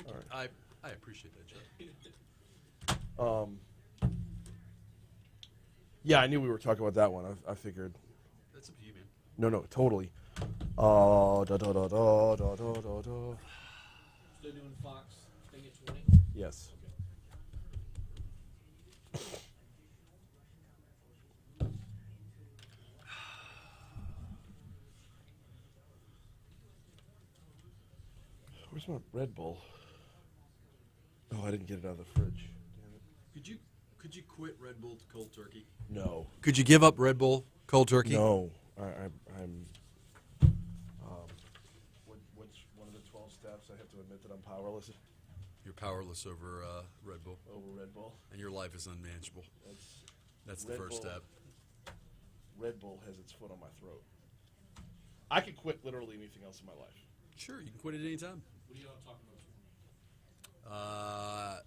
Thank you. Right. I appreciate that, Joe. Yeah, I knew we were talking about that one. I figured. That's up to you, man. No, totally. Da da da da da da da da. Still doing Fox thing at 20? Yes. Where's my Red Bull? Oh, I didn't get it out of the fridge. Damn it. Could you quit Red Bull cold turkey? No. Could you give up Red Bull cold turkey? No. I'm. What's one of the 12 steps? I have to admit that I'm powerless You're powerless over Red Bull, over Red Bull. and your life is unmanageable. That's the Red first Bull. step. Red Bull has its foot on my throat. I could quit literally anything else in my life. Sure, you can quit at any time. What are y'all talking about?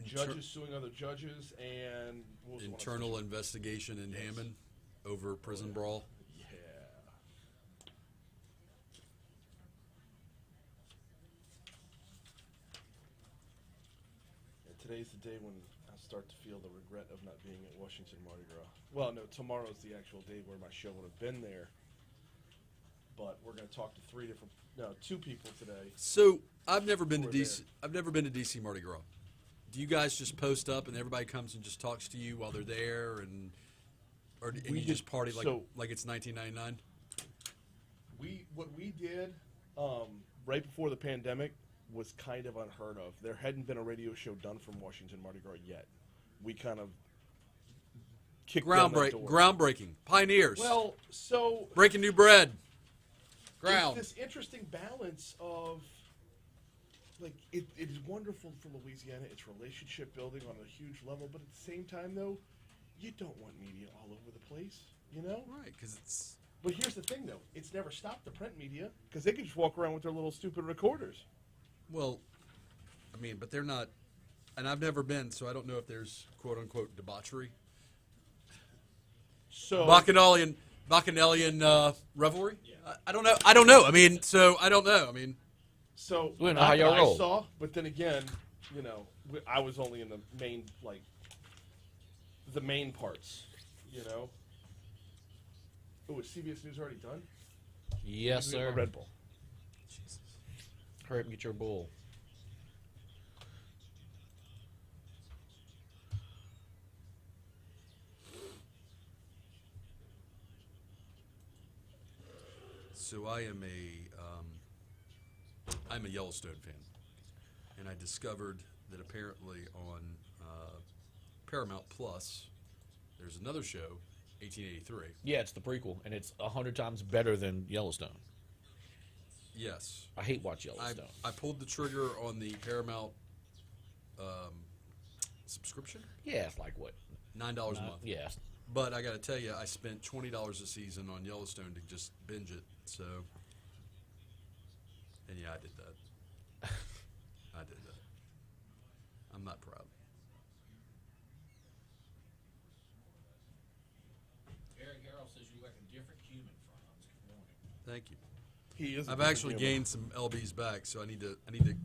Judges suing other judges and what was the one I Internal said? investigation in Yes. Hammond over prison brawl. Yeah. And today's the day when I start to feel the regret of not being at Washington Mardi Gras. Well, no, tomorrow's the actual day where my show would have been there. But we're going to talk to two people today. So I've never been to Who are DC. I've never been to DC Mardi Gras. Do you guys just post up and everybody comes and just talks to you while they're there, and We you did- just party like so- like it's 1999? What we did right before the pandemic was kind of unheard of. There hadn't been a radio show done from Washington Mardi Gras yet. We kind of kicked down that door. Groundbreaking, pioneers. Well, so breaking new bread. Ground. it's this interesting balance of like it is wonderful for Louisiana. It's relationship building on a huge level, but at the same time, though, you don't want media all over the place, you know? Right, because it's But here's the thing, though: it's never stopped the print media because they can just walk around with their little stupid recorders. well, I mean, but they're not. And I've never been, so I don't know if there's quote unquote debauchery, So bacchanalian revelry. I don't know. I don't know. I mean, so I don't know. I mean, So We don't know not how y'all that I roll. saw, but then again, you know, I was only in the main the main parts, you know. Oh, is CBS News already done? Yes, We have a sir. Red Bull. Hurry up and get your bull. so I'm a Yellowstone fan, and I discovered that apparently on Paramount Plus, there's another show, 1883. Yeah, it's the prequel, and it's 100 times better than Yellowstone. Yes. I hate watch Yellowstone. I pulled the trigger on the Paramount subscription, Yeah, it's like what? $9 a month. Yeah. But I got to tell you, I spent $20 a season on Yellowstone to just binge it. So, and yeah, I did that. I did that. I'm not proud. Eric Harrell says you like a different human, Franz. Good morning. Thank you. He is. a I've different actually human. gained some lbs back, so I need to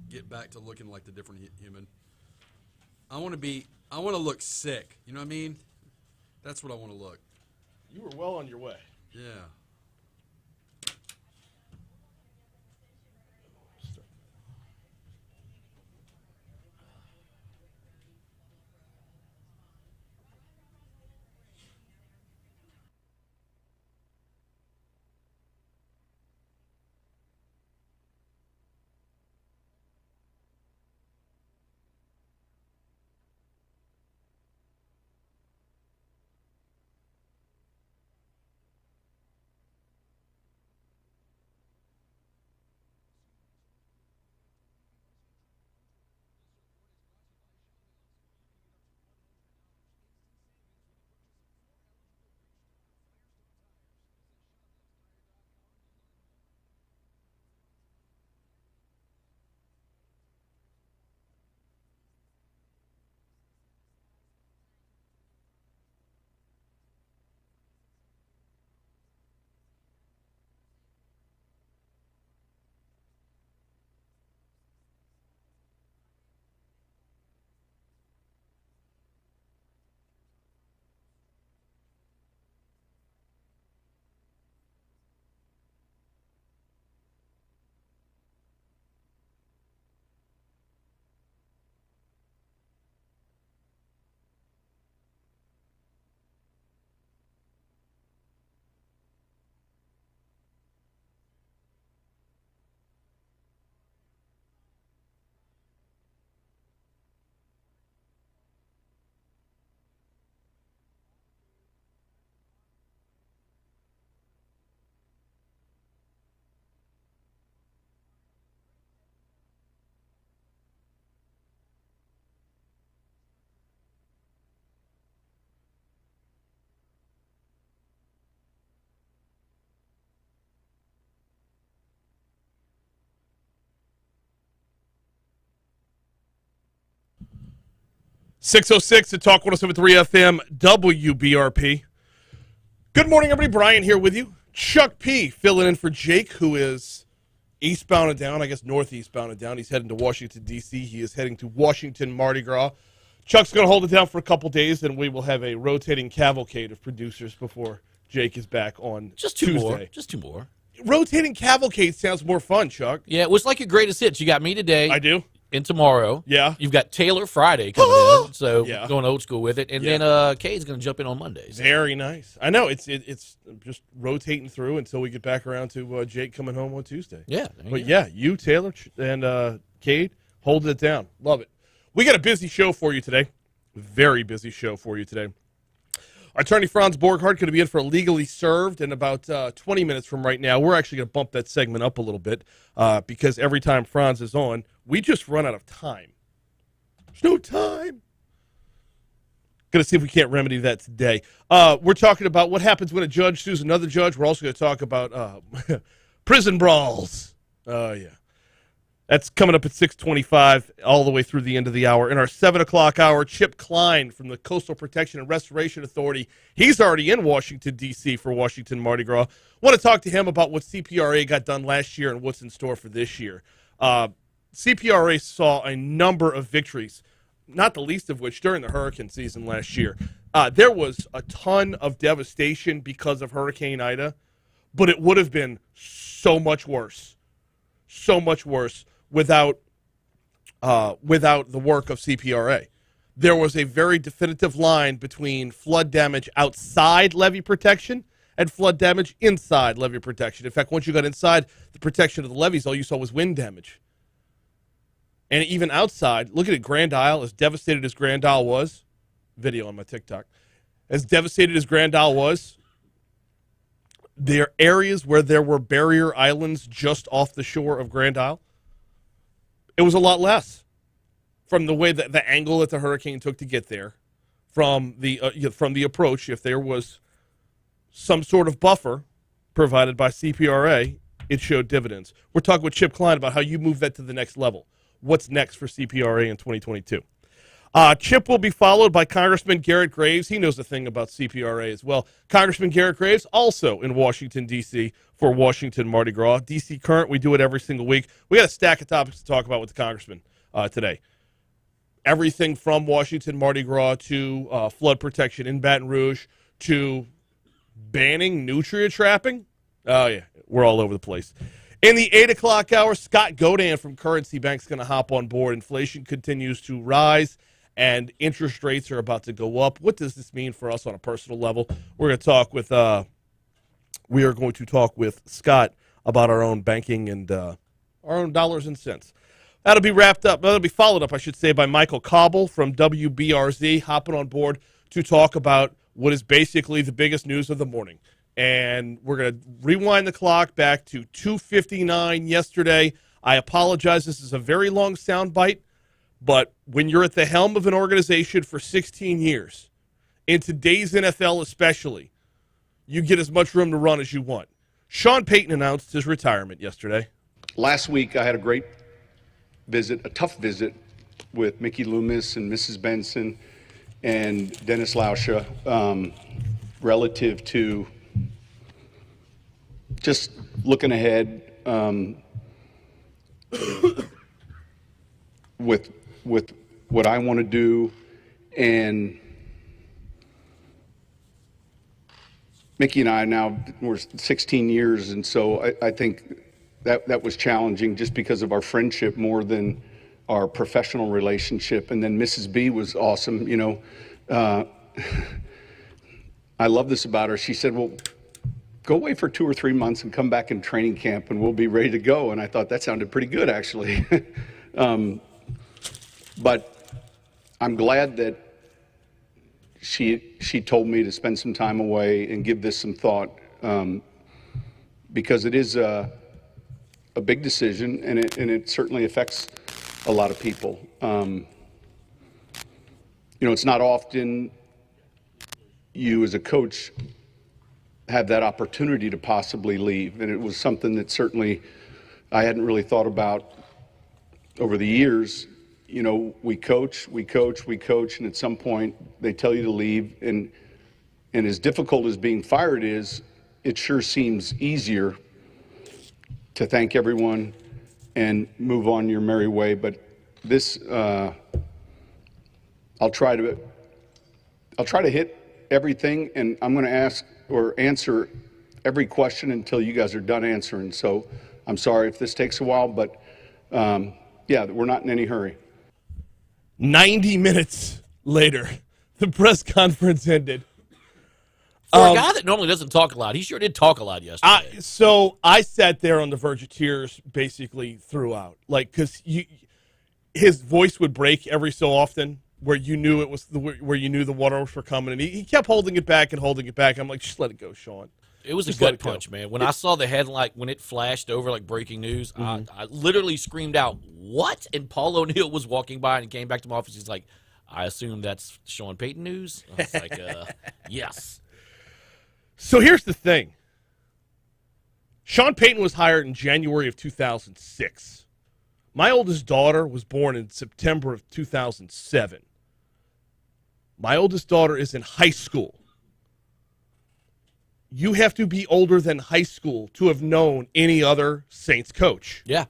get back to looking like the different human. I want to look sick. You know what I mean? That's what I want to look. You were well on your way. Yeah. 606 at Talk 107.3 FM WBRP. Good morning, everybody. Brian here with you. Chuck P. filling in for Jake, who is eastbound and down, I guess northeastbound and down. He's heading to Washington, D.C. He is heading to Washington Mardi Gras. Chuck's going to hold it down for a couple days, and we will have a rotating cavalcade of producers before Jake is back on Tuesday. Just two more. Rotating cavalcade sounds more fun, Chuck. Yeah, it was like your greatest hits. You got me today. I do. And tomorrow. Yeah. You've got Taylor Friday coming in, so Yeah. going old school with it. And Yeah. then Kay's going to jump in on Mondays. Very nice. I know. It's just rotating through until we get back around to Jake coming home on Tuesday. Yeah. But yeah, you, Taylor, and Cade, hold it down. Love it. We got a busy show for you today. Very busy show for you today. Our attorney, Franz Borghardt, going to be in for Legally Served in about 20 minutes from right now. We're actually going to bump that segment up a little bit because every time Franz is on, we just run out of time. There's no time. Going to see if we can't remedy that today. We're talking about what happens when a judge sues another judge. We're also going to talk about prison brawls. Oh, yeah. That's coming up at 6:25 all the way through the end of the hour. In our 7 o'clock hour, Chip Klein from the Coastal Protection and Restoration Authority. He's already in Washington, D.C. for Washington Mardi Gras. Want to talk to him about what CPRA got done last year and what's in store for this year. CPRA saw a number of victories, not the least of which during the hurricane season last year. There was a ton of devastation because of Hurricane Ida, but it would have been so much worse without the work of CPRA. There was a very definitive line between flood damage outside levee protection and flood damage inside levee protection. In fact, once you got inside the protection of the levees, all you saw was wind damage. And even outside, look at it, Grand Isle, as devastated as Grand Isle was, video on my TikTok, as devastated as Grand Isle was, there are areas where there were barrier islands just off the shore of Grand Isle. It was a lot less from the way that the angle that the hurricane took to get there, from the approach. If there was some sort of buffer provided by CPRA, it showed dividends. We're talking with Chip Klein about how you move that to the next level. What's next for CPRA in 2022? Chip will be followed by Congressman Garret Graves. He knows a thing about CPRA as well. Congressman Garret Graves also in Washington, D.C. for Washington Mardi Gras. D.C. Current, we do it every single week. We got a stack of topics to talk about with the congressman today. Everything from Washington Mardi Gras to flood protection in Baton Rouge to banning nutria trapping. Oh, yeah, we're all over the place. In the 8 o'clock hour, Scott Gaudin from Currency Bank is going to hop on board. Inflation continues to rise, and interest rates are about to go up. What does this mean for us on a personal level? We're going to talk with Scott about our own banking and our own dollars and cents. That'll be wrapped up. That'll be followed up, I should say, by Michael Cauble from WBRZ hopping on board to talk about what is basically the biggest news of the morning. And we're going to rewind the clock back to 2:59 yesterday. I apologize. This is a very long soundbite, but when you're at the helm of an organization for 16 years, in today's NFL especially, you get as much room to run as you want. Sean Peyton announced his retirement yesterday. Last week, I had a great visit, a tough visit with Mickey Loomis and Mrs. Benson and Dennis Lauscha relative to just looking ahead with what I want to do. And Mickey and I now, we're 16 years, and so I think that was challenging just because of our friendship more than our professional relationship. And then Mrs. B was awesome. You know, I love this about her. She said, well, go away for 2 or 3 months and come back in training camp and we'll be ready to go. And I thought that sounded pretty good, actually. But I'm glad that she told me to spend some time away and give this some thought, because it is a big decision, and it certainly affects a lot of people. You know, it's not often you as a coach have that opportunity to possibly leave, and it was something that certainly I hadn't really thought about over the years. you know, we coach, and at some point they tell you to leave. And as difficult as being fired is, it sure seems easier to thank everyone and move on your merry way. But this, I'll try to hit everything, and I'm going to ask or answer every question until you guys are done answering. So I'm sorry if this takes a while, but yeah, we're not in any hurry. 90 minutes later, the press conference ended. For a guy that normally doesn't talk a lot, he sure did talk a lot yesterday. So I sat there on the verge of tears basically throughout. Like, because his voice would break every so often where you knew where you knew the waterworks were coming. And he kept holding it back and holding it back. I'm like, just let it go, Sean. It was a gut punch, man. When I saw the headline, when it flashed over like breaking news, I literally screamed out, "What?" And Paul O'Neill was walking by and he came back to my office. He's like, "I assume that's Sean Payton news?" I was like, yes. So here's the thing. Sean Payton was hired in January of 2006. My oldest daughter was born in September of 2007. My oldest daughter is in high school. You have to be older than high school to have known any other Saints coach. Yeah.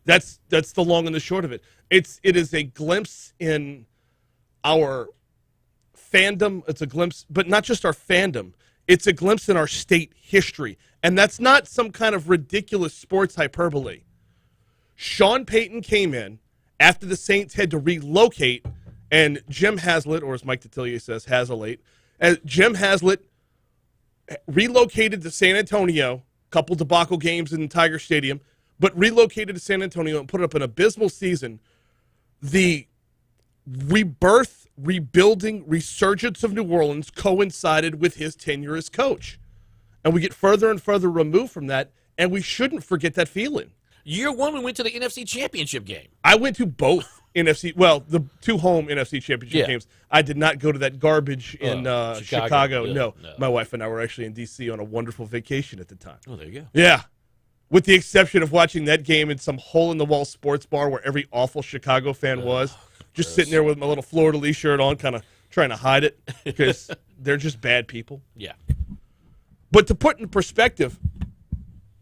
That's the long and the short of it. It is a glimpse in our fandom. It's a glimpse, but not just our fandom. It's a glimpse in our state history. And that's not some kind of ridiculous sports hyperbole. Sean Payton came in after the Saints had to relocate, and Jim Haslett, or as Mike Detillier says, Haslett, Jim Haslett relocated to San Antonio, couple debacle games in Tiger Stadium, but relocated to San Antonio and put up an abysmal season. The rebirth, rebuilding, resurgence of New Orleans coincided with his tenure as coach. And we get further and further removed from that, and we shouldn't forget that feeling. Year one, we went to the NFC Championship game. I went to both the two home NFC Championship games. I did not go to that garbage in Chicago. Yeah, no, my wife and I were actually in D.C. on a wonderful vacation at the time. Oh, there you go. Yeah. With the exception of watching that game in some hole-in-the-wall sports bar where every awful Chicago fan was. Just sitting there with my little fleur-de-lis shirt on, kind of trying to hide it because they're just bad people. Yeah. But to put in perspective,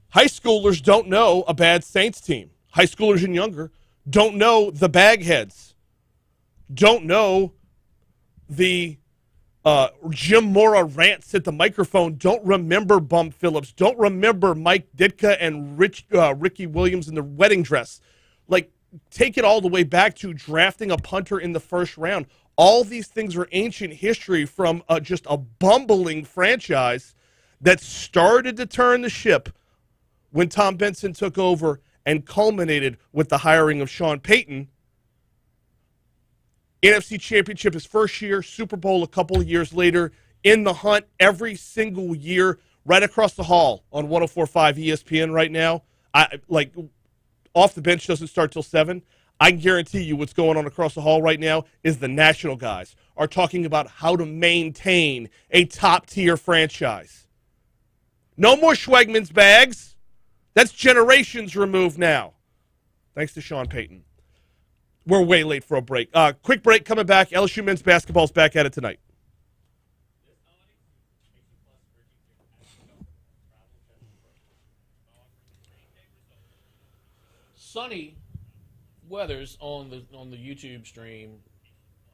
high schoolers don't know a bad Saints team. High schoolers and younger don't know the bagheads, don't know the Jim Mora rants at the microphone, don't remember Bum Phillips, don't remember Mike Ditka and Ricky Williams in the wedding dress. Like, take it all the way back to drafting a punter in the first round. All these things are ancient history from just a bumbling franchise that started to turn the ship when Tom Benson took over and culminated with the hiring of Sean Payton. NFC Championship his first year, Super Bowl a couple of years later, in the hunt every single year, right across the hall on 104.5 ESPN right now. Off the bench doesn't start till 7. I guarantee you what's going on across the hall right now is the national guys are talking about how to maintain a top-tier franchise. No more Schwegman's bags. That's generations removed now. Thanks to Sean Payton. We're way late for a break. Quick break coming back. LSU men's basketball is back at it tonight. Sunny Weathers on the YouTube stream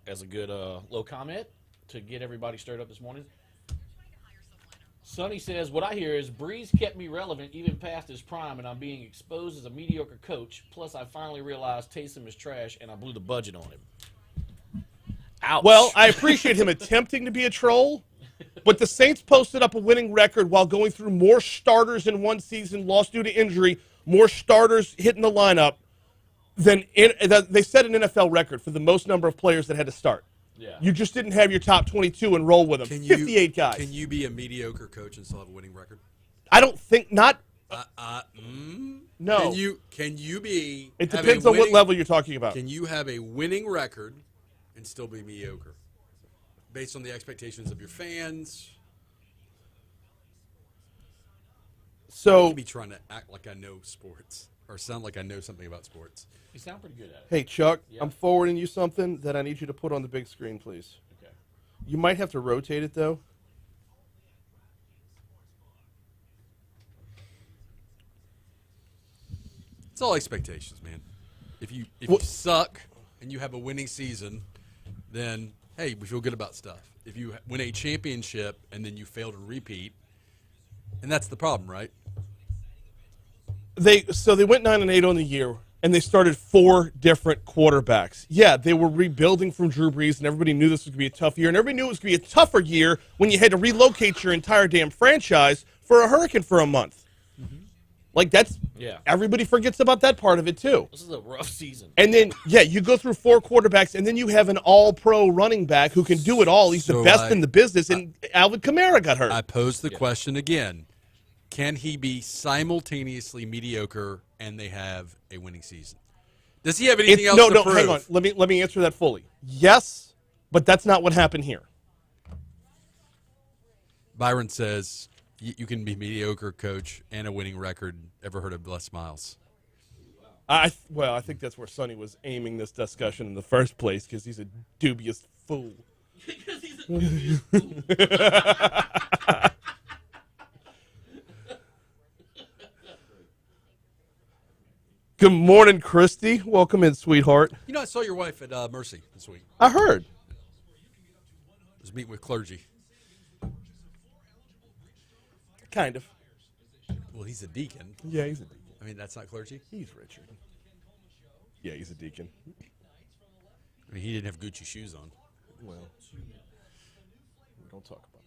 as a good low comment to get everybody stirred up this morning. Sonny says, what I hear is Breeze kept me relevant even past his prime, and I'm being exposed as a mediocre coach. Plus, I finally realized Taysom is trash, and I blew the budget on him. Ouch. Well, I appreciate him attempting to be a troll, but the Saints posted up a winning record while going through more starters in one season, lost due to injury, more starters hitting the lineup than they set an NFL record for the most number of players that had to start. Yeah. You just didn't have your top 22 and roll with them. 58 guys. Can you be a mediocre coach and still have a winning record? I don't think not. No. Can you be? It depends on what level you're talking about. Can you have a winning record and still be mediocre, based on the expectations of your fans? So I could be trying to act like I know sports. or sound like I know something about sports. You sound pretty good at it. Hey, Chuck, Yeah. I'm forwarding you something that I need you to put on the big screen, please. Okay. You might have to rotate it, though. It's all expectations, man. If you What- suck and you have a winning season, then hey, we feel good about stuff. If you win a championship and then you fail to repeat, and that's the problem, right? They went 9-8 on the year, and they started 4 different quarterbacks. Yeah, they were rebuilding from Drew Brees, and everybody knew this was going to be a tough year, and everybody knew it was going to be a tougher year when you had to relocate your entire damn franchise for a hurricane for a month. Like, that's Yeah. everybody forgets about that part of it too. This is a rough season. And then, yeah, you go through 4 quarterbacks, and then you have an all-pro running back who can do it all. He's the So best in the business, and Alvin Kamara got hurt. I pose the question again. Can he be simultaneously mediocre and they have a winning season? Does he have anything else no, to no, prove? hang on. Let me answer that fully. Yes, but that's not what happened here. Byron says you can be mediocre, coach, and a winning record. Ever heard of Les Miles? I think that's where Sonny was aiming this discussion in the first place because he's a dubious fool. Good morning, Christy. Welcome in, sweetheart. You know, I saw your wife at Mercy this week. I heard. I was meeting with clergy. Kind of. Well, he's a deacon. Yeah, he's a deacon. I mean, that's not clergy. He's Richard. Yeah, he's a deacon. I mean, he didn't have Gucci shoes on. Well, we don't talk about that.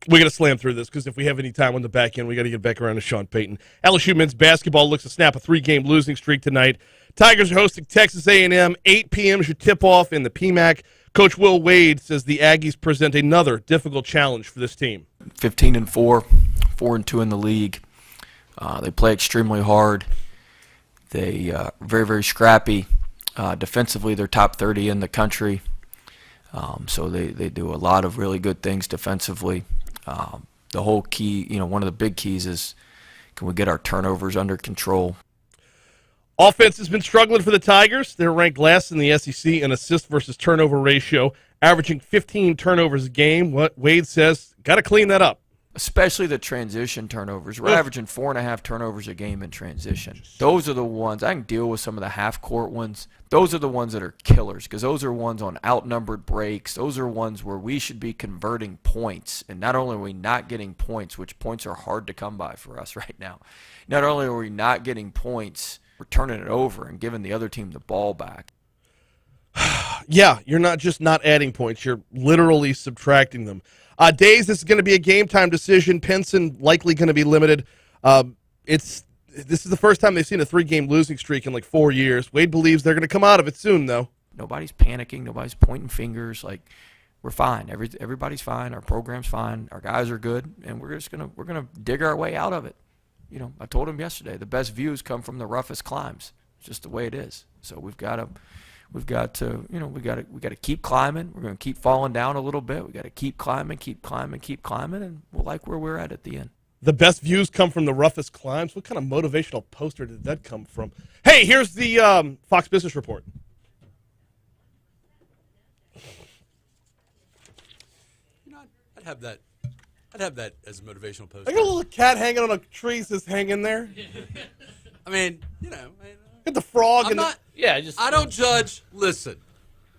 We got to slam through this because if we have any time on the back end, we got to get back around to Sean Payton. LSU men's basketball looks to snap a 3-game losing streak tonight. Tigers are hosting Texas A&M. 8 p.m. is your tip-off in the PMAC. Coach Will Wade says the Aggies present another difficult challenge for this team. 15-4, 4-2 in the league. They play extremely hard. They very, very scrappy. Defensively, they're top 30 in the country. So they do a lot of really good things defensively. The whole key, one of the big keys is can we get our turnovers under control? Offense has been struggling for the Tigers. They're ranked last in the SEC in assist versus turnover ratio, averaging 15 turnovers a game. What Wade says, got to clean that up. Especially the transition turnovers. We're averaging 4.5 turnovers a game in transition. Those are the ones, I can deal with some of the half-court ones. Those are the ones that are killers because those are ones on outnumbered breaks. Those are ones where we should be converting points. And not only are we not getting points, which points are hard to come by for us right now, not only are we not getting points, we're turning it over and giving the other team the ball back. Yeah, you're not just not adding points. You're literally subtracting them. Days, this is going to be a game-time decision. Pinson likely going to be limited. This is the first time they've seen a 3-game losing streak in like 4 years. Wade believes they're going to come out of it soon, though. Nobody's panicking. Nobody's pointing fingers. Like, we're fine. Everybody's fine. Our program's fine. Our guys are good, and we're gonna dig our way out of it. I told him yesterday the best views come from the roughest climbs. It's just the way it is. So we've got to keep climbing. We're going to keep falling down a little bit. We got to keep climbing, and we'll like where we're at the end. The best views come from the roughest climbs. What kind of motivational poster did that come from? Hey, here's the Fox Business Report. I'd have that as a motivational poster. I got a little cat hanging on a tree. Says hang in there. I mean, Get the frog I'm and not. I don't judge. Listen,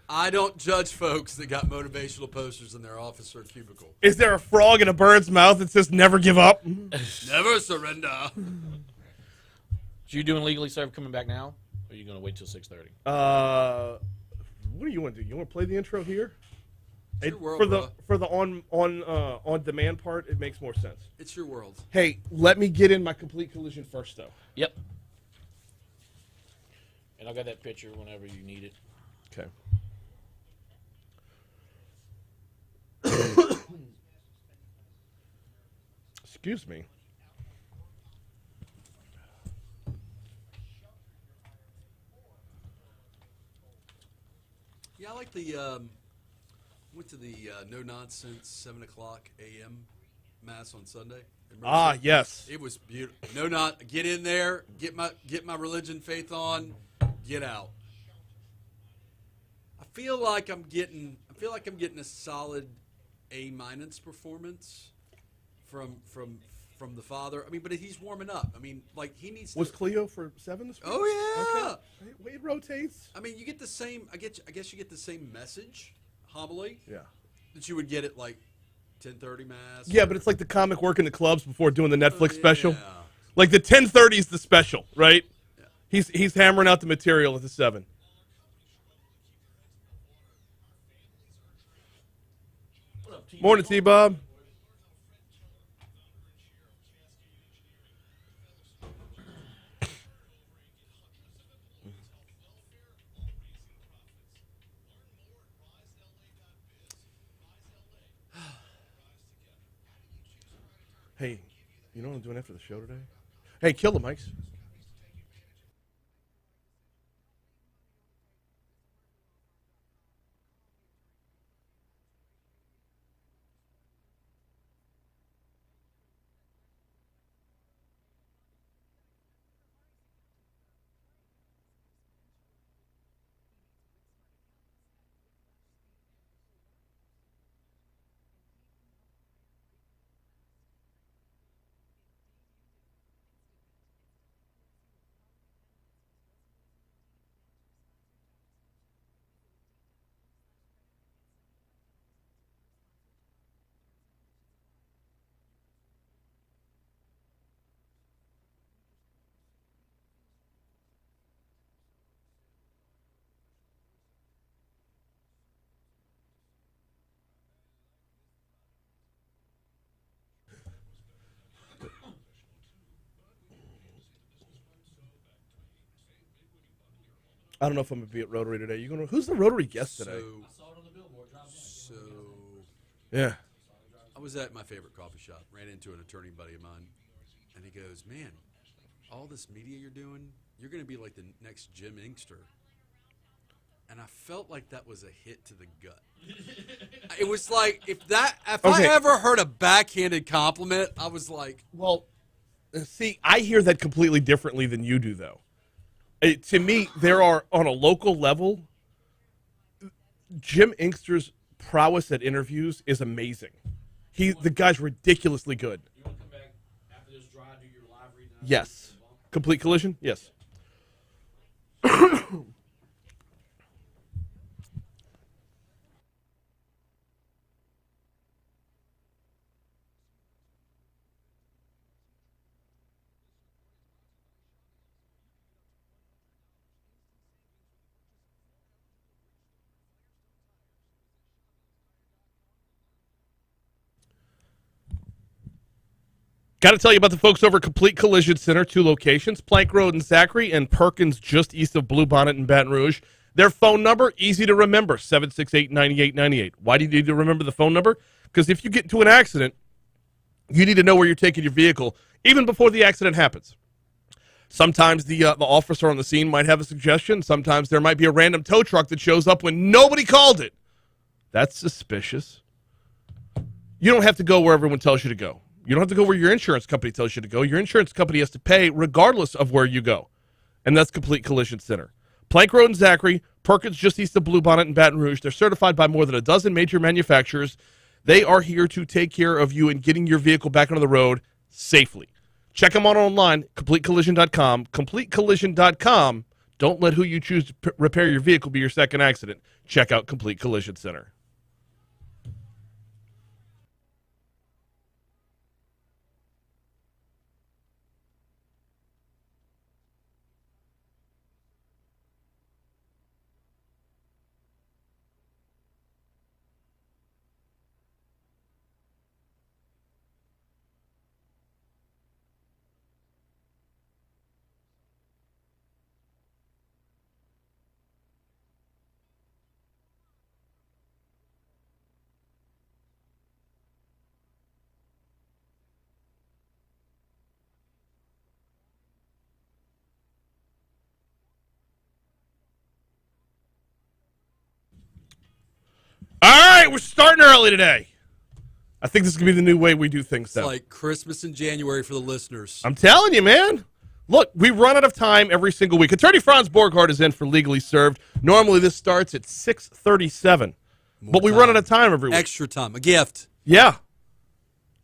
I don't judge folks that got motivational posters in their office or cubicle. Is there a frog in a bird's mouth that says never give up? Never surrender. So you doing Legally Served coming back now? Or are you going to wait till 6:30? What do you want to do? You want to play the intro here? It's your world, for the on demand part, it makes more sense. It's your world. Hey, let me get in my complete collision first, though. Yep. And I'll get that picture whenever you need it. Okay. Excuse me. I like the went to the no nonsense 7 o'clock a.m. mass on Sunday. Ah, yes. It was beautiful. Get in there, get my religion faith on, get out. I feel like I'm getting a solid A- performance from the father. I mean, but he's warming up. I mean, like he needs. Was Cleo for 7 this week? Oh yeah. Okay. It rotates. I mean, you get the same. I guess you get the same message homily. Yeah. That you would get at like 10:30 mass. Yeah, but it's like the comic work in the clubs before doing the Netflix special. Yeah. Like the 10:30 is the special, right? Yeah. He's hammering out the material at the 7. What up, T? Morning, T-Bob. Hey, you know what I'm doing after the show today? Hey, kill the mics. I don't know if I'm gonna be at Rotary today. Who's the Rotary guest today? I saw it on the billboard. So Yeah. I was at my favorite coffee shop. Ran into an attorney buddy of mine, and he goes, "Man, all this media you're doing, you're going to be like the next Jim Inkster." And I felt like that was a hit to the gut. It was like if Okay. I ever heard a backhanded compliment, I was like, Well, see, I hear that completely differently than you do, though. To me, there are, on a local level, Jim Inkster's prowess at interviews is amazing. The guy's ridiculously good. You want to come back after this drive, do your live read? Yes. Complete Collision? Yes. Got to tell you about the folks over at Complete Collision Center, 2 locations, Plank Road in Zachary and Perkins just east of Bluebonnet in Baton Rouge. Their phone number, easy to remember, 768-9898. Why do you need to remember the phone number? Because if you get into an accident, you need to know where you're taking your vehicle, even before the accident happens. Sometimes the officer on the scene might have a suggestion. Sometimes there might be a random tow truck that shows up when nobody called it. That's suspicious. You don't have to go where everyone tells you to go. You don't have to go where your insurance company tells you to go. Your insurance company has to pay regardless of where you go. And that's Complete Collision Center. Plank Road in Zachary, Perkins just east of Bluebonnet in Baton Rouge. They're certified by more than a dozen major manufacturers. They are here to take care of you and getting your vehicle back onto the road safely. Check them out online, CompleteCollision.com. CompleteCollision.com. Don't let who you choose to repair your vehicle be your second accident. Check out Complete Collision Center. right, we're starting early today. I think this is going to be the new way we do things, It's though. like Christmas in January for the listeners. I'm telling you, man. Look, we run out of time every single week. Attorney Franz Borghardt is in for Legally Served. Normally this starts at 6:37, but we run out of time every week. Extra time. A gift. Yeah,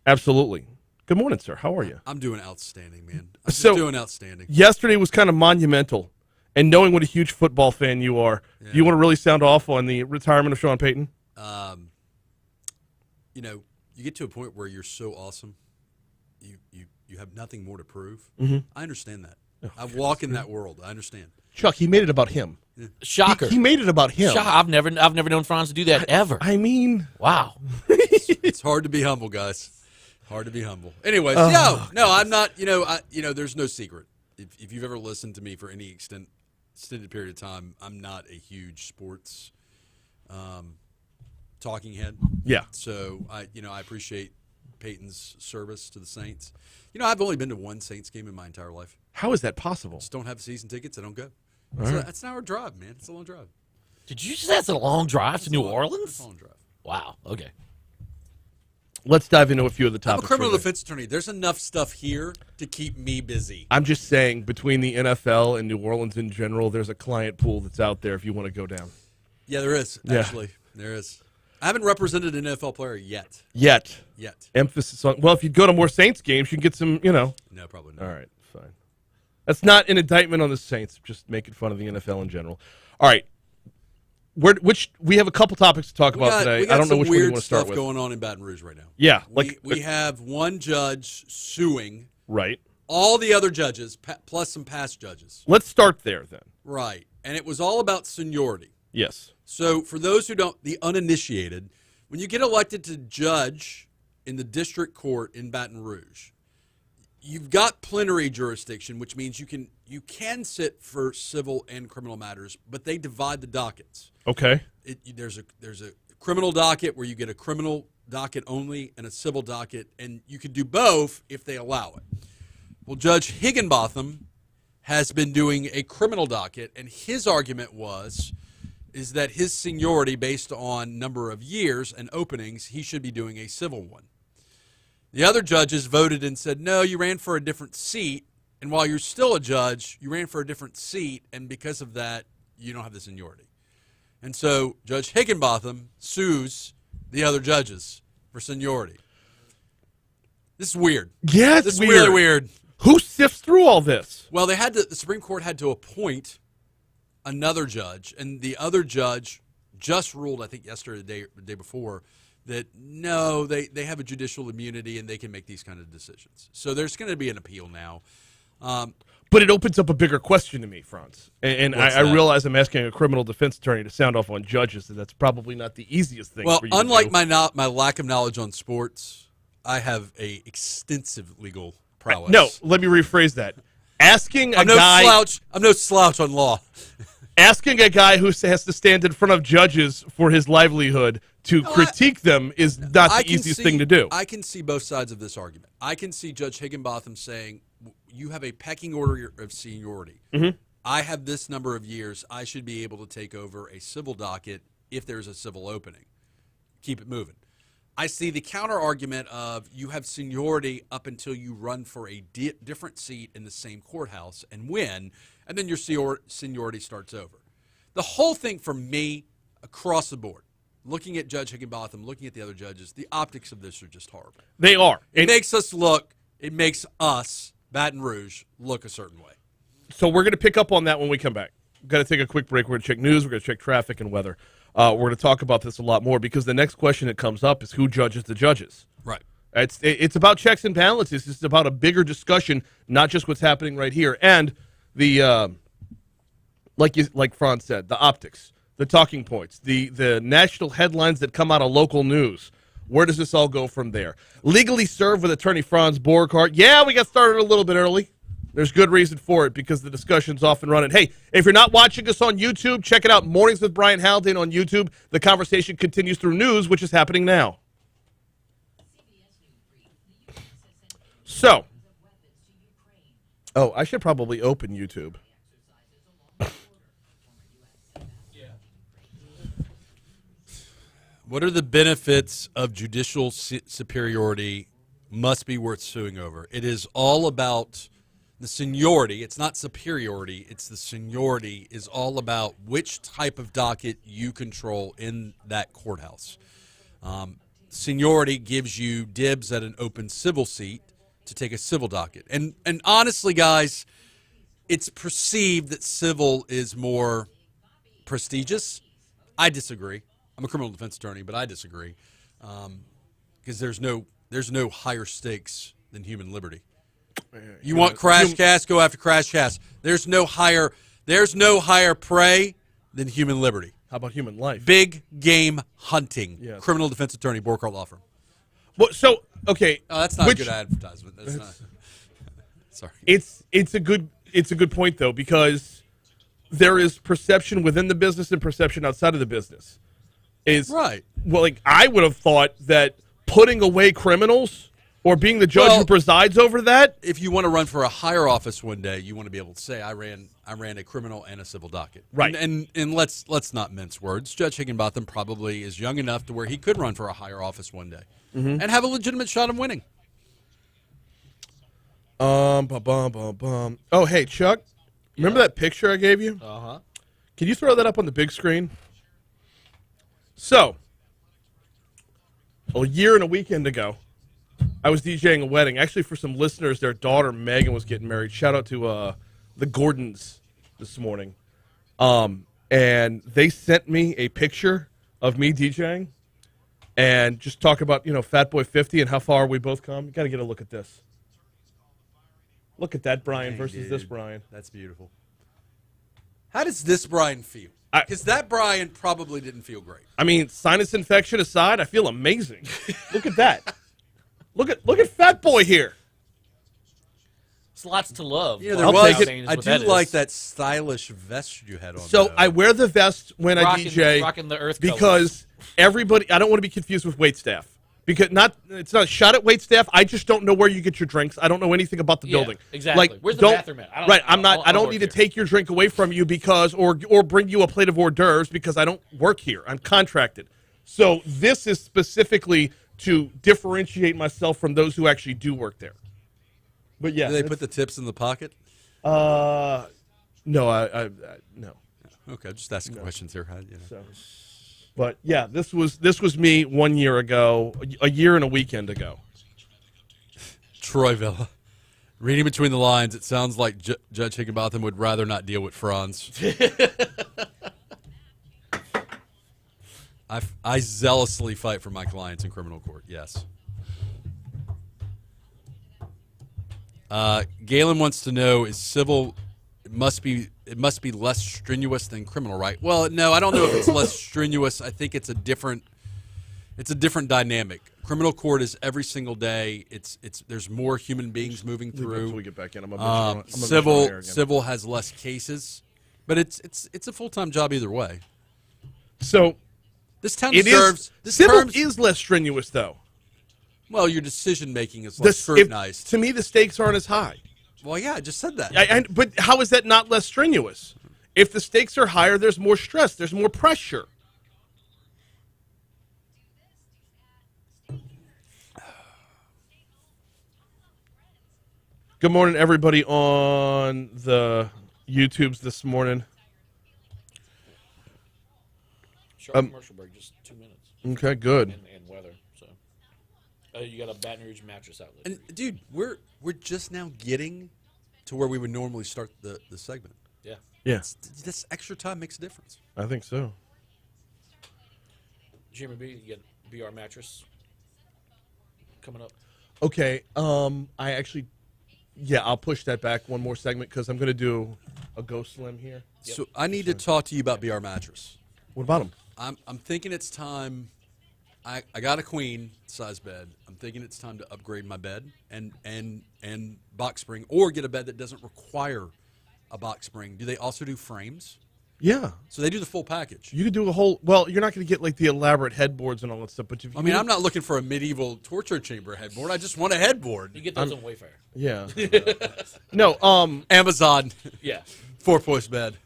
absolutely. Good morning, sir. How are you? I'm doing outstanding, man. I'm just So- doing outstanding. Yesterday was kind of monumental, and knowing what a huge football fan you are, do you want to really sound off on the retirement of Sean Peyton? You know, you get to a point where you're so awesome, you have nothing more to prove. I understand that. I walk in that world. I understand. Chuck, he made it about him. Shocker. He made it about him. I've never known Franz to do that ever. I mean, Wow. It's hard to be humble, guys. Hard to be humble. Anyways, no, I'm not. There's no secret. If you've ever listened to me for any extended period of time, I'm not a huge sports talking head. yeah. So I appreciate Peyton's service to the Saints. I've only been to one Saints game in my entire life. How is that possible? Just don't have season tickets. I don't go. All right. That's an hour drive, man. It's a long drive. Did you say that's a long drive to New It's Orleans? a long drive. Wow. Okay. Let's dive into a few of the I'm a topics. criminal for today. defense attorney. There's enough stuff here to keep me busy. I'm just saying, between the NFL and New Orleans in general, there's a client pool that's out there if you want to go down. Yeah, there is, Yeah. actually. There is. I haven't represented an NFL player yet. Yet. Yet. Emphasis on, well, if you go to more Saints games, you can get some, No, probably not. All right, fine. That's not an indictment on the Saints, just making fun of the NFL in general. All right. We have a couple topics to talk about today. We got I don't know some which one you weird want to start stuff with. going on in Baton Rouge right now. Yeah, We have one judge suing right. all the other judges, plus some past judges. Let's start there then. Right. And it was all about seniority. Yes. So for those who don't, the uninitiated, when you get elected to judge in the district court in Baton Rouge, you've got plenary jurisdiction, which means you can sit for civil and criminal matters, but they divide the dockets. Okay. There's a criminal docket where you get a criminal docket only and a civil docket, and you can do both if they allow it. Well, Judge Higginbotham has been doing a criminal docket, and his argument is that his seniority, based on number of years and openings, he should be doing a civil one. The other judges voted and said, no, you ran for a different seat, and while you're still a judge, you ran for a different seat, and because of that, you don't have the seniority. And so Judge Higginbotham sues the other judges for seniority. This is weird. Yeah, it's This is weird. really weird. Who sifts through all this? Well, the Supreme Court had to appoint another judge, and the other judge just ruled, I think yesterday or the day before, that no, they have a judicial immunity and they can make these kind of decisions. So there's going to be an appeal now. But it opens up a bigger question to me, Franz. And What's I that? realize I'm asking a criminal defense attorney to sound off on judges, and that's probably not the easiest thing Well, for you to unlike do. my lack of knowledge on sports, I have a extensive legal prowess. No, let me rephrase that. Asking a I'm no guy slouch. I'm no slouch on law. asking a guy who has to stand in front of judges for his livelihood to critique them is not the easiest thing to do. I can see both sides of this argument. I can see Judge Higginbotham saying, you have a pecking order of seniority. Mm-hmm. I have this number of years. I should be able to take over a civil docket if there's a civil opening. Keep it moving. I see the counter argument of you have seniority up until you run for a different seat in the same courthouse and win, and then your seniority starts over. The whole thing for me, across the board, looking at Judge Higginbotham, looking at the other judges, the optics of this are just horrible. They are. It makes us, Baton Rouge, look a certain way. So we're going to pick up on that when we come back. We've got to take a quick break. We're going to check news. We're going to check traffic and weather. We're going to talk about this a lot more because the next question that comes up is who judges the judges. Right. It's about checks and balances. It's about a bigger discussion, not just what's happening right here. And the like Franz said, the optics, the talking points, the national headlines that come out of local news. Where does this all go from there? Legally Served with attorney Franz Borghardt. Yeah, we got started a little bit early. There's good reason for it because the discussion's off and running. Hey, if you're not watching us on YouTube, check it out. Mornings with Brian Haldane on YouTube. The conversation continues through news, which is happening now. So, I should probably open YouTube. What are the benefits of judicial superiority must be worth suing over? It is all about the seniority. It's not superiority. It's the seniority is all about which type of docket you control in that courthouse. Seniority gives you dibs at an open civil seat to take a civil docket. And honestly, guys, it's perceived that civil is more prestigious. I disagree. I'm a criminal defense attorney, but I disagree because there's no higher stakes than human liberty. You want crash cast? Go after crash cast. There's no higher prey than human liberty. How about human life? Big game hunting. Yes. Criminal defense attorney, Borghardt Law Firm. Well, so okay, Oh, that's not a good advertisement. That's not. Sorry. it's a good point though, because there is perception within the business and perception outside of the business. Is Right. Well, like I would have thought that putting away criminals or being the judge who presides over that. If you want to run for a higher office one day, you want to be able to say, I ran a criminal and a civil docket. Right. And let's not mince words. Judge Higginbotham probably is young enough to where he could run for a higher office one day and have a legitimate shot of winning. Oh, hey, Chuck. Remember that picture I gave you? Uh-huh. Can you throw that up on the big screen? So, a year and a weekend ago, I was DJing a wedding. Actually, for some listeners, their daughter Megan was getting married. Shout out to the Gaudins this morning. And they sent me a picture of me DJing and just talk about, Fat Boy 50 and how far we both come. You got to get a look at this. Look at that Brian Dang, versus dude. this Brian. That's beautiful. How does this Brian feel? Because that Brian probably didn't feel great. I mean, sinus infection aside, I feel amazing. Look at that. Look at Fat Boy here. It's lots to love. Yeah, there I'll was. take it. I do like that stylish vest you had on. So though. I wear the vest when I DJ rocking the earth because everybody. I don't want to be confused with waitstaff because it's not a shot at waitstaff. I just don't know where you get your drinks. I don't know anything about the building. Exactly. Like, Where's the don't- bathroom at? I don't need to take your drink away from you because or bring you a plate of hors d'oeuvres because I don't work here. I'm contracted. So this is specifically to differentiate myself from those who actually do work there. But yeah, Do they put the tips in the pocket? no, I no. Okay, just asking questions here. So, but yeah, this was me 1 year ago, a year and a weekend ago. Troy Villa. Reading between the lines, it sounds like Judge Higginbotham would rather not deal with Franz. I zealously fight for my clients in criminal court. Yes. Galen wants to know: is civil? It must be less strenuous than criminal, right? Well, no, I don't know if it's less strenuous. I think it's a different dynamic. Criminal court is every single day. There's more human beings moving through. Until we get back in, I'm a Civil has less cases, but it's a full-time job either way. So This town it deserves. is civil is less strenuous though. Well, your decision making is less scrutinized. To me, the stakes aren't as high. Well, yeah, I just said that. But how is that not less strenuous? If the stakes are higher, there's more stress. There's more pressure. Good morning, everybody on the YouTubes this morning. Short commercial break, just 2 minutes. Okay, good. And weather. So, you got a Baton Rouge mattress outlet. And dude, we're just now getting to where we would normally start the segment. Yeah. Yeah, This extra time makes a difference. I think so. Jimmy B, you get BR mattress coming up. Okay, I actually, I'll push that back one more segment because I'm going to do a Go Slim here. So I need to talk to you about BR mattress. What about them? I'm thinking it's time. I got a queen size bed. I'm thinking it's time to upgrade my bed and box spring, or get a bed that doesn't require a box spring. Do they also do frames? Yeah. So they do the full package. You could do a whole. Well, you're not going to get like the elaborate headboards and all that stuff, but if you I'm not looking for a medieval torture chamber headboard. I just want a headboard. You get those on Wayfair. Yeah. No. Amazon Yeah. 4-post bed.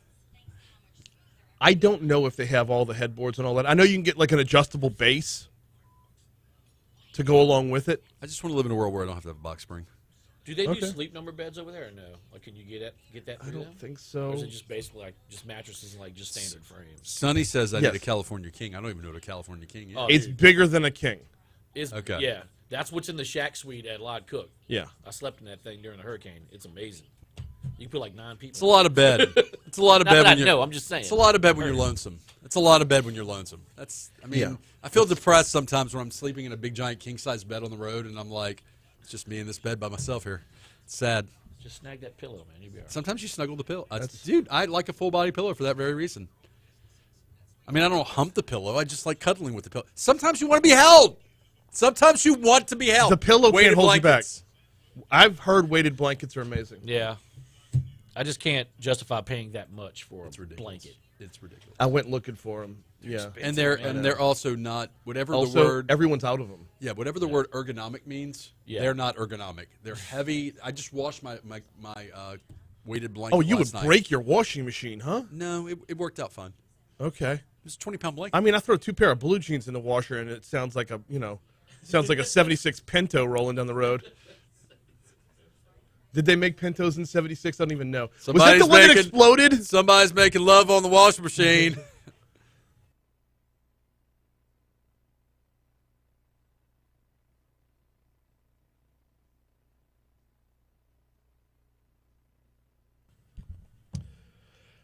I don't know if they have all the headboards and all that. I know you can get like an adjustable base to go along with it. I just want to live in a world where I don't have to have a box spring. Do they do Okay. sleep number beds over there or no? Like, can you get that? I through don't them? think so. Or is it just basically like just mattresses and like just standard frames? Sonny says I Yes. need a California King. I don't even know what a California King is. Oh, It's dude. bigger than a king. Okay. Yeah, that's what's in the shack suite at Lod Cook. Yeah. I slept in that thing during the hurricane. It's amazing. You can put like 9 people. It's a lot of bed. It's a lot of Not bed that I when you're. know, I'm just saying. It's a lot of bed when you're lonesome. It's a lot of bed when you're lonesome. I mean, Yeah. I feel depressed sometimes when I'm sleeping in a big giant king size bed on the road, and I'm like, it's just me in this bed by myself here. It's sad. Just snag that pillow, man. You'll be all right. Sometimes you snuggle the pillow. Dude, I like a full body pillow for that very reason. I mean, I don't hump the pillow. I just like cuddling with the pillow. Sometimes you want to be held. Sometimes you want to be held. The pillow Weighted can't hold you back. blankets. I've heard weighted blankets are amazing. Yeah. I just can't justify paying that much for It's a ridiculous. blanket. It's ridiculous. I went looking for them. Yeah. And they're also not whatever Also, the word everyone's out of them. yeah whatever the word ergonomic means. Yeah. They're not ergonomic. They're heavy. I just washed my weighted blanket. Oh, you would last night. break your washing machine, huh? No, it worked out fine. Okay. It was a 20-pound blanket. I mean, I throw 2 pair of blue jeans in the washer, and it sounds like a 76 Pinto rolling down the road. Did they make Pintos in 76? I don't even know. Was that Somebody's the one that making- exploded? Somebody's making love on the washing machine.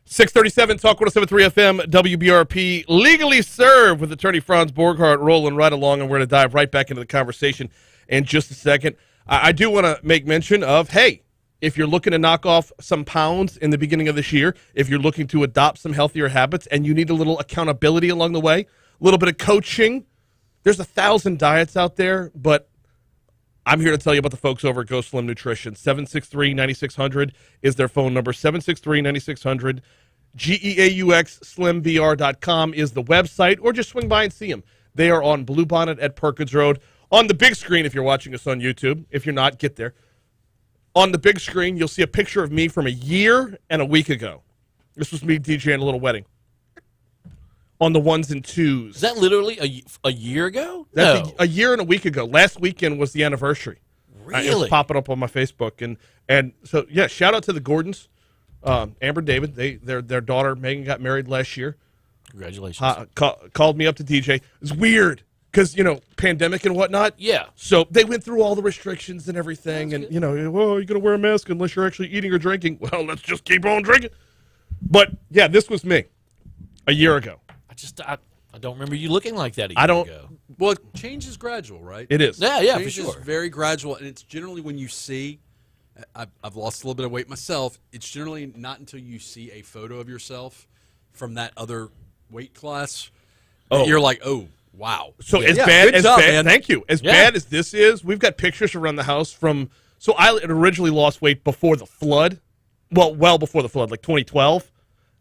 .637 Talk 107.3 FM WBRP. Legally served with attorney Franz Borghardt rolling right along, and we're going to dive right back into the conversation in just a second. I do want to make mention of, hey, if you're looking to knock off some pounds in the beginning of this year, if you're looking to adopt some healthier habits and you need a little accountability along the way, a little bit of coaching, there's 1,000 diets out there, but I'm here to tell you about the folks over at Go Slim Nutrition. 763-9600 is their phone number, 763-9600. GEAUXSlimBR.com is the website, or just swing by and see them. They are on Bluebonnet at Perkins Road. On the big screen, if you're watching us on YouTube, if you're not, get there. On the big screen, you'll see a picture of me from a year and a week ago. This was me DJing a little wedding. On the ones and twos. Is that literally a year ago? That's No. a year and a week ago. Last weekend was the anniversary. It was Really? popping up on my Facebook, and so yeah. Shout out to the Gordons, Amber, David. Their daughter Megan got married last year. Congratulations. Called me up to DJ. It's weird because pandemic and whatnot. Yeah. So they went through all the restrictions and everything, and well, you're gonna wear a mask unless you're actually eating or drinking. Well, let's just keep on drinking. But yeah, this was me a year ago. I don't remember you looking like that a year I don't- ago. Well, change is gradual, right? It is. Yeah, for Change sure. is very gradual, and it's generally when you see. I've lost a little bit of weight myself. It's generally not until you see a photo of yourself from that other weight class that you're like, oh, wow. So Yeah. as Yeah, bad good as job, bad, man. thank you. As Yeah. bad as this is, we've got pictures around the house from. So I had originally lost weight before the flood, well before the flood, like 2012,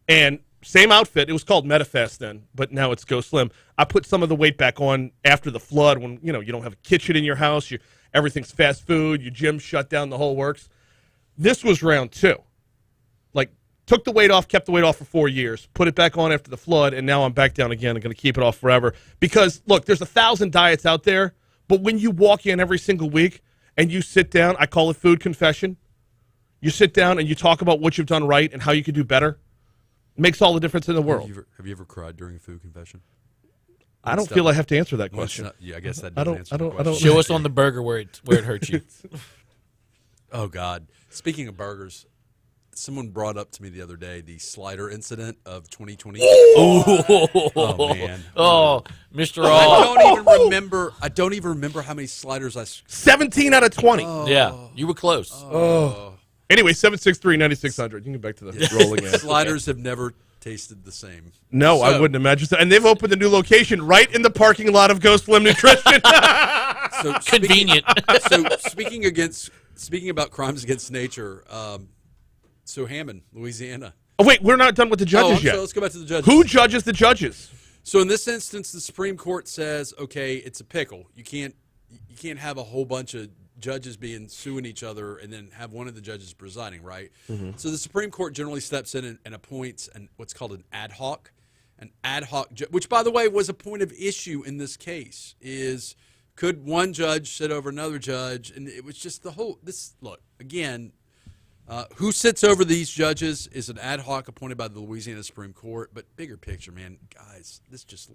and same outfit. It was called MetaFast then, but now it's Go Slim. I put some of the weight back on after the flood when you don't have a kitchen in your house, everything's fast food, your gym shut down, the whole works. This was round 2. Like, took the weight off, kept the weight off for 4 years, put it back on after the flood, and now I'm back down again. I'm going to keep it off forever. Because, look, there's 1,000 diets out there, but when you walk in every single week and you sit down, I call it food confession. You sit down and you talk about what you've done right and how you could do better. It makes all the difference in the world. Have you ever cried during a food confession? I don't feel I have to answer that Well, it's question. not- yeah, I guess that I doesn't don't- answer I the don't- I question. don't- Show us on the burger where it hurt you. Oh, God. Speaking of burgers, someone brought up to me the other day the slider incident of 2020. Oh, man. Oh, Mr. I All. don't even remember how many sliders I. 17 out of 20. Yeah, you were close. Anyway, 763-9600. You can get back to the rolling in. Sliders have never tasted the same. No, I So- wouldn't imagine so. And they've opened a new location right in the parking lot of Go Slim Nutrition. So Convenient. Speaking about crimes against nature, so Hammond, Louisiana. Oh, wait, we're not done with the judges I'm yet. sorry, let's go back to the judges. Who judges the judges? So in this instance, the Supreme Court says, okay, it's a pickle. You can't have a whole bunch of judges suing each other and then have one of the judges presiding, right? So the Supreme Court generally steps in and appoints what's called an ad hoc. an ad hoc which, by the way, was a point of issue in this case, is could one judge sit over another judge? And it was just the whole – look, again, who sits over these judges is an ad hoc appointed by the Louisiana Supreme Court. But bigger picture, man, guys, this just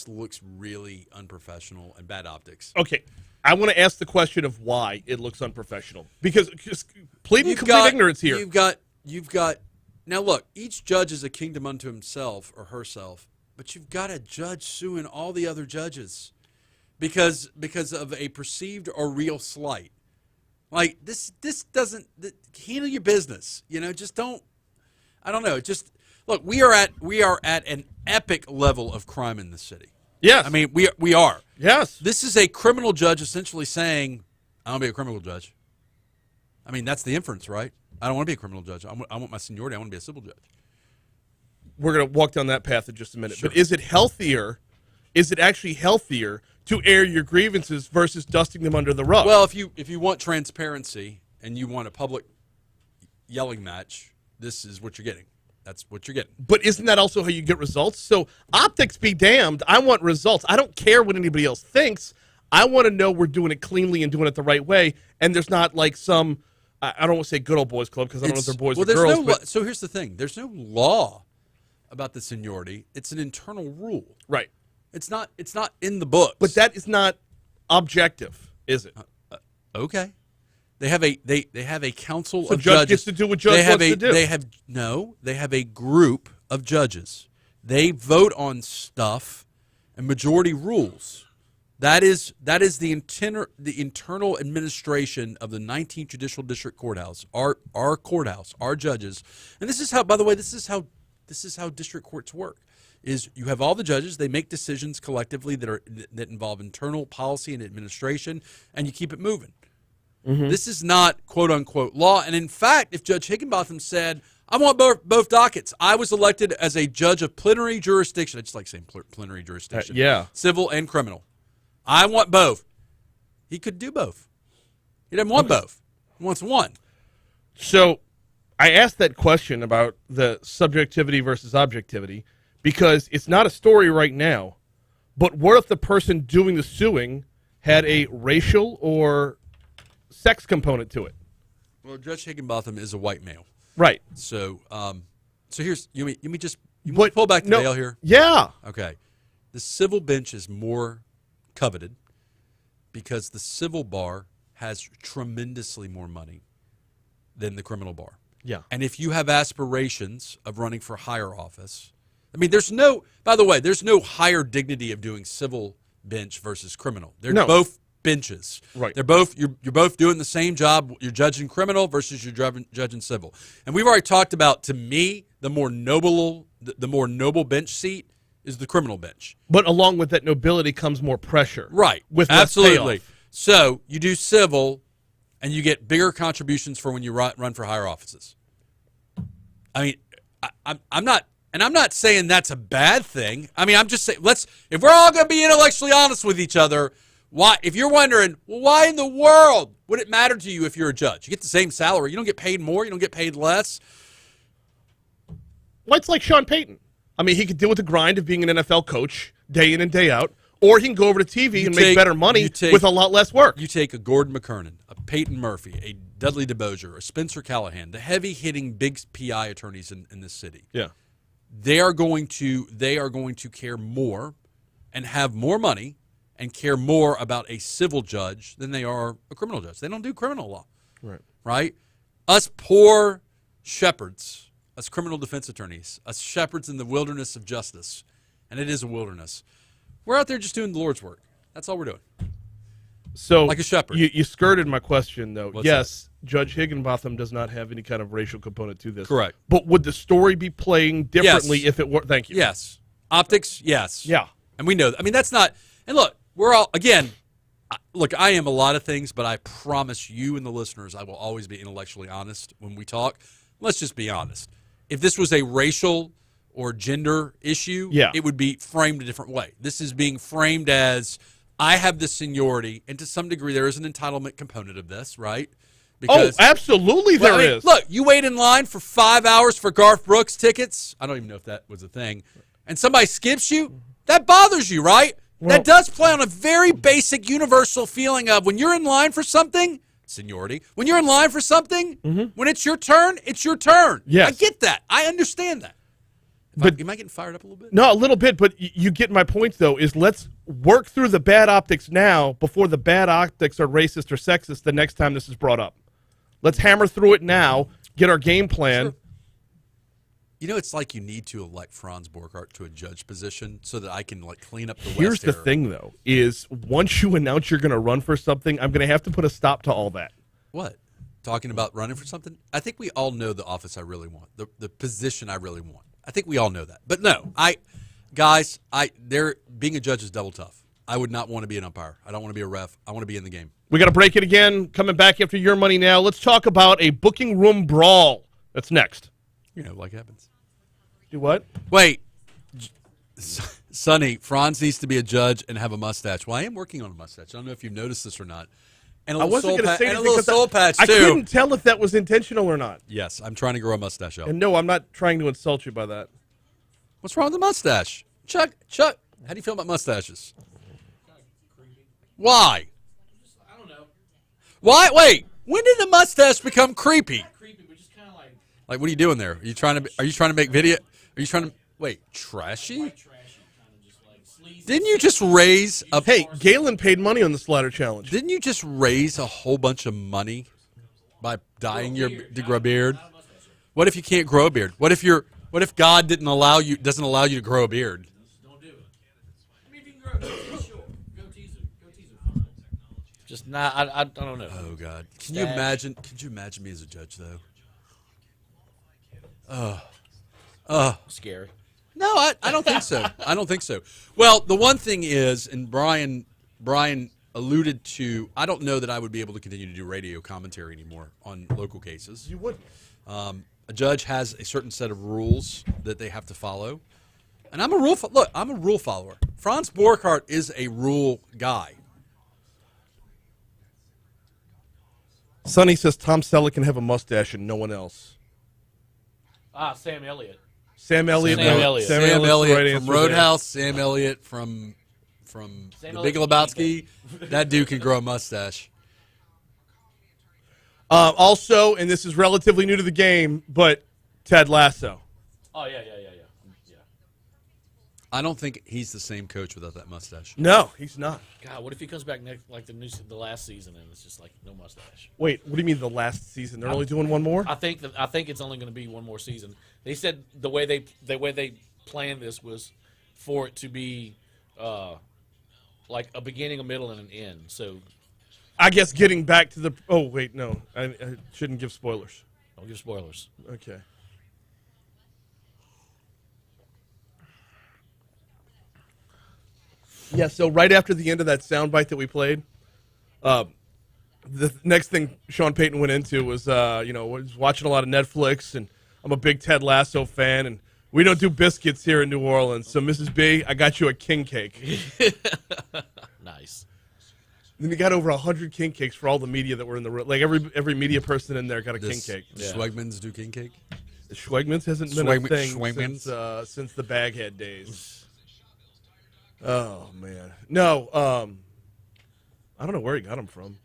looks really unprofessional and bad optics. Okay. I want to ask the question of why it looks unprofessional. Because just pleading complete ignorance here. You've got now look, each judge is a kingdom unto himself or herself, but you've got a judge suing all the other judges because of a perceived or real slight. Like this doesn't handle your business. Just don't. I don't know. Just look, we are at an epic level of crime in this city. Yes. I mean, we are. Yes. This is a criminal judge essentially saying, I don't want to be a criminal judge. I mean, that's the inference, right? I don't want to be a criminal judge. I want my seniority. I want to be a civil judge. We're going to walk down that path in just a minute. Sure. But is it healthier? Is it actually healthier to air your grievances versus dusting them under the rug? Well, if you want transparency and you want a public yelling match, this is what you're getting. That's what you're getting. But isn't that also how you get results? So optics be damned. I want results. I don't care what anybody else thinks. I want to know we're doing it cleanly and doing it the right way. And there's not like some, I don't want to say good old boys club because I don't know if they're boys or girls. So here's the thing. There's no law about the seniority. It's an internal rule. Right. It's not in the books. But that is not objective, is it? Okay. They have a council So of judge judges. gets to do what judge wants to do. They have a group of judges. They vote on stuff and majority rules. That is the internal administration of the 19th Judicial District Courthouse, our courthouse, our judges. And this is how, by the way, this is how district courts work. Is you have all the judges, they make decisions collectively that involve internal policy and administration, and you keep it moving. Mm-hmm. This is not quote-unquote law. And in fact, if Judge Higginbotham said, I want both dockets. I was elected as a judge of plenary jurisdiction. I just like saying plenary jurisdiction. Yeah. Civil and criminal. I want both. He could do both. He doesn't want both. He wants one. So I asked that question about the subjectivity versus objectivity because it's not a story right now, but what if the person doing the suing had a racial or sex component to it? Well, Judge Higginbotham is a white male. Right. So here's you want me to pull back the veil here? Yeah. Okay. The civil bench is more coveted because the civil bar has tremendously more money than the criminal bar. Yeah. And if you have aspirations of running for higher office, I mean, there's no higher dignity of doing civil bench versus criminal. They're both benches. Right. They're both you're both doing the same job. You're judging criminal versus you're judging civil. And we've already talked about, to me, the more noble bench seat is the criminal bench. But along with that nobility comes more pressure. Right. With less absolutely. payoff. So you do civil, and you get bigger contributions for when you run for higher offices. I mean, I'm not saying that's a bad thing. I mean, I'm just saying if we're all going to be intellectually honest with each other. Why? If you're wondering, well, why in the world would it matter to you if you're a judge? You get the same salary. You don't get paid more. You don't get paid less. Well, it's like Sean Peyton. I mean, he could deal with the grind of being an NFL coach day in and day out, or he can go over to TV and make better money with a lot less work. You take a Gordon McKernan, a Peyton Murphy, a Dudley DeBosier, a Spencer Callahan, the heavy-hitting big PI attorneys in this city. Yeah. They are going to care more and have more money and care more about a civil judge than they are a criminal judge. They don't do criminal law. Right? Us poor shepherds, us criminal defense attorneys, us shepherds in the wilderness of justice, and it is a wilderness, we're out there just doing the Lord's work. That's all we're doing. So, like a shepherd. You skirted my question, though. What's yes, Judge Higginbotham does not have any kind of racial component to this. Correct. But would the story be playing differently Yes. if it were? Thank you. Yes. Optics, yes. Yeah. And we know that. I mean, that's not – and look, we're all – again, I am a lot of things, but I promise you and the listeners I will always be intellectually honest when we talk. Let's just be honest. If this was a racial or gender issue, it would be framed a different way. This is being framed as I have the seniority, and to some degree there is an entitlement component of this, right? Because, absolutely well, there is. Look, you wait in line for 5 hours for Garth Brooks tickets. I don't even know if that was a thing. And somebody skips you. That bothers you, right? Well, that does play on a very basic universal feeling of when you're in line for something, seniority, when you're in line for something, when it's your turn, it's your turn. Yes. I get that. I understand that. But am I getting fired up a little bit? No, a little bit, but you get my point, though, is let's work through the bad optics now before the bad optics are racist or sexist the next time this is brought up. Let's hammer through it now, get our game plan. Sure. You know, it's like you need to elect Franz Borghardt to a judge position so that I can clean up the West Here's the area. thing, though, is once you announce you're going to run for something, I'm going to have to put a stop to all that. What? Talking about running for something? I think we all know the office I really want, the position I really want. I think we all know that. But no, being a judge is double tough. I would not want to be an umpire. I don't want to be a ref. I want to be in the game. We got to break it again. Coming back after Your Money Now. Let's talk about a booking room brawl. That's next. You know, like happens. Do what? Wait. Sonny, Franz needs to be a judge and have a mustache. Well, I am working on a mustache. I don't know if you've noticed this or not. And a I little wasn't going to say and a anything little because soul patch, I too. couldn't tell if that was intentional or not. Yes, I'm trying to grow a mustache out. And no, I'm not trying to insult you by that. What's wrong with the mustache? Chuck, how do you feel about mustaches? Why? I don't know. Why? Wait, when did the mustache become creepy? Not creepy, but just kind of like Like, what are you doing there? Are you trying to make video? Are you trying to wait? Trashy? trashy, kind of just like sleazy. Didn't you just raise a? Hey, Galen paid money on the Slider Challenge. Didn't you just raise a whole bunch of money by dyeing to grow a beard? Not a mustache. What if you can't grow a beard? What if God doesn't allow you to grow a beard? Don't do it. I mean, if you can grow goatees, sure. Goatees are fine. Just not. I don't know. Oh God! Can you Stash. imagine? Could you imagine me as a judge though? Scary. No, I don't think so. I don't think so. Well, the one thing is, and Brian alluded to, I don't know that I would be able to continue to do radio commentary anymore on local cases. You would. A judge has a certain set of rules that they have to follow, and I'm a rule follower. Franz Borghardt is a rule guy. Sonny says Tom Selleck can have a mustache and no one else. Sam Elliott. Sam Elliott. Sam Elliott. Sam Elliott's the Elliott right from answer Roadhouse. Sam Elliott from Sam The Elliott Big from Lebowski. That dude can grow a mustache. Also, and this is relatively new to the game, but Ted Lasso. Oh yeah. I don't think he's the same coach without that mustache. No, he's not. God, what if he comes back next, like the last season, and it's just like no mustache? Wait, what do you mean the last season? They're only doing one more? I think it's only going to be one more season. They said the way they planned this was for it to be like a beginning, a middle, and an end. So I guess getting back to the. Oh wait, no, I shouldn't give spoilers. don't give spoilers. Okay. Yeah, so right after the end of that soundbite that we played, the next thing Sean Peyton went into was, was watching a lot of Netflix, and I'm a big Ted Lasso fan, and we don't do biscuits here in New Orleans, so Mrs. B, I got you a king cake. Nice. Then we got over 100 king cakes for all the media that were in the room. Like every media person in there got a king cake. Does Schwegmans do king cake? Schwegmans hasn't been a thing Schwegmans? since the Baghead days. Oh man, no. I don't know where he got them from.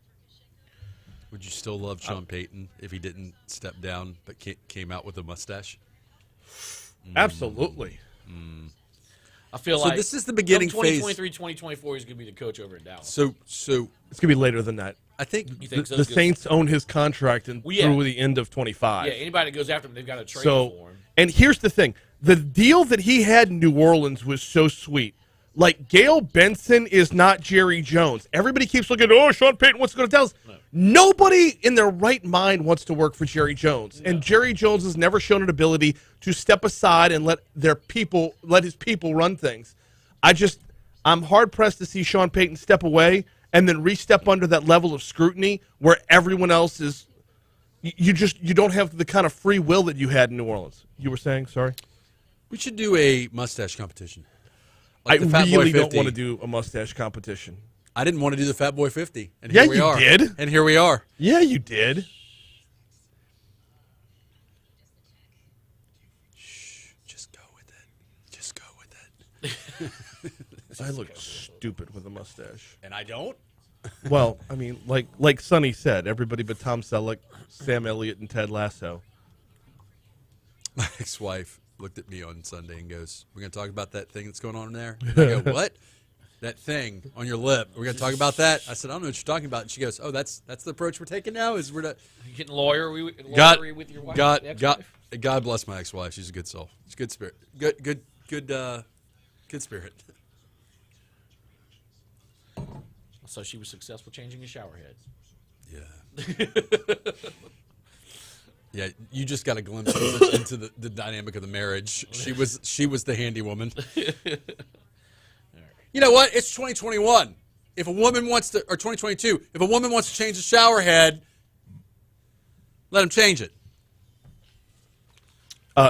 Would you still love Sean Payton if he didn't step down but came out with a mustache? Absolutely. I feel So like this is the beginning phase. 2023, 2024, he's going to be the coach over in Dallas. So It's gonna be later than that. I think You think so? The 'Cause- Saints own his contract Well, yeah. through the end of 25. Yeah, anybody that goes after him, they've got to trade So, for him. and here's the thing: the deal that he had in New Orleans was so sweet. Like Gail Benson is not Jerry Jones. Everybody keeps looking. Oh, Sean Payton wants to go to Dallas. No. Nobody in their right mind wants to work for Jerry Jones, and Jerry Jones has never shown an ability to step aside and let his people run things. I'm hard pressed to see Sean Payton step away and then re-step under that level of scrutiny where everyone else is. You don't have the kind of free will that you had in New Orleans. You were saying, sorry. we should do a mustache competition. I Like the Fat Boy really don't 50. want to do a mustache competition. I didn't want to do the Fat Boy 50, and Yeah, here we you are. did. And here we are. Yeah, you did. I look stupid with a mustache. And I don't. Well, I mean, like Sonny said, everybody but Tom Selleck, Sam Elliott, and Ted Lasso. My ex-wife looked at me on Sunday and goes, "We're going to talk about that thing that's going on in there?" And I go, "What? That thing on your lip? We're going to talk about that?" I said, "I don't know what you're talking about." And she goes, "Oh, that's the approach we're taking now. Is we're not You getting lawyery with your wife? God bless my ex-wife. She's a good soul. She's a good spirit. Good spirit." So she was successful changing a shower head. Yeah. Yeah, you just got a glimpse into the dynamic of the marriage. She was the handy woman. You know what? It's 2021. If a woman wants to, or 2022, if a woman wants to change the shower head, let him change it.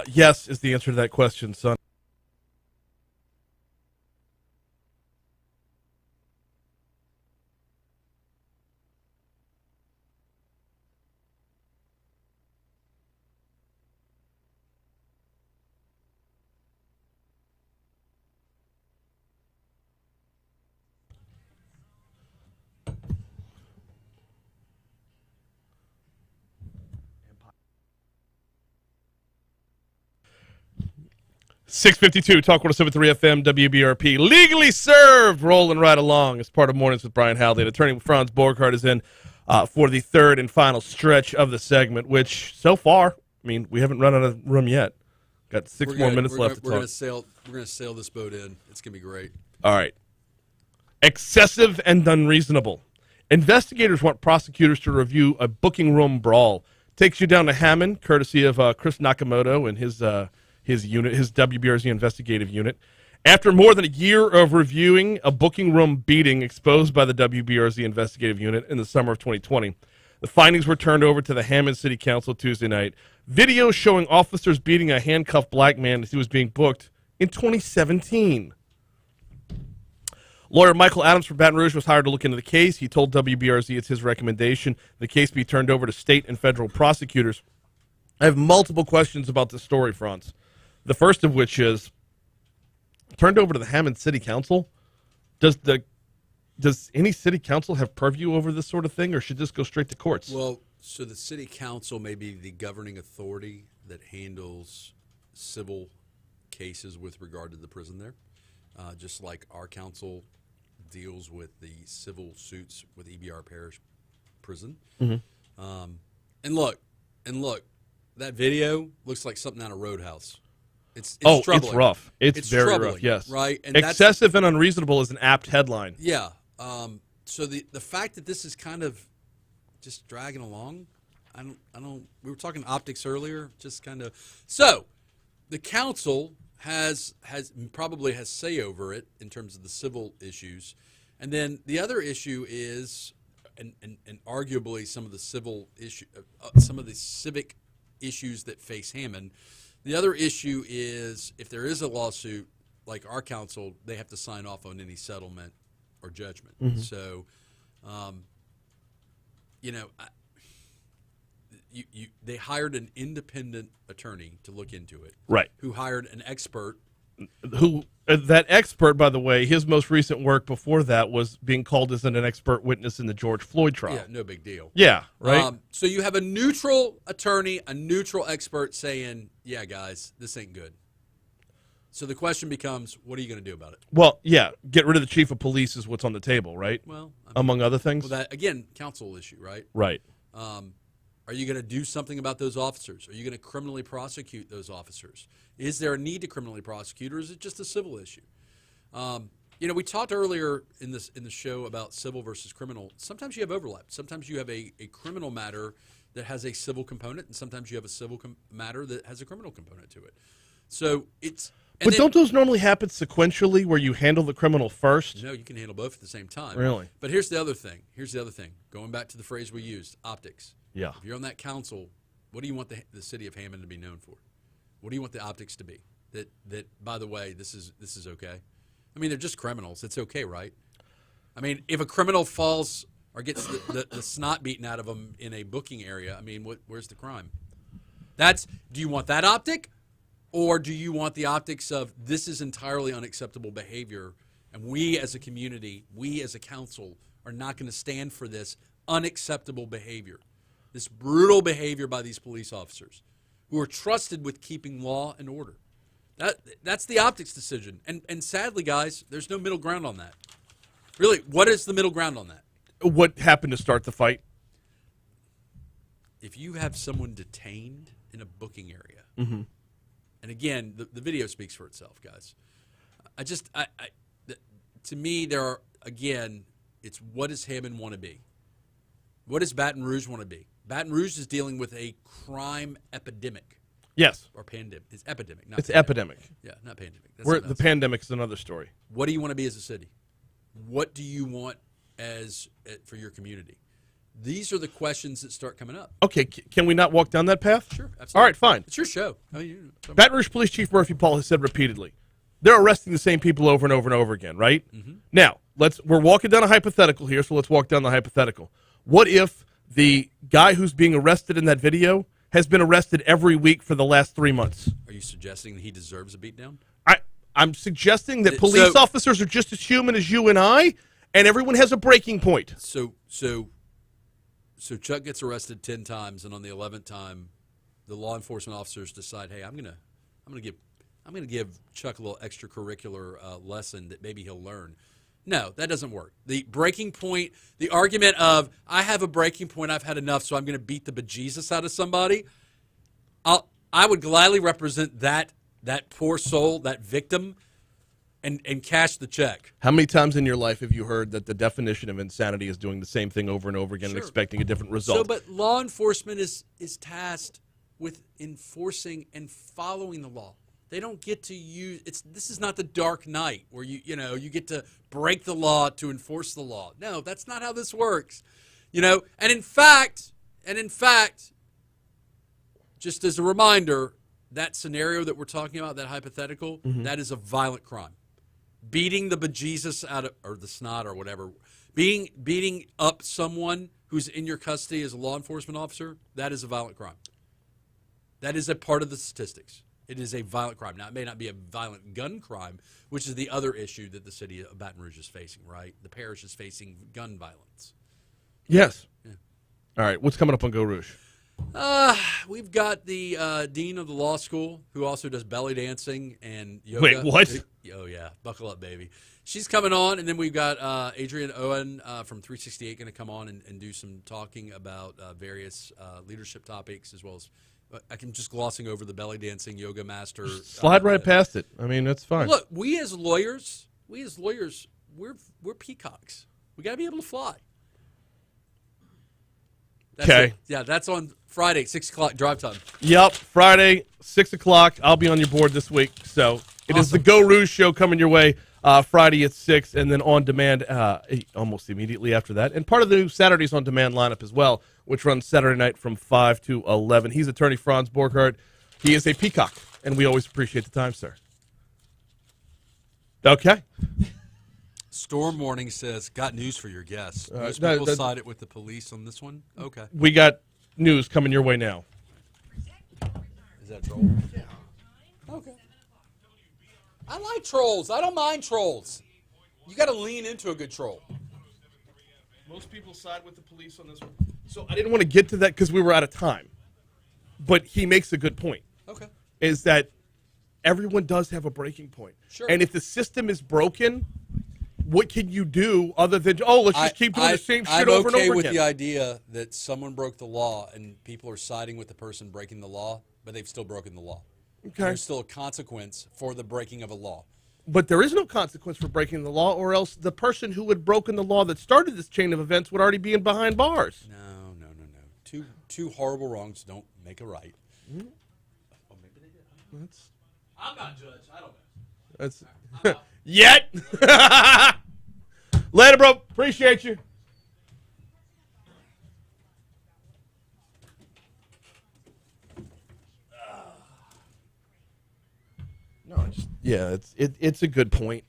Yes is the answer to that question, son. .652, Talk 107.3 FM, WBRP. Legally served, rolling right along as part of Mornings with Brian Haldane. Attorney Franz Borghardt is in for the third and final stretch of the segment, which so far, I mean, we haven't run out of room yet. Got six more minutes left to talk. We're gonna sail this boat in. It's gonna be great. All right. Excessive and unreasonable. Investigators want prosecutors to review a booking room brawl. Takes you down to Hammond, courtesy of Chris Nakamoto and his unit, his WBRZ investigative unit. After more than a year of reviewing a booking room beating exposed by the WBRZ investigative unit in the summer of 2020, the findings were turned over to the Hammond City Council Tuesday night. Videos showing officers beating a handcuffed black man as he was being booked in 2017. Lawyer Michael Adams from Baton Rouge was hired to look into the case. He told WBRZ it's his recommendation the case be turned over to state and federal prosecutors. I have multiple questions about this story, Franz. The first of which is, turned over to the Hammond City Council. Does any city council have purview over this sort of thing, or should this go straight to courts? Well, so the city council may be the governing authority that handles civil cases with regard to the prison there, just like our council deals with the civil suits with EBR Parish Prison. Mm-hmm. And look, that video looks like something out of Roadhouse. It's troubling. It's rough. It's very troubling, rough. Yes, right. And excessive and unreasonable is an apt headline. Yeah. So the fact that this is kind of just dragging along, I don't. We were talking optics earlier. Just kind of. So the council has probably has say over it in terms of the civil issues, and then the other issue is, and arguably some of the civil issue, some of the civic issues that face Hammond. The other issue is if there is a lawsuit, like our council, they have to sign off on any settlement or judgment. Mm-hmm. So, they hired an independent attorney to look into it. Right. Who hired an expert. That expert, by the way, his most recent work before that was being called as an expert witness in the George Floyd trial. Yeah, no big deal. Yeah, right. So you have a neutral attorney, a neutral expert saying, yeah, guys, this ain't good. So the question becomes, what are you going to do about it? Well, yeah, get rid of the chief of police is what's on the table, right? Well, among other things. Well, that, again, council issue, right? Right. Are you going to do something about those officers? Are you going to criminally prosecute those officers? Is there a need to criminally prosecute, or is it just a civil issue? We talked earlier in the show about civil versus criminal. Sometimes you have overlap. Sometimes you have a criminal matter that has a civil component, and sometimes you have a civil matter that has a criminal component to it. So it's. But don't those normally happen sequentially, where you handle the criminal first? No, you can handle both at the same time. Really? But here's the other thing. Going back to the phrase we used, optics. Yeah. If you're on that council, what do you want the city of Hammond to be known for? What do you want the optics to be? That by the way, this is okay. I mean, they're just criminals. It's okay, right? I mean, if a criminal falls or gets the snot beaten out of them in a booking area, I mean, where's the crime? Do you want that optic, Or do you want the optics of this is entirely unacceptable behavior, and we as a community, we as a council are not going to stand for this unacceptable behavior, this brutal behavior by these police officers who are trusted with keeping law and order? That's the optics decision. And sadly, guys, there's no middle ground on that. Really, what is the middle ground on that? What happened to start the fight? If you have someone detained in a booking area, and again, the video speaks for itself, guys. To me, there are, again, it's what does Hammond want to be? What does Baton Rouge want to be? Baton Rouge is dealing with a crime epidemic. Yes. Or pandemic. It's epidemic, not It's pandemic. epidemic. Yeah, not pandemic. That's Where something the else. pandemic is another story. What do you want to be as a city? What do you want for your community? These are the questions that start coming up. Okay, can we not walk down that path? Sure, absolutely. All right, fine. It's your show. Baton Rouge Police Chief Murphy Paul has said repeatedly, they're arresting the same people over and over and over again, right? Now, we're walking down a hypothetical here, so let's walk down the hypothetical. What if the guy who's being arrested in that video has been arrested every week for the last 3 months? Are you suggesting that he deserves a beatdown? I'm suggesting that police officers are just as human as you and I, and everyone has a breaking point. So Chuck gets arrested 10 times, and on the 11th time, the law enforcement officers decide, hey, I'm gonna give Chuck a little extracurricular lesson that maybe he'll learn. No, that doesn't work. The breaking point, the argument of I have a breaking point, I've had enough, so I'm going to beat the bejesus out of somebody. I would gladly represent that poor soul, that victim, and cash the check. How many times in your life have you heard that the definition of insanity is doing the same thing over and over again and Sure. expecting a different result? So, but law enforcement is tasked with enforcing and following the law. They don't get to use this is not the Dark Knight where you get to break the law to enforce the law. No, that's not how this works. And in fact, just as a reminder, that scenario that we're talking about, that hypothetical, that is a violent crime. Beating the bejesus out of, or the snot or whatever, beating up someone who's in your custody as a law enforcement officer, that is a violent crime. That is a part of the statistics. It is a violent crime. Now, it may not be a violent gun crime, which is the other issue that the city of Baton Rouge is facing, right? The parish is facing gun violence. Yes. Yeah. All right, what's coming up on Go Rouge? We've got the dean of the law school who also does belly dancing and yoga. Wait, what? Oh, yeah. Buckle up, baby. She's coming on, and then we've got Adrian Owen from 368 going to come on and do some talking about various leadership topics, as well as I can just glossing over the belly dancing yoga master. Slide right past it. I mean, that's fine. Look, we as lawyers, we're peacocks. We got to be able to fly. Okay. Yeah, that's on Friday, 6 o'clock drive time. Yep, Friday, 6 o'clock. I'll be on your board this week. So it is the Go Rouge show coming your way Friday at 6, and then on demand almost immediately after that. And part of the new Saturdays on demand lineup as well, which runs Saturday night from 5 to 11. He's attorney Franz Borghardt. He is a peacock, and we always appreciate the time, sir. Okay. Storm Warning says, got news for your guests. Most no, people sided with the police on this one? Okay. We got news coming your way now. Is that a troll? Yeah. Okay. I like trolls. I don't mind trolls. You got to lean into a good troll. Most people side with the police on this one. So I didn't want to get to that because we were out of time. But he makes a good point. Okay. Is that everyone does have a breaking point. Sure. And if the system is broken, what can you do other than, let's just keep doing the same shit over and over again? I'm okay with the idea that someone broke the law and people are siding with the person breaking the law, but they've still broken the law. Okay. There's still a consequence for the breaking of a law. But there is no consequence for breaking the law, or else the person who had broken the law that started this chain of events would already be in behind bars. No. Two horrible wrongs don't make a right. Mm-hmm. Oh, maybe they did. I'm not judge. I don't know. That's yet. Later, bro. Appreciate you. No, it's a good point.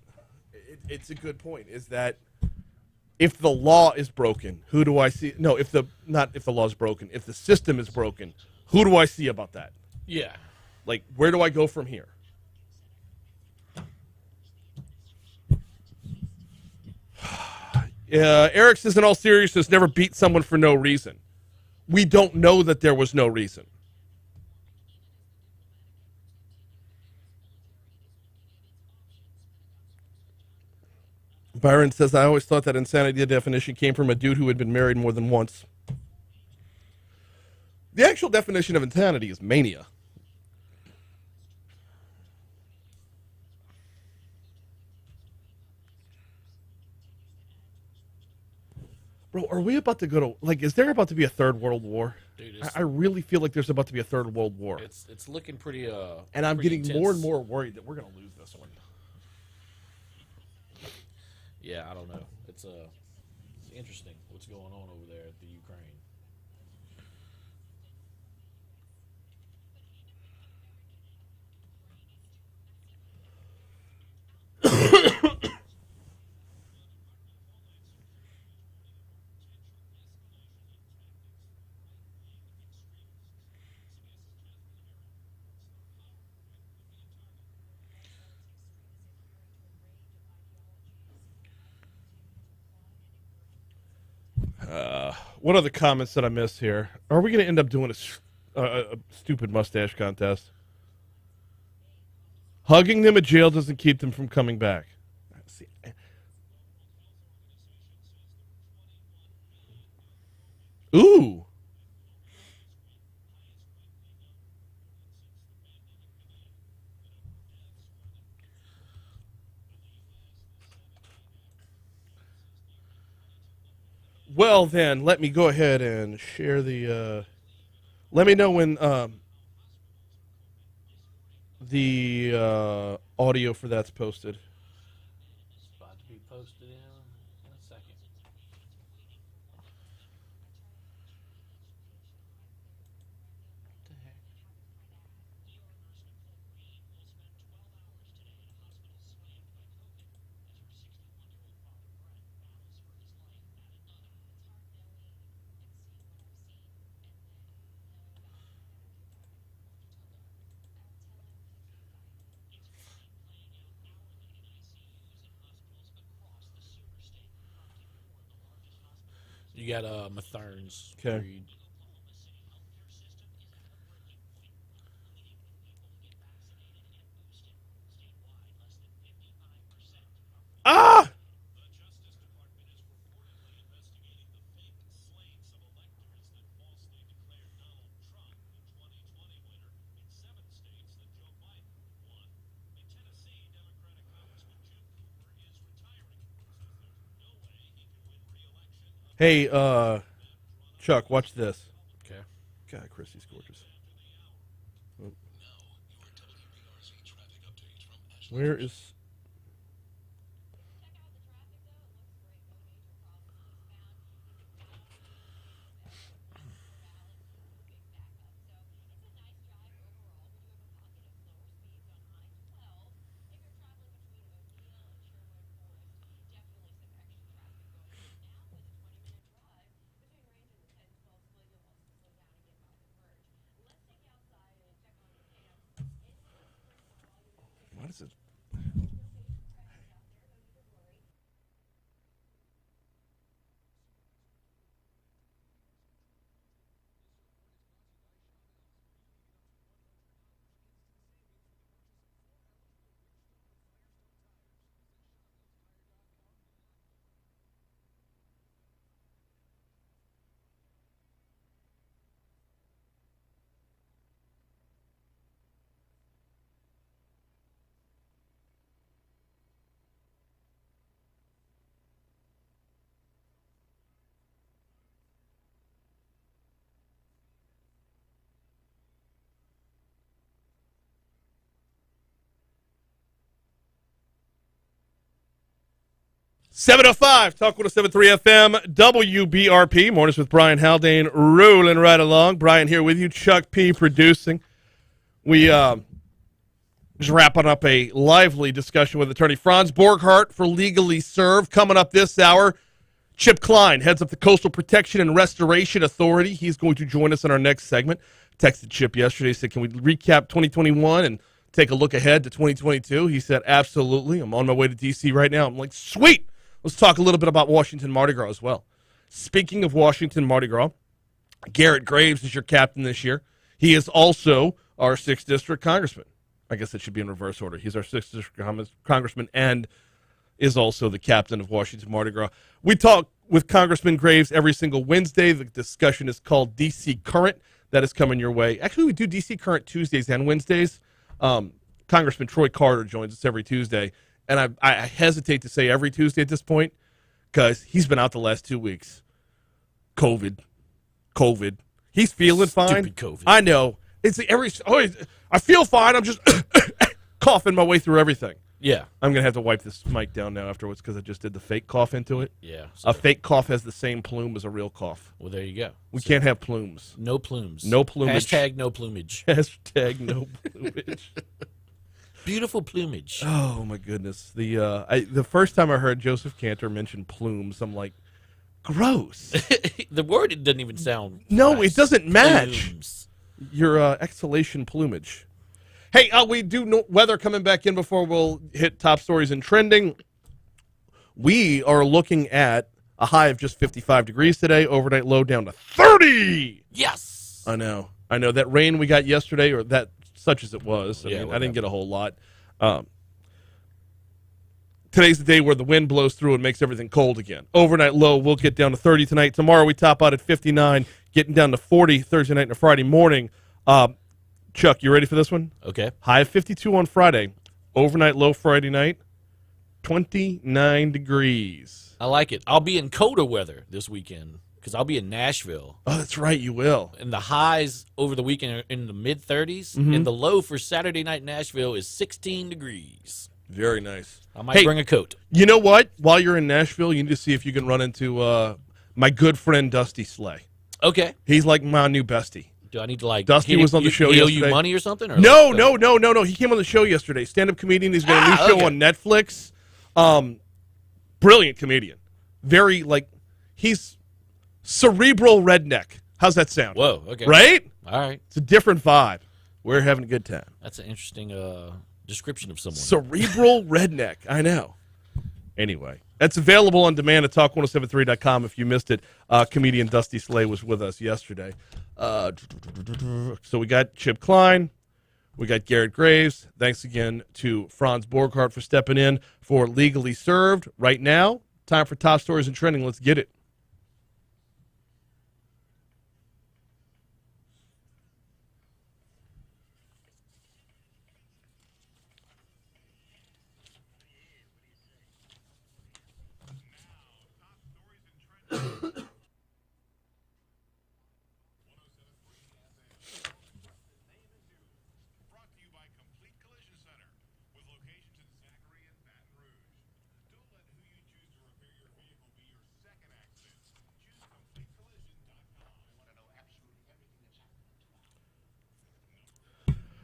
It's a good point. Is that if the law is broken, who do I see? No, not if the law is broken. If the system is broken, who do I see about that? Yeah. Like, where do I go from here? Eric says, in all seriousness, never beat someone for no reason. We don't know that there was no reason. Byron says, I always thought that insanity definition came from a dude who had been married more than once. The actual definition of insanity is mania. Bro, are we about to go to, like, is there about to be a third world war? Dude, I really feel like there's about to be a third world war. it's looking pretty and I'm pretty getting intense. more and more worried that we're going to lose this one. Yeah, I don't know. It's interesting what's going on over there at the Ukraine. What are the comments that I missed here? Are we going to end up doing a stupid mustache contest? Hugging them at jail doesn't keep them from coming back. See, ooh. Well, then, let me go ahead and share the... let me know when the audio for that's posted. It's about to be posted in a second. What the heck? You got Mathern's. Okay. Read. Ah! Hey, Chuck, watch this. Okay. God, Christy's gorgeous. Oh. Where is... What is it? 7:05, Talk 107.3 FM, WBRP. Mornings with Brian Haldane, rolling right along. Brian here with you, Chuck P. producing. We just wrapping up a lively discussion with attorney Franz Borghardt for Legally Serve. Coming up this hour, Chip Klein heads up the Coastal Protection and Restoration Authority. He's going to join us in our next segment. texted Chip yesterday, said, can we recap 2021 and take a look ahead to 2022? He said, absolutely. I'm on my way to D.C. right now. I'm like, sweet. Let's talk a little bit about Washington Mardi Gras as well. Speaking of Washington Mardi Gras, Garret Graves is your captain this year. He is also our 6th District Congressman. I guess it should be in reverse order. He's our 6th District Congressman and is also the captain of Washington Mardi Gras. We talk with Congressman Graves every single Wednesday. The discussion is called D.C. Current. That is coming your way. Actually, we do D.C. Current Tuesdays and Wednesdays. Congressman Troy Carter joins us every Tuesday. And I hesitate to say every Tuesday at this point because he's been out the last 2 weeks. COVID. He's feeling fine. Stupid COVID. I know. I feel fine. I'm just coughing my way through everything. Yeah. I'm going to have to wipe this mic down now afterwards because I just did the fake cough into it. Yeah. A fake cough has the same plume as a real cough. Well, there you go. We can't have plumes. No plumes. No plumage. Hashtag no plumage. Hashtag no plumage. Beautiful plumage. Oh, my goodness. The first time I heard Joseph Cantor mention plumes, I'm like, gross. The word, it doesn't even sound No, nice. it doesn't match. Plumes. Your exhalation plumage. Hey, we do know weather coming back in before we'll hit top stories and trending. We are looking at a high of just 55 degrees today, overnight low down to 30. Yes. I know. That rain we got yesterday, or that such as it was. I Yeah, mean, I didn't get a whole lot. Today's the day where the wind blows through and makes everything cold again. Overnight low, we'll get down to 30 tonight. Tomorrow we top out at 59, getting down to 40 Thursday night and Friday morning. Chuck, you ready for this one? Okay. High of 52 on Friday. Overnight low Friday night, 29 degrees. I like it. I'll be in colder weather this weekend because I'll be in Nashville. Oh, that's right, you will. And the highs over the weekend are in the mid-30s, and the low for Saturday night in Nashville is 16 degrees. Very nice. I might bring a coat. You know what? While you're in Nashville, you need to see if you can run into my good friend Dusty Slay. Okay. He's like my new bestie. Do I need to like? Dusty was on the show he owe yesterday. you money or something? Or No. He came on the show yesterday. Stand-up comedian. He's got a new show okay. on Netflix. Brilliant comedian. Very he's cerebral redneck. How's that sound? Whoa. Okay. Right? All right. It's a different vibe. We're having a good time. That's an interesting description of someone. Cerebral redneck. I know. Anyway, that's available on demand at talk1073.com if you missed it. Comedian Dusty Slay was with us yesterday. So we got Chip Klein. We got Garret Graves. Thanks again to Franz Borghardt for stepping in for Legally Served. Right now, time for top stories and trending. Let's get it.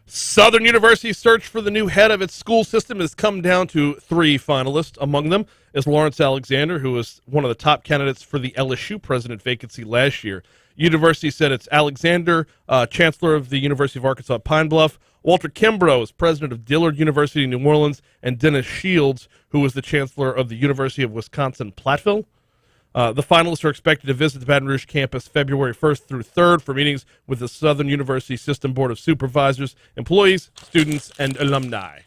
Southern University's search for the new head of its school system has come down to 3 finalists. Among them is Lawrence Alexander, who was one of the top candidates for the LSU president vacancy last year. University said it's Alexander, chancellor of the University of Arkansas Pine Bluff, Walter Kimbrough is president of Dillard University in New Orleans, and Dennis Shields, who was the chancellor of the University of Wisconsin-Platteville. The finalists are expected to visit the Baton Rouge campus February 1st through 3rd for meetings with the Southern University System Board of Supervisors, employees, students, and alumni.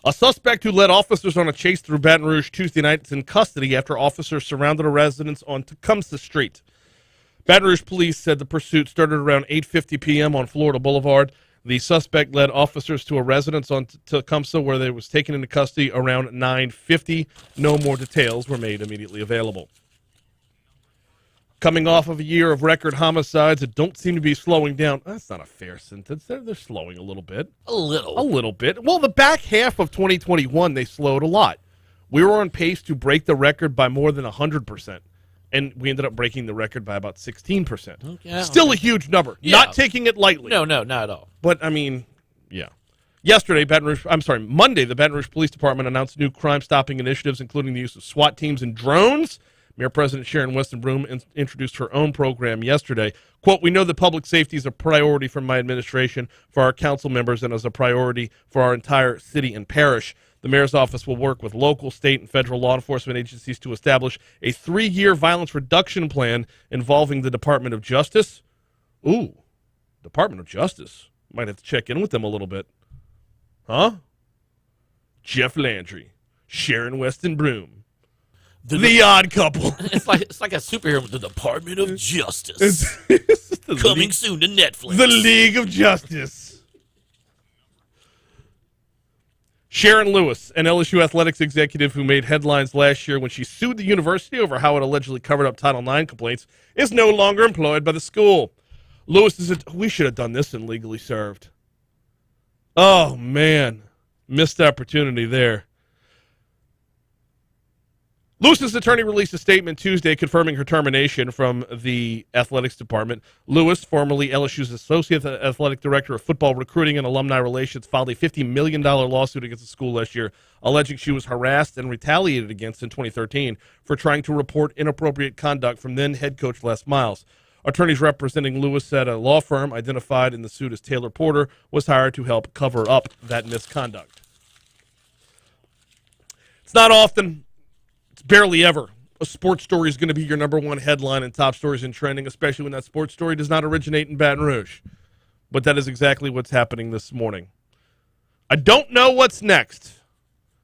A suspect who led officers on a chase through Baton Rouge Tuesday night is in custody after officers surrounded a residence on Tecumseh Street. Baton Rouge police said the pursuit started around 8:50 p.m. on Florida Boulevard. The suspect led officers to a residence on Tecumseh where they was taken into custody around 9:50. No more details were made immediately available. Coming off of a year of record homicides that don't seem to be slowing down. That's not a fair sentence. They're slowing a little bit. A little. A little bit. Well, the back half of 2021, they slowed a lot. We were on pace to break the record by more than 100%. And we ended up breaking the record by about 16%. Yeah, Still a huge number. Yeah. Not taking it lightly. No, not at all. But, I mean, yeah. Monday, the Baton Rouge Police Department announced new crime-stopping initiatives, including the use of SWAT teams and drones. Mayor President Sharon Westenbroom introduced her own program yesterday. Quote, "We know that public safety is a priority for my administration, for our council members, and is a priority for our entire city and parish. The mayor's office will work with local, state, and federal law enforcement agencies to establish a 3-year violence reduction plan involving the Department of Justice." Ooh, Department of Justice. Might have to check in with them a little bit. Huh? Jeff Landry, Sharon Westenbroom. The Odd Couple. It's like a superhero with the Department of Justice. It's the Coming League, soon to Netflix. The League of Justice. Sharon Lewis, an LSU athletics executive who made headlines last year when she sued the university over how it allegedly covered up Title IX complaints, is no longer employed by the school. Lewis is we should have done this in Legally Served. Oh, man. Missed opportunity there. Lewis's attorney released a statement Tuesday confirming her termination from the athletics department. Lewis, formerly LSU's associate athletic director of football recruiting and alumni relations, filed a $50 million lawsuit against the school last year, alleging she was harassed and retaliated against in 2013 for trying to report inappropriate conduct from then head coach Les Miles. Attorneys representing Lewis said a law firm identified in the suit as Taylor Porter was hired to help cover up that misconduct. It's not often, it's barely ever, a sports story is going to be your number one headline and top stories in trending, especially when that sports story does not originate in Baton Rouge. But that is exactly what's happening this morning. "I don't know what's next,"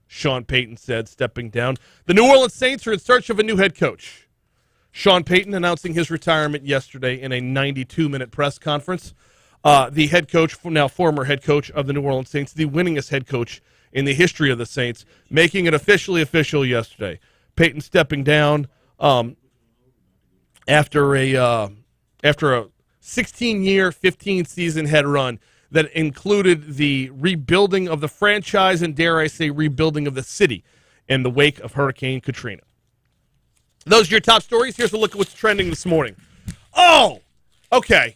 Sean Peyton said, stepping down. The New Orleans Saints are in search of a new head coach. Sean Peyton announcing his retirement yesterday in a 92-minute press conference. The head coach, now former head coach of the New Orleans Saints, the winningest head coach in the history of the Saints, making it officially official yesterday. Peyton stepping down after a 16-year, 15-season head run that included the rebuilding of the franchise and, dare I say, rebuilding of the city in the wake of Hurricane Katrina. Those are your top stories. Here's a look at what's trending this morning. Oh, okay.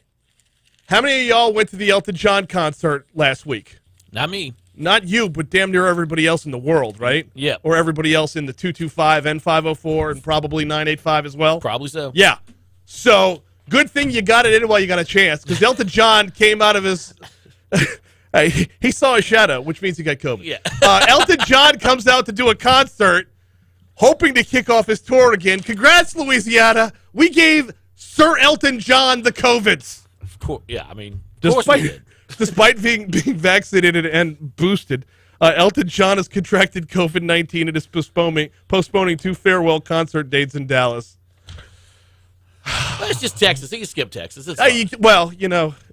How many of y'all went to the Elton John concert last week? Not me. Not you, but damn near everybody else in the world, right? Yeah. Or everybody else in the 225, N504, and probably 985 as well? Probably so. Yeah. So, good thing you got it in while you got a chance, because Elton John came out of his... he saw a shadow, which means he got COVID. Yeah. Elton John comes out to do a concert, hoping to kick off his tour again. Congrats, Louisiana. We gave Sir Elton John the COVIDs. Of course. Yeah, I mean, of course we did. Despite being vaccinated and boosted, Elton John has contracted COVID-19 and is postponing 2 farewell concert dates in Dallas. Well, it's just Texas. He can skip Texas. It's fine.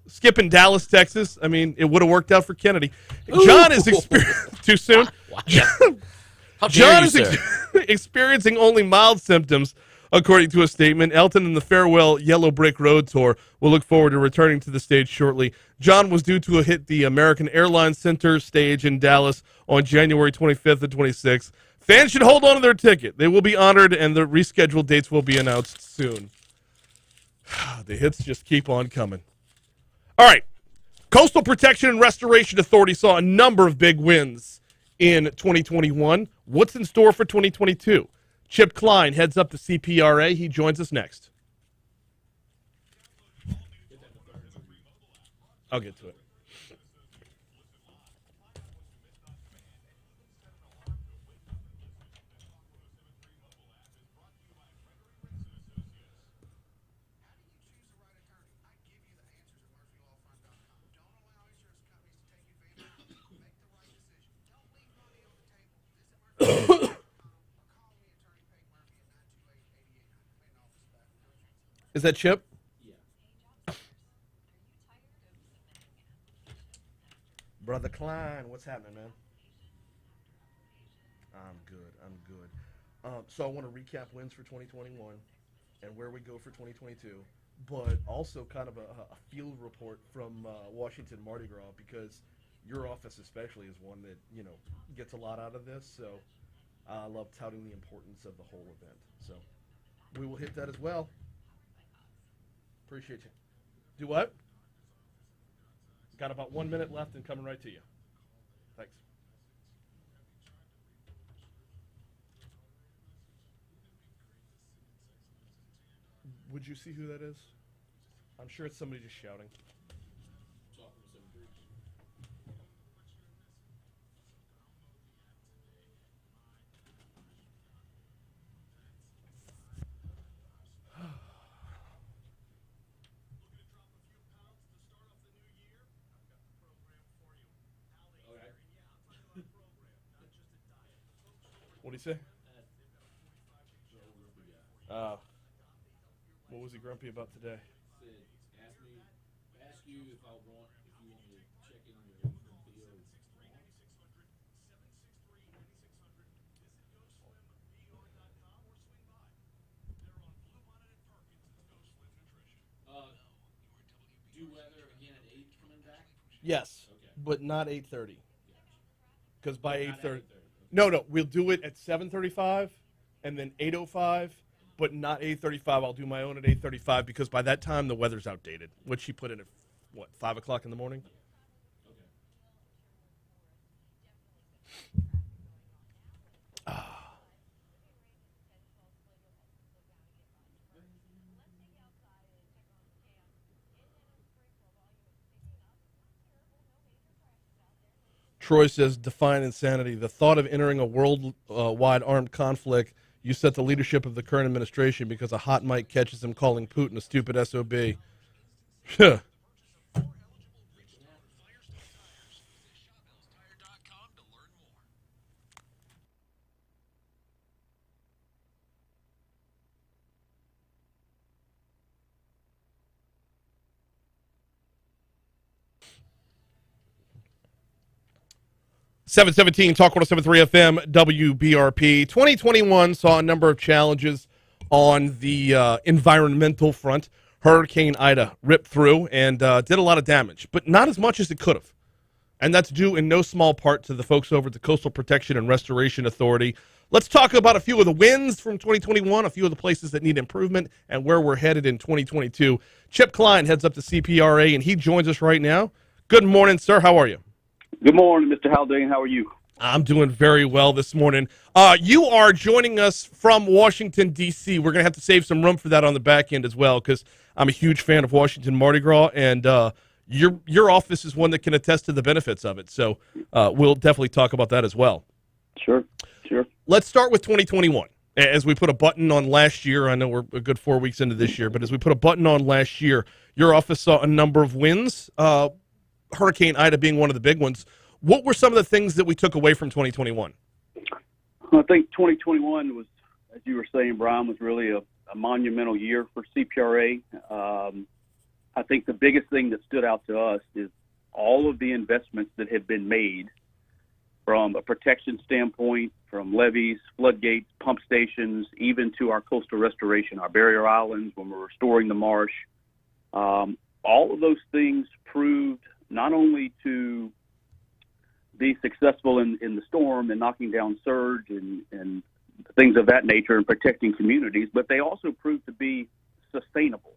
Skipping Dallas, Texas, I mean, it would have worked out for Kennedy. John is too soon. How dare John you, is sir? experiencing only mild symptoms, according to a statement. Elton and the farewell Yellow Brick Road tour will look forward to returning to the stage shortly. John was due to hit the American Airlines Center stage in Dallas on January 25th and 26th. Fans should hold on to their ticket. They will be honored, and the rescheduled dates will be announced soon. The hits just keep on coming. All right. Coastal Protection and Restoration Authority saw a number of big wins in 2021. What's in store for 2022? Chip Klein heads up the CPRA. He joins us next. I'll get to it. Is that Chip? Yeah. Brother Klein, what's happening, man? I'm good. So I want to recap wins for 2021 and where we go for 2022, but also kind of a field report from Washington Mardi Gras, because your office especially is one that, gets a lot out of this. So I love touting the importance of the whole event. So we will hit that as well. Appreciate you. Do what? Got about 1 minute left and coming right to you. Thanks. Would you see who that is? I'm sure it's somebody just shouting. Talking to some groups. What did he say? What was he grumpy about today? Said, ask you if you want to check in on your PO. Do weather again at 8 coming back? Yes, Okay. but not 8:30. Because by Not at 8:30. 8:30. No, we'll do it at 7:35 and then 8:05, but not 8:35. I'll do my own at 8:35 because by that time the weather's outdated. What she put in at 5 o'clock in the morning? Okay. Troy says, define insanity. The thought of entering a worldwide armed conflict. You set the leadership of the current administration because a hot mic catches him calling Putin a stupid SOB. Huh. 717 Talk 107.3 FM WBRP. 2021 saw a number of challenges on the environmental front. Hurricane Ida ripped through and did a lot of damage, but not as much as it could have. And that's due in no small part to the folks over at the Coastal Protection and Restoration Authority. Let's talk about a few of the wins from 2021, a few of the places that need improvement, and where we're headed in 2022. Chip Klein heads up to CPRA, and he joins us right now. Good morning, sir. How are you? Good morning, Mr. Haldane. How are you? I'm doing very well this morning. You are joining us from Washington, D.C. We're going to have to save some room for that on the back end as well because I'm a huge fan of Washington Mardi Gras, and your office is one that can attest to the benefits of it. So we'll definitely talk about that as well. Sure. Let's start with 2021. As we put a button on last year, I know we're a good 4 weeks into this year, but as we put a button on last year, your office saw a number of wins, Hurricane Ida being one of the big ones. What were some of the things that we took away from 2021? I think 2021 was, as you were saying, Brian, was really a monumental year for CPRA. I think the biggest thing that stood out to us is all of the investments that had been made from a protection standpoint, from levees, floodgates, pump stations, even to our coastal restoration, our barrier islands, when we're restoring the marsh. All of those things proved not only to be successful in the storm and knocking down surge and things of that nature and protecting communities, but they also proved to be sustainable.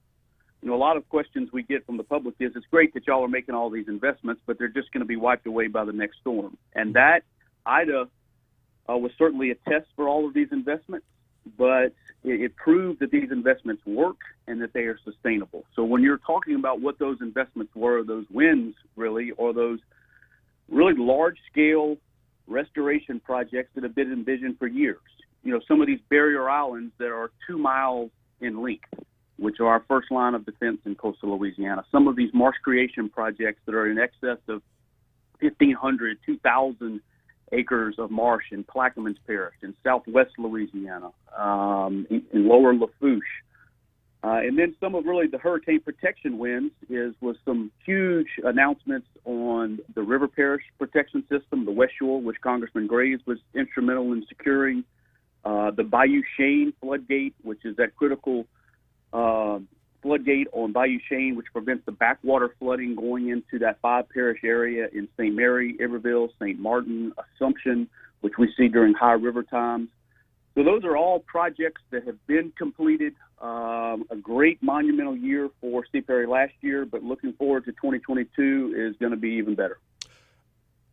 You know, a lot of questions we get from the public is, it's great that y'all are making all these investments, but they're just going to be wiped away by the next storm. And that, Ida was certainly a test for all of these investments, but it proved that these investments work and that they are sustainable. So when you're talking about what those investments were, those wins really, or those really large-scale restoration projects that have been envisioned for years. You know, some of these barrier islands that are 2 miles in length, which are our first line of defense in coastal Louisiana. Some of these marsh creation projects that are in excess of 1,500, 2,000 acres of marsh in Plaquemines Parish, in southwest Louisiana, in lower Lafourche. And then some of really the hurricane protection wins was some huge announcements on the River Parish protection system, the West Shore, which Congressman Graves was instrumental in securing, the Bayou Chene floodgate, which is that critical floodgate on Bayou Chene, which prevents the backwater flooding going into that 5-parish area in St. Mary, Iberville, St. Martin, Assumption, which we see during high river times. So those are all projects that have been completed. A great monumental year for CPRA last year, but looking forward to 2022 is going to be even better.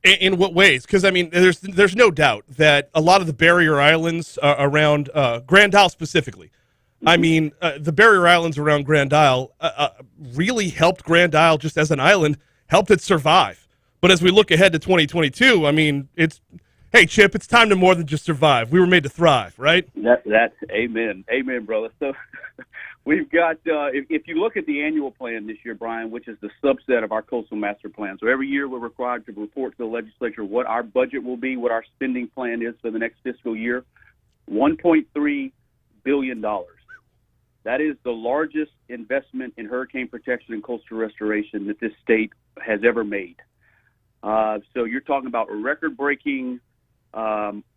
In what ways? Because, I mean, there's no doubt that a lot of the barrier islands around Grand Isle specifically, I mean, the barrier islands around Grand Isle really helped Grand Isle just as an island, helped it survive. But as we look ahead to 2022, I mean, hey, Chip, it's time to more than just survive. We were made to thrive, right? That's amen. Amen, brother. So we've got, if you look at the annual plan this year, Brian, which is the subset of our coastal master plan. So every year we're required to report to the legislature what our budget will be, what our spending plan is for the next fiscal year. $1.3 billion. That is the largest investment in hurricane protection and coastal restoration that this state has ever made. So you're talking about record-breaking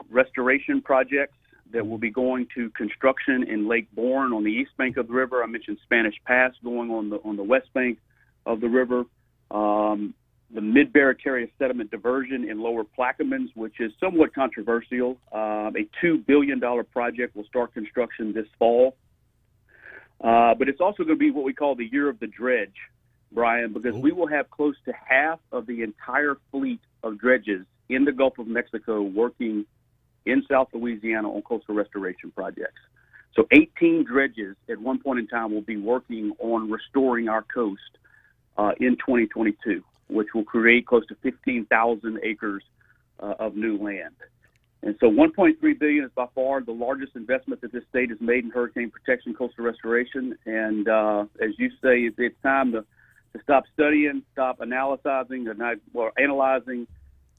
restoration projects that will be going to construction in Lake Bourne on the east bank of the river. I mentioned Spanish Pass going on the west bank of the river. The Mid-Barataria sediment diversion in Lower Plaquemines, which is somewhat controversial. A $2 billion project will start construction this fall. But it's also going to be what we call the year of the dredge, Brian, because we will have close to half of the entire fleet of dredges in the Gulf of Mexico working in South Louisiana on coastal restoration projects. So 18 dredges at one point in time will be working on restoring our coast in 2022, which will create close to 15,000 acres of new land. And so $1.3 billion is by far the largest investment that this state has made in hurricane protection, coastal restoration. And as you say, it's time to stop studying, stop analyzing,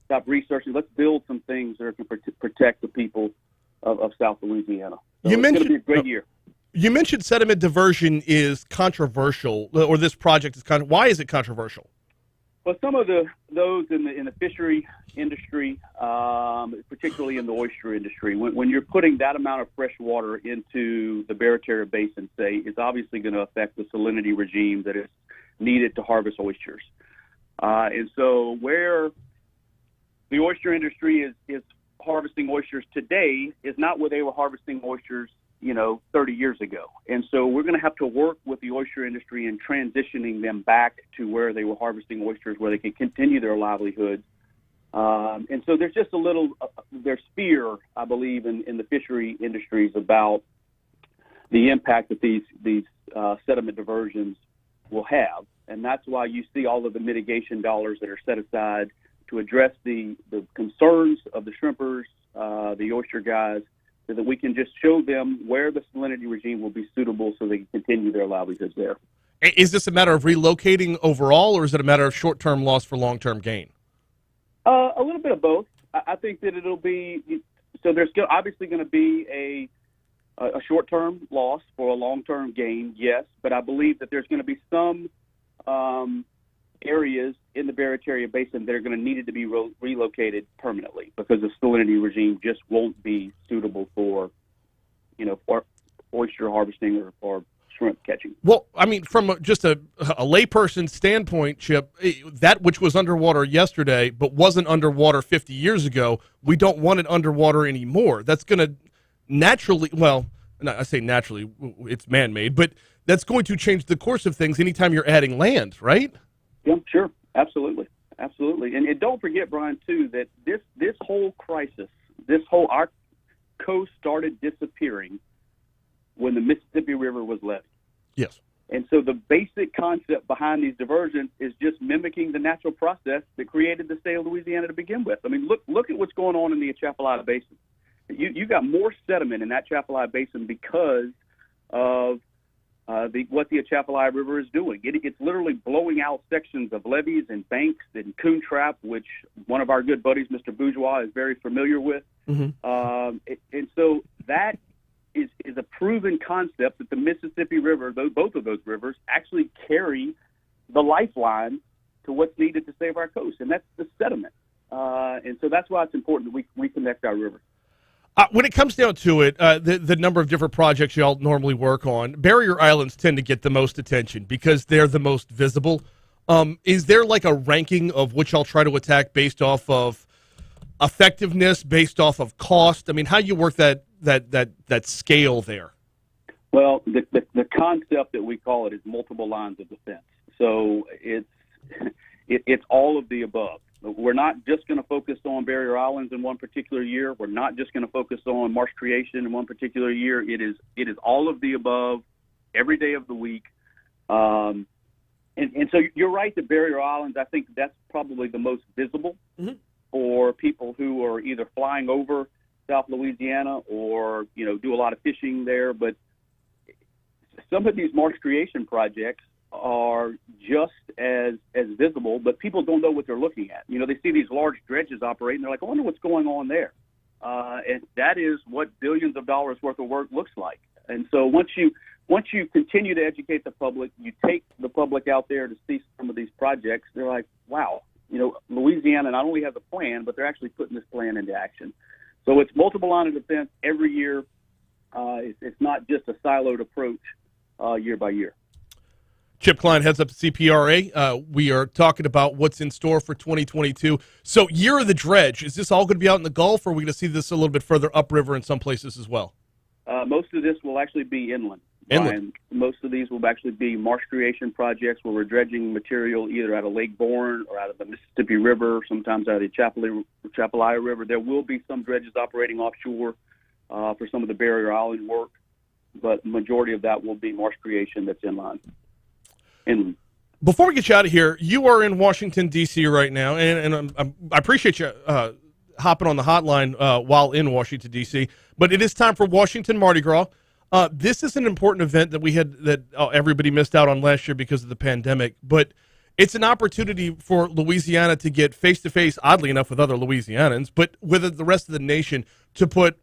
stop researching. Let's build some things that can protect the people of South Louisiana. So it's going to be a great year. You mentioned sediment diversion is controversial, or this project is why is it controversial? Well, some of those in the fishery industry, particularly in the oyster industry, when you're putting that amount of fresh water into the Barataria Basin, say, it's obviously going to affect the salinity regime that is needed to harvest oysters. And so where the oyster industry is harvesting oysters today is not where they were harvesting oysters 30 years ago. And so we're going to have to work with the oyster industry in transitioning them back to where they were harvesting oysters, where they can continue their livelihoods. And so there's just there's fear, I believe, in the fishery industries about the impact that these sediment diversions will have. And that's why you see all of the mitigation dollars that are set aside to address the concerns of the shrimpers, the oyster guys, so that we can just show them where the salinity regime will be suitable so they can continue their livelihoods there. Is this a matter of relocating overall, or is it a matter of short-term loss for long-term gain? A little bit of both. I think that it'll be – so there's obviously going to be a short-term loss for a long-term gain, yes, but I believe that there's going to be some areas in the Barataria Basin that are going to need to be relocated permanently because the salinity regime just won't be suitable for oyster harvesting or shrimp catching. Well, I mean, from just a layperson's standpoint, Chip, that which was underwater yesterday but wasn't underwater 50 years ago, we don't want it underwater anymore. That's going to naturally, I say naturally, it's man-made, but that's going to change the course of things anytime you're adding land, right? Yeah, sure. Absolutely. And don't forget, Brian, too, that this whole crisis, our coast started disappearing when the Mississippi River was levied. Yes. And so the basic concept behind these diversions is just mimicking the natural process that created the state of Louisiana to begin with. I mean, look at what's going on in the Atchafalaya Basin. You got more sediment in that Atchafalaya Basin because of what the Atchafalaya River is doing. It's literally blowing out sections of levees and banks and coon trap, which one of our good buddies, Mr. Bourgeois, is very familiar with. Mm-hmm. And so that is a proven concept that the Mississippi River, both of those rivers, actually carry the lifeline to what's needed to save our coast, and that's the sediment. And so that's why it's important that we reconnect our rivers. When it comes down to it, the number of different projects y'all normally work on, barrier islands tend to get the most attention because they're the most visible. Is there like a ranking of which y'all try to attack based off of effectiveness, based off of cost? I mean, how do you work that scale there? Well, the concept that we call it is multiple lines of defense. So it's all of the above. We're not just going to focus on barrier islands in one particular year. We're not just going to focus on marsh creation in one particular year. It is all of the above, every day of the week. And so you're right, the barrier islands, I think that's probably the most visible for people who are either flying over South Louisiana or, do a lot of fishing there. But some of these marsh creation projects are just as visible, but people don't know what they're looking at. They see these large dredges operating. They're like, I wonder what's going on there. And that is what billions of dollars worth of work looks like. And so once you continue to educate the public, you take the public out there to see some of these projects, they're like, wow, Louisiana not only has a plan, but they're actually putting this plan into action. So it's multiple line of defense every year. It's not just a siloed approach year by year. Chip Klein heads up to CPRA. We are talking about what's in store for 2022. So, year of the dredge, is this all going to be out in the Gulf, or are we going to see this a little bit further upriver in some places as well? Most of this will actually be inland. Brian. Most of these will actually be marsh creation projects where we're dredging material either out of Lake Bourne or out of the Mississippi River, sometimes out of the Chapelaya River. There will be some dredges operating offshore for some of the barrier island work, but the majority of that will be marsh creation that's inland. Before we get you out of here, you are in Washington, D.C. right now, and I appreciate you hopping on the hotline while in Washington, D.C., but it is time for Washington Mardi Gras. This is an important event that everybody missed out on last year because of the pandemic, but it's an opportunity for Louisiana to get face-to-face, oddly enough, with other Louisianans, but with the rest of the nation to put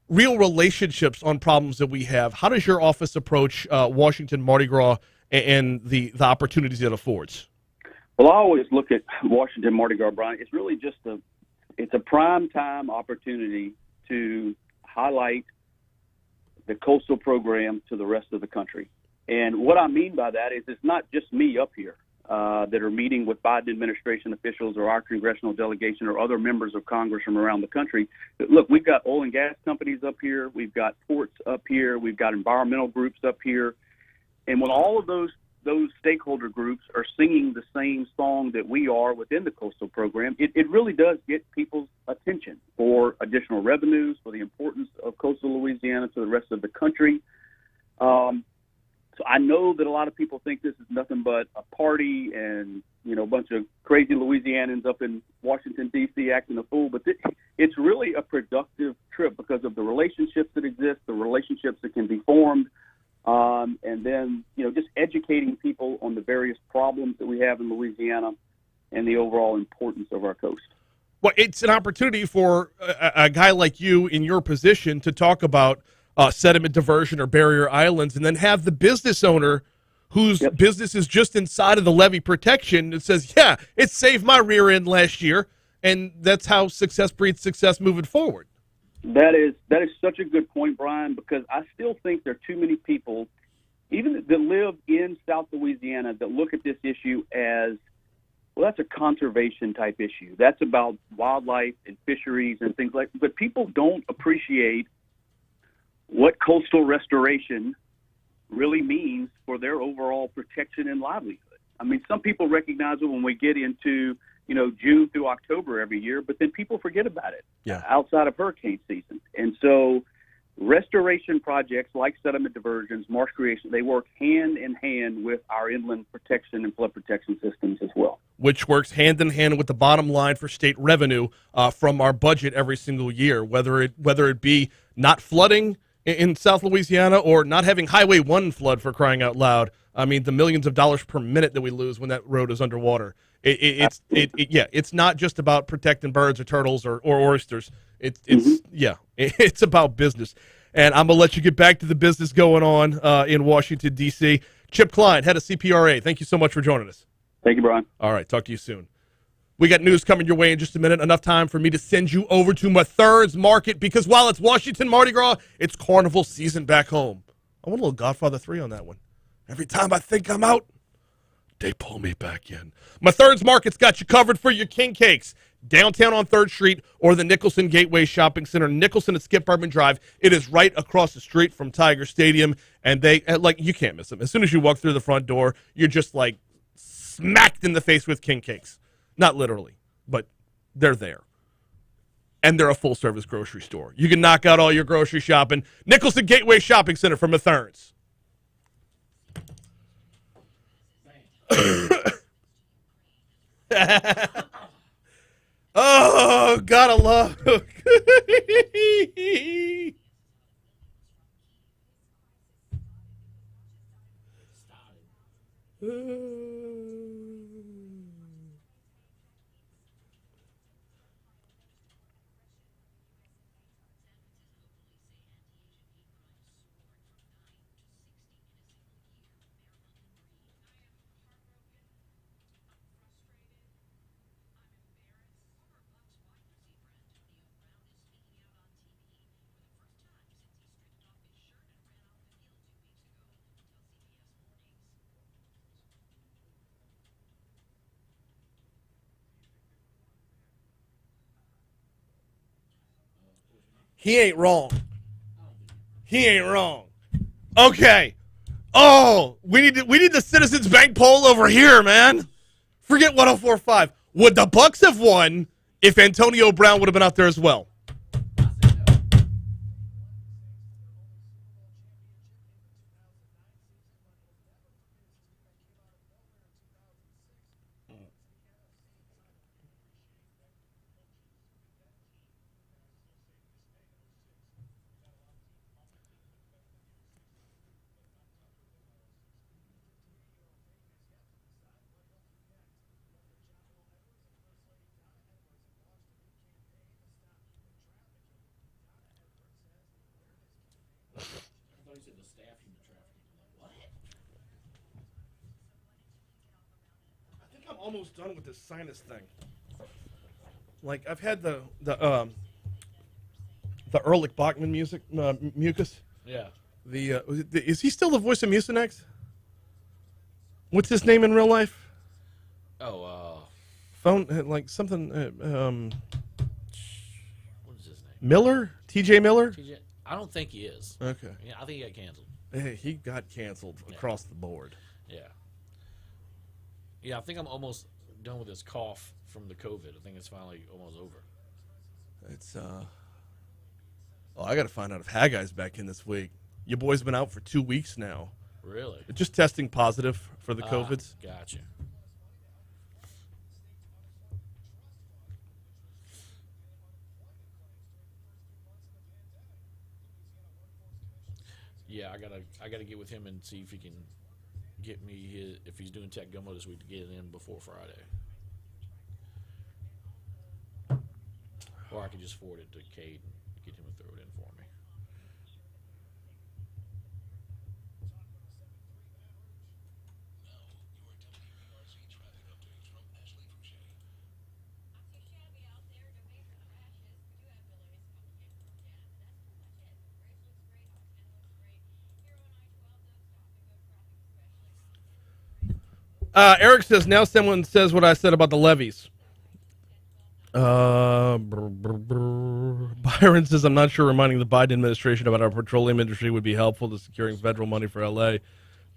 real relationships on problems that we have. How does your office approach Washington Mardi Gras and the opportunities it affords? Well, I always look at Washington Mardi Gras, Brian. It's really just a prime time opportunity to highlight the coastal program to the rest of the country. And what I mean by that is it's not just me up here that are meeting with Biden administration officials or our congressional delegation or other members of Congress from around the country. Look, we've got oil and gas companies up here. We've got ports up here. We've got environmental groups up here. And when all of those stakeholder groups are singing the same song that we are within the coastal program, it really does get people's attention for additional revenues, for the importance of coastal Louisiana to the rest of the country. So I know that a lot of people think this is nothing but a party and, a bunch of crazy Louisianans up in Washington, D.C. acting a fool, but it's really a productive trip because of the relationships that exist, the relationships that can be formed. And then, just educating people on the various problems that we have in Louisiana and the overall importance of our coast. Well, it's an opportunity for a guy like you in your position to talk about sediment diversion or barrier islands, and then have the business owner whose business is just inside of the levee protection that says, yeah, it saved my rear end last year, and that's how success breeds success moving forward. That is such a good point, Brian, because I still think there are too many people, even that live in South Louisiana, that look at this issue as, well, that's a conservation type issue. That's about wildlife and fisheries and things like that. But people don't appreciate what coastal restoration really means for their overall protection and livelihood. I mean, some people recognize it when we get into June through October every year, but then people forget about it outside of hurricane season. And so restoration projects like sediment diversions, marsh creation, they work hand in hand with our inland protection and flood protection systems as well. Which works hand in hand with the bottom line for state revenue from our budget every single year, whether it be not flooding in South Louisiana or not having Highway 1 flood, for crying out loud. I mean, the millions of dollars per minute that we lose when that road is underwater. It's not just about protecting birds or turtles or oysters. It's about business. And I'm going to let you get back to the business going on in Washington, D.C. Chip Klein, head of CPRA, thank you so much for joining us. Thank you, Brian. All right, talk to you soon. We got news coming your way in just a minute. Enough time for me to send you over to Mathern's Market, because while it's Washington Mardi Gras, it's carnival season back home. I want a little Godfather 3 on that one. Every time I think I'm out, they pull me back in. Mathern's Market's got you covered for your king cakes. Downtown on 3rd Street or the Nicholson Gateway Shopping Center. Nicholson at Skip Bourbon Drive. It is right across the street from Tiger Stadium, and you can't miss them. As soon as you walk through the front door, you're just smacked in the face with king cakes. Not literally, but they're there. And they're a full-service grocery store. You can knock out all your grocery shopping. Nicholson Gateway Shopping Center from Mathern's. Oh, gotta love. He ain't wrong. He ain't wrong. Okay. Oh, we need the Citizens Bank poll over here, man. Forget 104.5. Would the Bucks have won if Antonio Brown would have been out there as well? Almost done with this sinus thing. Like, I've had the Ehrlich Bachman mucus. Yeah. Is he still the voice of Mucinex? What's his name in real life? Phone like something. What is his name? Miller? T.J. Miller? I don't think he is. Okay. Yeah, I think he got canceled. Hey, he got canceled across the board. Yeah. Yeah, I think I'm almost done with this cough from the COVID. I think it's finally almost over. It's Oh, I got to find out if Haggai's back in this week. Your boy's been out for 2 weeks now. Really? Just testing positive for the COVIDs. Gotcha. Yeah, I gotta get with him and see if he can get me if he's doing Tech Gummo this week to get it in before Friday. Or I could just forward it to Cade and get him to throw it in for me. Eric says, now someone says what I said about the levies. Byron says, I'm not sure reminding the Biden administration about our petroleum industry would be helpful to securing federal money for L.A.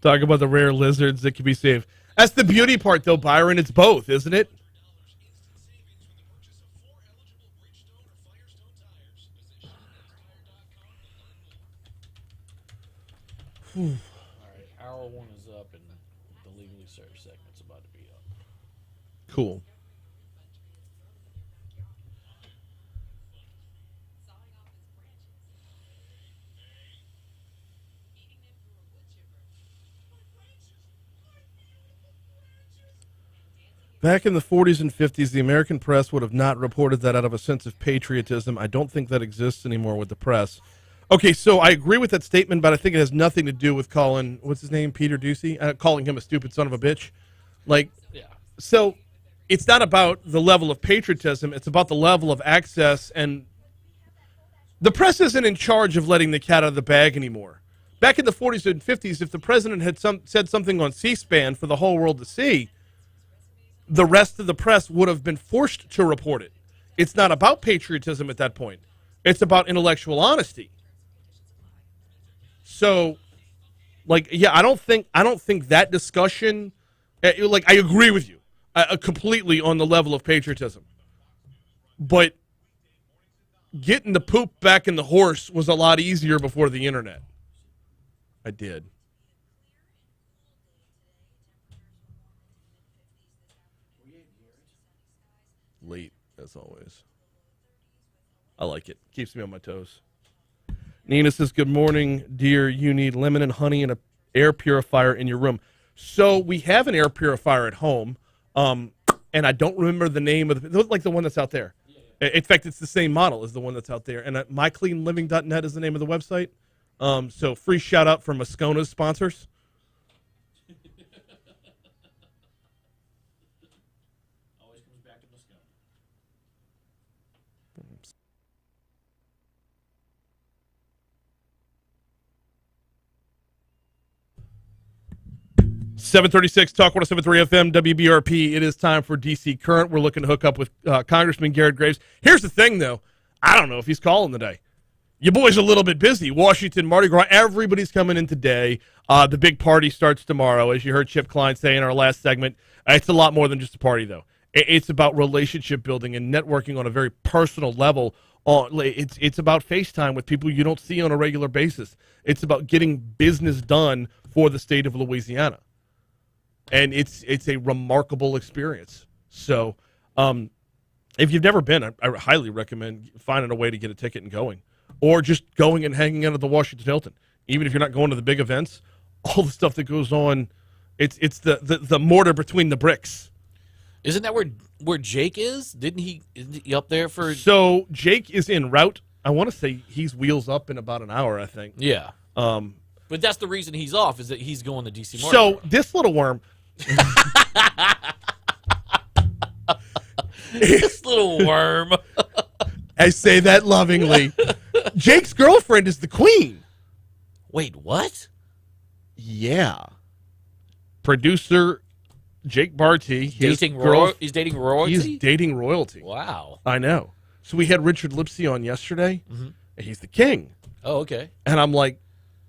Talk about the rare lizards that can be saved. That's the beauty part, though, Byron. It's both, isn't it? All right, hour one is up, and the legally served segment's about to be up. Cool. Back in the 40s and 50s, the American press would have not reported that out of a sense of patriotism. I don't think that exists anymore with the press. Okay, so I agree with that statement, but I think it has nothing to do with calling, what's his name, Peter Ducey, calling him a stupid son of a bitch. Like, Yeah. so it's not about the level of patriotism. It's about the level of access, and the press isn't in charge of letting the cat out of the bag anymore. Back in the 40s and 50s, if the president had said something on C-SPAN for the whole world to see, the rest of the press would have been forced to report it. It's not about patriotism at that point. It's about intellectual honesty. So, like, yeah, I don't think that discussion, like, I agree with you completely on the level of patriotism. But getting the poop back in the horse was a lot easier before the internet. I did. Late, as always. I like it. Keeps me on my toes. Nina says, good morning, dear. You need lemon and honey and an air purifier in your room. So we have an air purifier at home, and I don't remember the name of like the one that's out there. In fact, it's the same model as the one that's out there. And mycleanliving.net is the name of the website. So free shout out for Moscona's sponsors. Always comes back to Moscone. 736 Talk 107.3 FM WBRP. It is time for DC Current. We're looking to hook up with Congressman Garret Graves. Here's the thing, though. I don't know if he's calling today. Your boy's a little bit busy. Washington, Mardi Gras, everybody's coming in today. The big party starts tomorrow. As you heard Chip Klein say in our last segment, it's a lot more than just a party, though. It's about relationship building and networking on a very personal level. It's about FaceTime with people you don't see on a regular basis. It's about getting business done for the state of Louisiana. And it's a remarkable experience. So if you've never been, I highly recommend finding a way to get a ticket and going. Or just going and hanging out at the Washington Hilton. Even if you're not going to the big events, all the stuff that goes on, it's the mortar between the bricks. Isn't that where Jake is? Isn't he up there for? So Jake is en route. I want to say he's wheels up in about an hour, I think. Yeah. But that's the reason he's off, is that he's going to DC Mardi So Gras. this little worm. This little worm. I say that lovingly. Jake's girlfriend is the queen. Wait, what? Yeah. Producer Jake Barty. He's dating royalty? He's dating royalty. Wow. I know. So we had Richard Lipsey on yesterday. Mm-hmm. And he's the king. Oh, okay. And I'm like,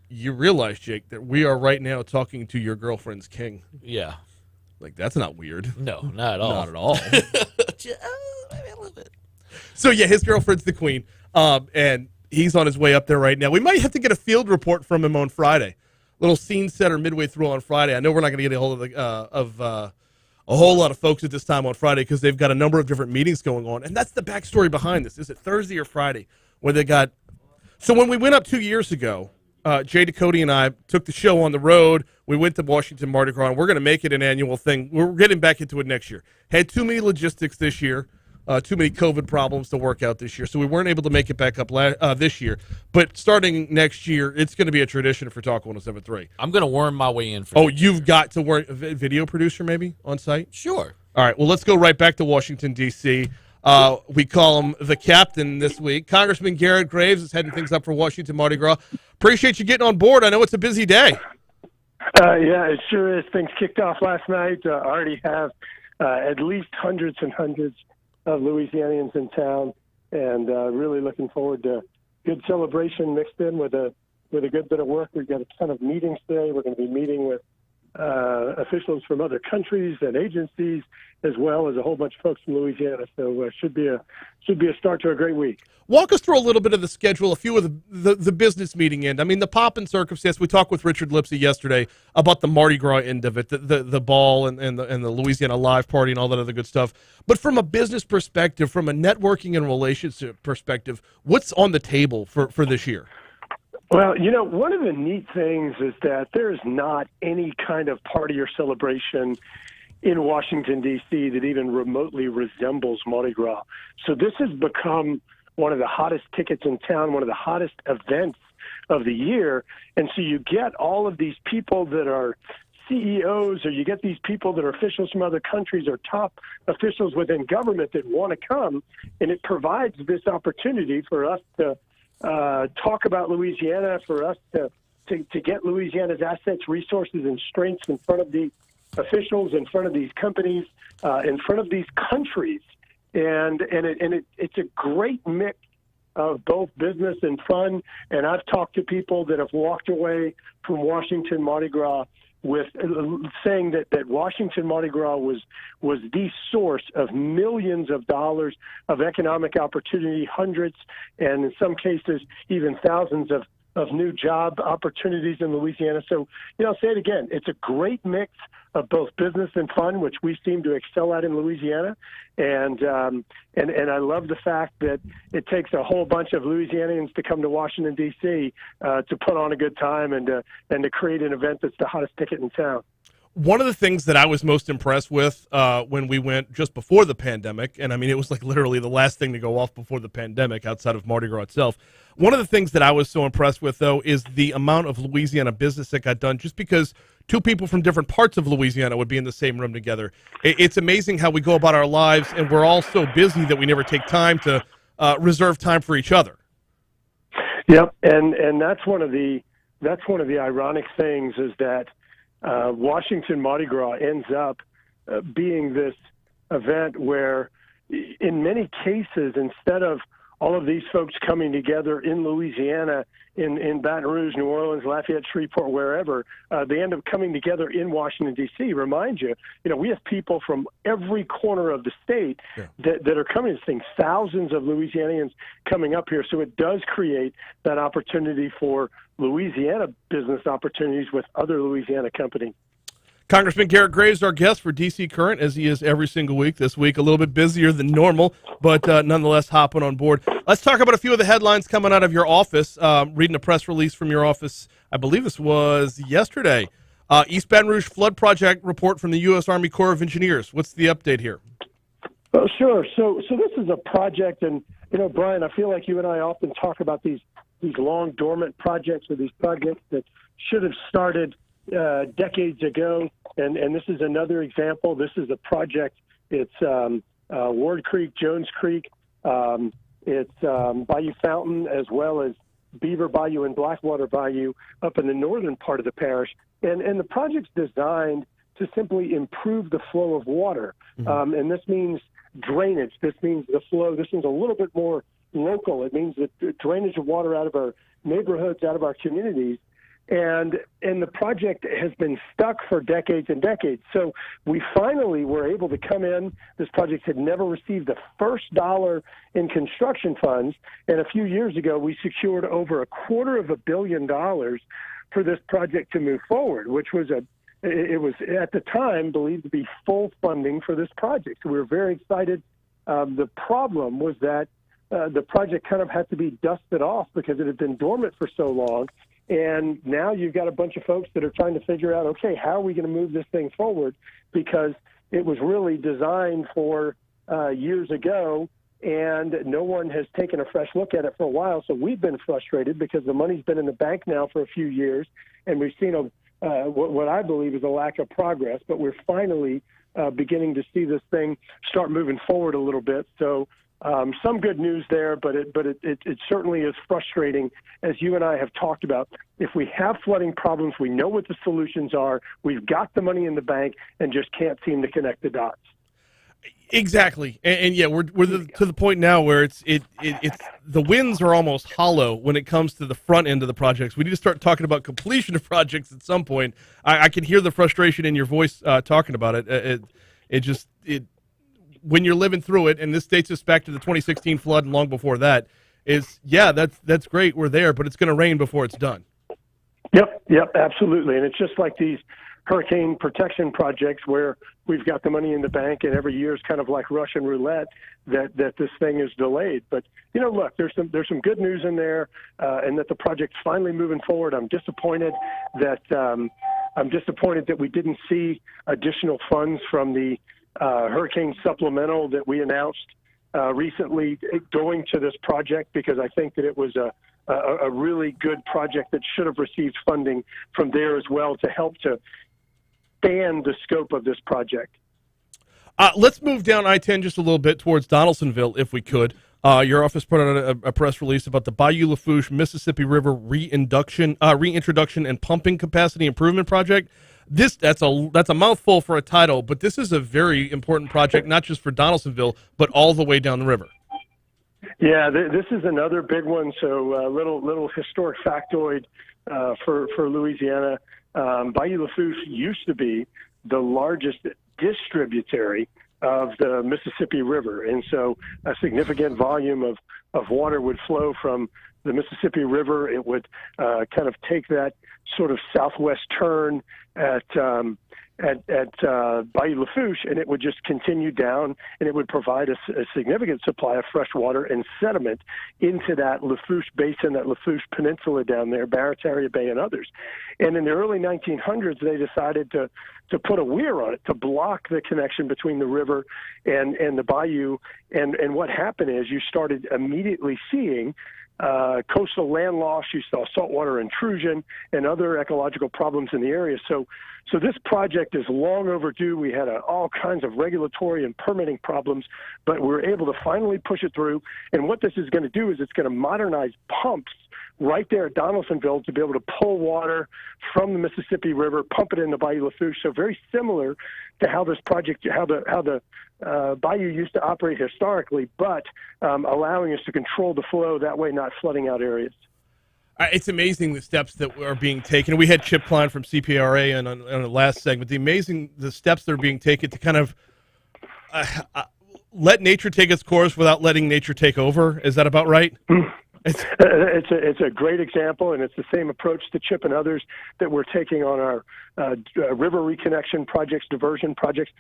you realize, Jake, that we are right now talking to your girlfriend's king. Yeah. Like, that's not weird. No, not at all. Not at all. Maybe a little bit. So, yeah, his girlfriend's the queen. And he's on his way up there right now. We might have to get a field report from him on Friday. Little scene setter midway through on Friday. I know we're not going to get a hold of a whole lot of folks at this time on Friday because they've got a number of different meetings going on. And that's the backstory behind this. Is it Thursday or Friday where they got – so when we went up 2 years ago, Jay Ducote and I took the show on the road. We went to Washington Mardi Gras, and we're going to make it an annual thing. We're getting back into it next year. Had too many logistics this year, too many COVID problems to work out this year, so we weren't able to make it back up this year. But starting next year, it's going to be a tradition for Talk 107.3. I'm going to worm my way in. You've got to work a video producer maybe on site? Sure. All right, well, let's go right back to Washington, D.C. We call him the captain this week. Congressman Garret Graves is heading things up for Washington Mardi Gras. Appreciate you getting on board. I know it's a busy day. Yeah, it sure is. Things kicked off last night. I already have at least hundreds and hundreds of Louisianians in town, and really looking forward to good celebration mixed in with a good bit of work. We've got a ton of meetings today. We're going to be meeting with officials from other countries and agencies, as well as a whole bunch of folks from Louisiana. So should be a start to a great week. Walk us through a little bit of the schedule, a few of the business meeting end. I mean, the pop and circumstance. We talked with Richard Lipsey yesterday about the Mardi Gras end of it, the ball and the Louisiana Live Party and all that other good stuff. But from a business perspective, from a networking and relationship perspective, what's on the table for this year? Well, one of the neat things is that there is not any kind of party or celebration in Washington, D.C. that even remotely resembles Mardi Gras. So this has become one of the hottest tickets in town, one of the hottest events of the year. And so you get all of these people that are CEOs, or you get these people that are officials from other countries or top officials within government that want to come, and it provides this opportunity for us to talk about Louisiana, for us to get Louisiana's assets, resources, and strengths in front of the officials, in front of these companies, in front of these countries. And it's a great mix of both business and fun. And I've talked to people that have walked away from Washington Mardi Gras with saying that Washington Mardi Gras was the source of millions of dollars of economic opportunity, hundreds and in some cases even thousands of new job opportunities in Louisiana. So, I'll say it again, it's a great mix of both business and fun, which we seem to excel at in Louisiana. And I love the fact that it takes a whole bunch of Louisianians to come to Washington, D.C. To put on a good time and to create an event that's the hottest ticket in town. One of the things that I was most impressed with when we went just before the pandemic, and I mean, it was like literally the last thing to go off before the pandemic outside of Mardi Gras itself. One of the things that I was so impressed with, though, is the amount of Louisiana business that got done just because two people from different parts of Louisiana would be in the same room together. It's amazing how we go about our lives, and we're all so busy that we never take time to reserve time for each other. Yep, and that's one of the ironic things is that Washington Mardi Gras ends up being this event where, in many cases, instead of all of these folks coming together in Louisiana, in Baton Rouge, New Orleans, Lafayette, Shreveport, wherever, they end up coming together in Washington, D.C. Remind you, we have people from every corner of the state that are coming to this thing, thousands of Louisianians coming up here. So it does create that opportunity for Louisiana business opportunities with other Louisiana companies. Congressman Garret Graves, our guest for D.C. Current, as he is every single week. This week, a little bit busier than normal, but nonetheless hopping on board. Let's talk about a few of the headlines coming out of your office. Reading a press release from your office, I believe this was yesterday. East Baton Rouge Flood Project report from the U.S. Army Corps of Engineers. What's the update here? Oh, sure. So this is a project, and, Brian, I feel like you and I often talk about these long dormant projects or these projects that should have started decades ago, and this is another example. This is a project. It's Ward Creek, Jones Creek. It's Bayou Fountain, as well as Beaver Bayou and Blackwater Bayou up in the northern part of the parish. And the project's designed to simply improve the flow of water. And this means drainage. This means the flow. This means a little bit more local. It means the drainage of water out of our neighborhoods, out of our communities. And the project has been stuck for decades and decades. So we finally were able to come in. This project had never received the first dollar in construction funds. And a few years ago, we secured over $250 million for this project to move forward, which was it was at the time believed to be full funding for this project. So we were very excited. The problem was that the project kind of had to be dusted off because it had been dormant for so long. And now you've got a bunch of folks that are trying to figure out, okay, how are we going to move this thing forward? Because it was really designed for years ago, and no one has taken a fresh look at it for a while. So we've been frustrated because the money's been in the bank now for a few years, and we've seen what I believe is a lack of progress. But we're finally beginning to see this thing start moving forward a little bit. So some good news there, but it certainly is frustrating, as you and I have talked about. If we have flooding problems, we know what the solutions are. We've got the money in the bank and just can't seem to connect the dots. Exactly, and yeah, we're to the point now where it's the wins are almost hollow when it comes to the front end of the projects. We need to start talking about completion of projects at some point. I can hear the frustration in your voice talking about it. When you're living through it, and this dates us back to the 2016 flood and long before that, that's great. We're there, but it's going to rain before it's done. Yep, absolutely. And it's just like these hurricane protection projects where we've got the money in the bank, and every year is kind of like Russian roulette that this thing is delayed. But look, there's some good news in there, and that the project's finally moving forward. I'm disappointed that we didn't see additional funds from the hurricane supplemental that we announced recently going to this project, because I think that it was a really good project that should have received funding from there as well to help to expand the scope of this project. Let's move down I-10 just a little bit towards Donaldsonville, if we could. Your office put out a press release about the Bayou Lafourche Mississippi River reintroduction and pumping capacity improvement project. That's a mouthful for a title, but this is a very important project, not just for Donaldsonville, but all the way down the river. Yeah, this is another big one. So little historic factoid for Louisiana. Bayou Lafourche used to be the largest distributary of the Mississippi River. And so a significant volume of water would flow from the Mississippi River. It would kind of take that sort of southwest turn at Bayou Lafourche, and it would just continue down, and it would provide a significant supply of fresh water and sediment into that Lafourche Basin, that Lafourche Peninsula down there, Barataria Bay and others. And in the early 1900s, they decided to put a weir on it to block the connection between the river and the bayou. And what happened is you started immediately seeing coastal land loss. You saw saltwater intrusion and other ecological problems in the area. So this project is long overdue. We had all kinds of regulatory and permitting problems, but we were able to finally push it through. And what this is going to do is it's going to modernize pumps right there at Donaldsonville to be able to pull water from the Mississippi River, pump it into Bayou Lafourche. So very similar to how this project, how the bayou used to operate historically, but allowing us to control the flow that way, not flooding out areas. It's amazing the steps that are being taken. We had Chip Klein from CPRA on the last segment. The steps that are being taken to kind of let nature take its course without letting nature take over. Is that about right? It's a great example, and it's the same approach to Chip and others that we're taking on our river reconnection projects, diversion projects,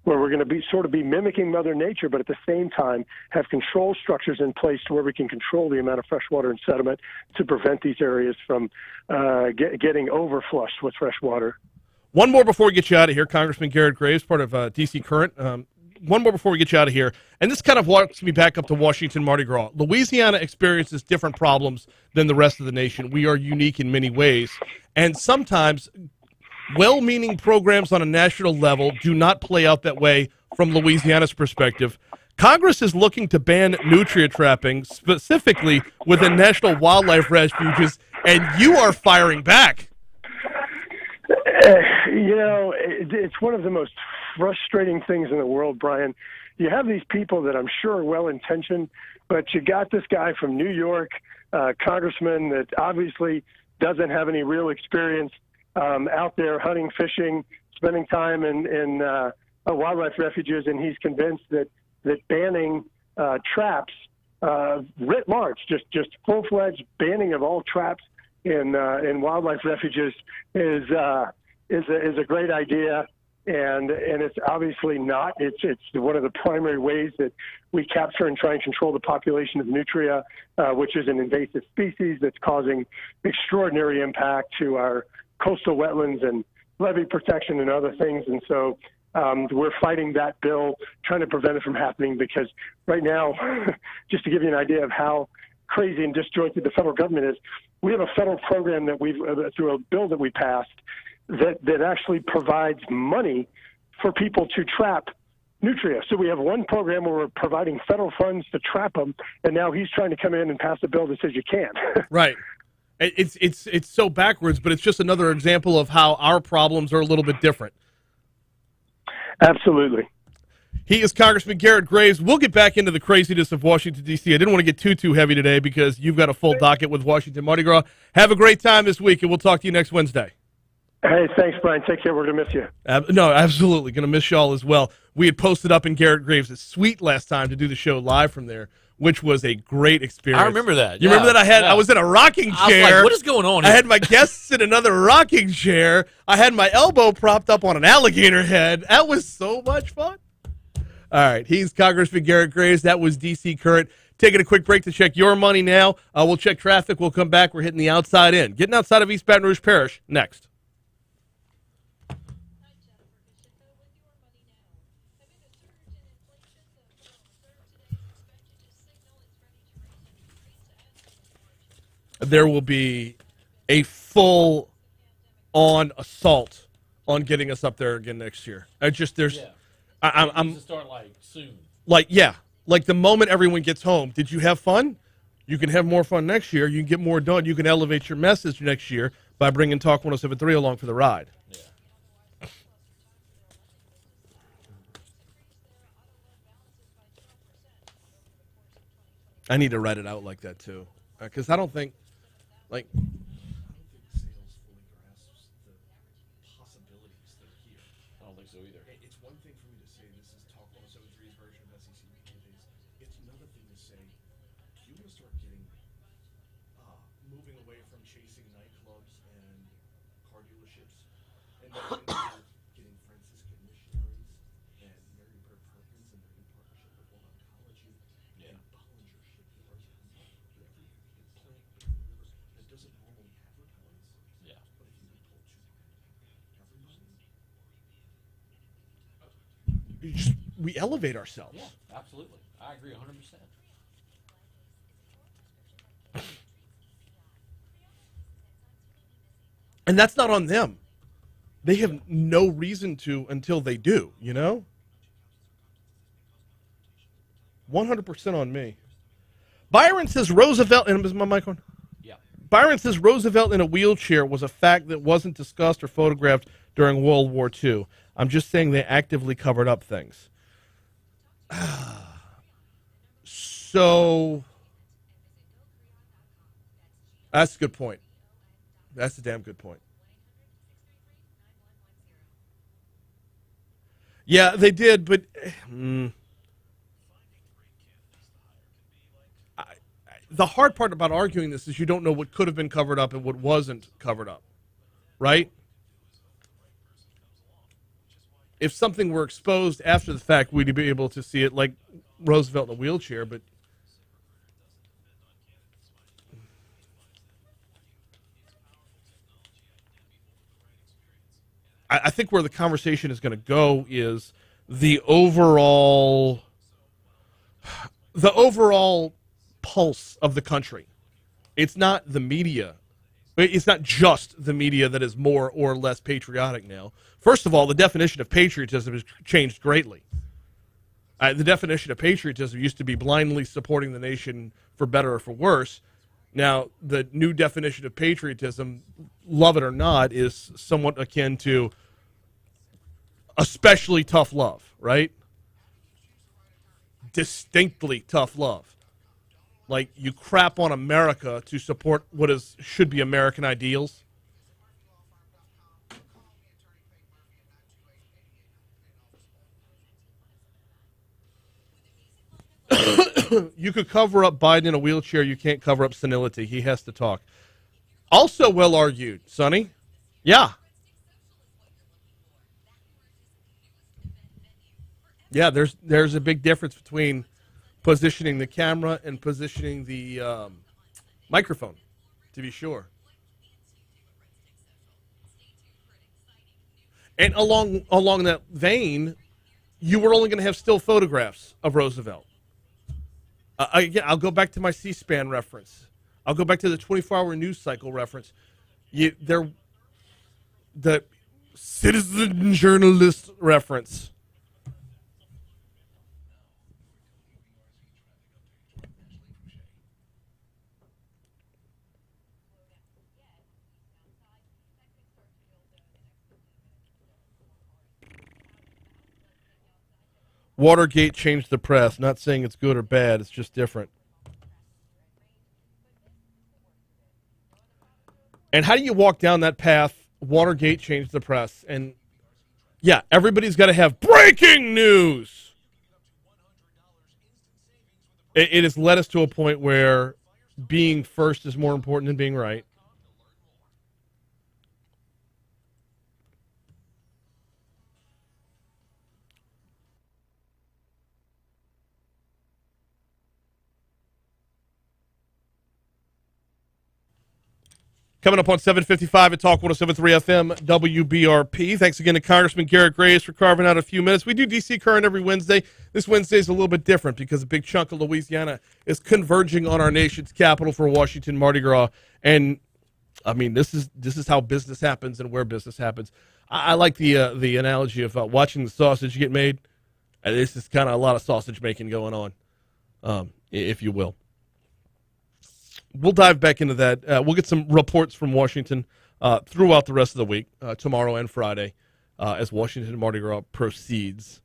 where we're going to be mimicking Mother Nature, but at the same time have control structures in place to where we can control the amount of fresh water and sediment to prevent these areas from getting overflushed with fresh water. One more before we get you out of here, Congressman Garret Graves, part of D.C. Current. One more before we get you out of here, and this kind of walks me back up to Washington Mardi Gras. Louisiana experiences different problems than the rest of the nation. We are unique in many ways, and sometimes well-meaning programs on a national level do not play out that way from Louisiana's perspective. Congress is looking to ban nutria trapping, specifically within national wildlife refuges, and you are firing back. It's one of the most frustrating things in the world, Brian. You have these people that I'm sure are well-intentioned, but you got this guy from New York, congressman that obviously doesn't have any real experience out there hunting, fishing, spending time in wildlife refuges, and he's convinced that banning traps writ large, just full-fledged banning of all traps in wildlife refuges is a great idea, and it's obviously not. It's one of the primary ways that we capture and try and control the population of nutria, which is an invasive species that's causing extraordinary impact to our coastal wetlands and levee protection and other things. And so we're fighting that bill, trying to prevent it from happening, because right now, just to give you an idea of how crazy and disjointed the federal government is, we have a federal program that we've, through a bill that we passed, that actually provides money for people to trap nutria. So we have one program where we're providing federal funds to trap them, and now he's trying to come in and pass a bill that says you can't. Right. It's so backwards, but it's just another example of how our problems are a little bit different. Absolutely. He is Congressman Garret Graves. We'll get back into the craziness of Washington, D.C. I didn't want to get too heavy today because you've got a full docket with Washington Mardi Gras. Have a great time this week, and we'll talk to you next Wednesday. Hey, thanks, Brian. Take care. We're going to miss you. No, absolutely. Going to miss y'all as well. We had posted up in Garret Graves' suite last time to do the show live from there, which was a great experience. I remember that. You remember that? I was in a rocking chair. I was like, what is going on here? I had my guests in another rocking chair. I had my elbow propped up on an alligator head. That was so much fun. All right. He's Congressman Garret Graves. That was D.C. Current. Taking a quick break to check your money now. We'll check traffic. We'll come back. We're hitting the outside in. Getting outside of East Baton Rouge Parish next. There will be a full-on assault on getting us up there again next year. I'm to start like soon. Like the moment everyone gets home. Did you have fun? You can have more fun next year. You can get more done. You can elevate your message next year by bringing Talk 107.3 along for the ride. Yeah. I need to write it out like that too, because I don't think. say, do you want to start moving away from chasing nightclubs and car dealerships and moving into getting Franciscan missionaries and Mary Bird Perkins and their new partnership with Borghardt College and Bollinger Shipyards and every plant in the river that doesn't normally advertise. Yeah. But if you could pull $2 we elevate ourselves. Yeah, absolutely. I agree 100%. And that's not on them. They have no reason to until they do, you know? 100% on me. Byron says Roosevelt, and is my mic on? Yeah. Byron says Roosevelt in a wheelchair was a fact that wasn't discussed or photographed during World War II. I'm just saying they actively covered up things. So, that's a good point. That's a damn good point. Yeah, they did, but the hard part about arguing this is you don't know what could have been covered up and what wasn't covered up, right? If something were exposed after the fact, we'd be able to see it, like Roosevelt in a wheelchair, but I think where the conversation is going to go is the overall pulse of the country. It's not the media. It's not just the media that is more or less patriotic now. First of all, the definition of patriotism has changed greatly. The definition of patriotism used to be blindly supporting the nation for better or for worse. Now, the new definition of patriotism, love it or not, is somewhat akin to especially tough love, right? Distinctly tough love. Like, you crap on America to support what should be American ideals. You could cover up Biden in a wheelchair. You can't cover up senility. He has to talk. Also well argued, Sonny. Yeah. Yeah, there's a big difference between positioning the camera and positioning the microphone, to be sure. And along that vein, you were only going to have still photographs of Roosevelt. Again, I'll go back to my C-SPAN reference. I'll go back to the 24-hour news cycle reference. The citizen journalist reference. Watergate changed the press. Not saying it's good or bad. It's just different. And how do you walk down that path? Watergate changed the press. And, yeah, everybody's got to have breaking news. It has led us to a point where being first is more important than being right. Coming up on 7:55 at Talk 107.3 FM WBRP. Thanks again to Congressman Garret Graves for carving out a few minutes. We do D.C. Current every Wednesday. This Wednesday is a little bit different because a big chunk of Louisiana is converging on our nation's capital for Washington Mardi Gras. And, I mean, this is how business happens and where business happens. I like the analogy of watching the sausage get made. This is kind of a lot of sausage making going on, if you will. We'll dive back into that. We'll get some reports from Washington throughout the rest of the week, tomorrow and Friday, as Washington Mardi Gras proceeds.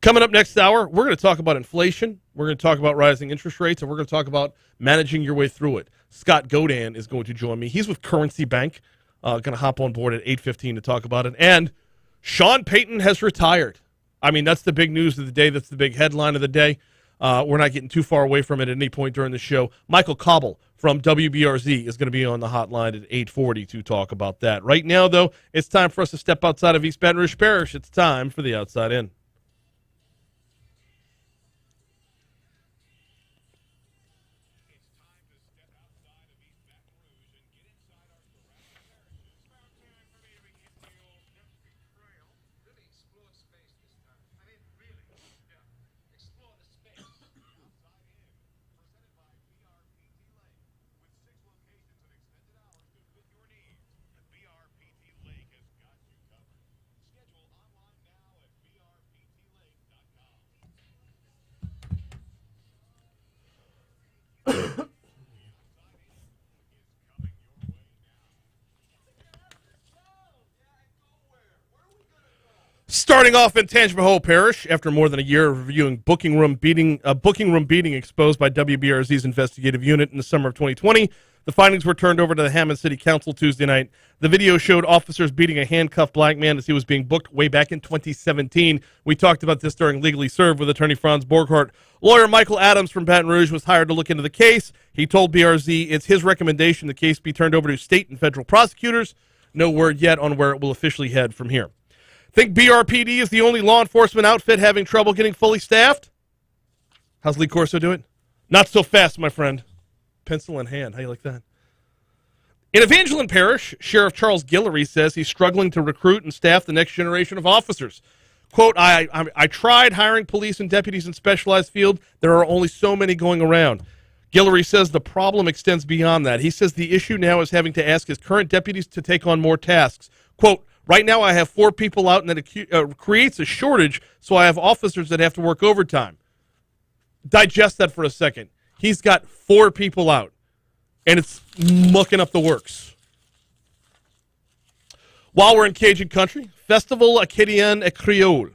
Coming up next hour, we're going to talk about inflation. We're going to talk about rising interest rates, and we're going to talk about managing your way through it. Scott Gaudin is going to join me. He's with Currency Bank. Going to hop on board at 8:15 to talk about it. And Sean Peyton has retired. I mean, that's the big news of the day. That's the big headline of the day. we're not getting too far away from it at any point during the show. Michael Cauble from WBRZ is going to be on the hotline at 8:40 to talk about that. Right now, though, it's time for us to step outside of East Baton Rouge Parish. It's time for the Outside In. Starting off in Tangipahoa Parish, after more than a year of reviewing booking room beating exposed by WBRZ's investigative unit in the summer of 2020, the findings were turned over to the Hammond City Council Tuesday night. The video showed officers beating a handcuffed black man as he was being booked way back in 2017. We talked about this during Legally Served with attorney Franz Borghardt. Lawyer Michael Adams from Baton Rouge was hired to look into the case. He told BRZ it's his recommendation the case be turned over to state and federal prosecutors. No word yet on where it will officially head from here. Think BRPD is the only law enforcement outfit having trouble getting fully staffed? How's Lee Corso do it? Not so fast, my friend. Pencil in hand. How you like that? In Evangeline Parish, Sheriff Charles Guillory says he's struggling to recruit and staff the next generation of officers. Quote, I tried hiring police and deputies in specialized field. There are only so many going around. Guillory says the problem extends beyond that. He says the issue now is having to ask his current deputies to take on more tasks. Quote, right now I have 4 people out, and that creates a shortage, so I have officers that have to work overtime. Digest that for a second. He's got 4 people out, and it's mucking up the works. While we're in Cajun country, Festival Acadien et Creole,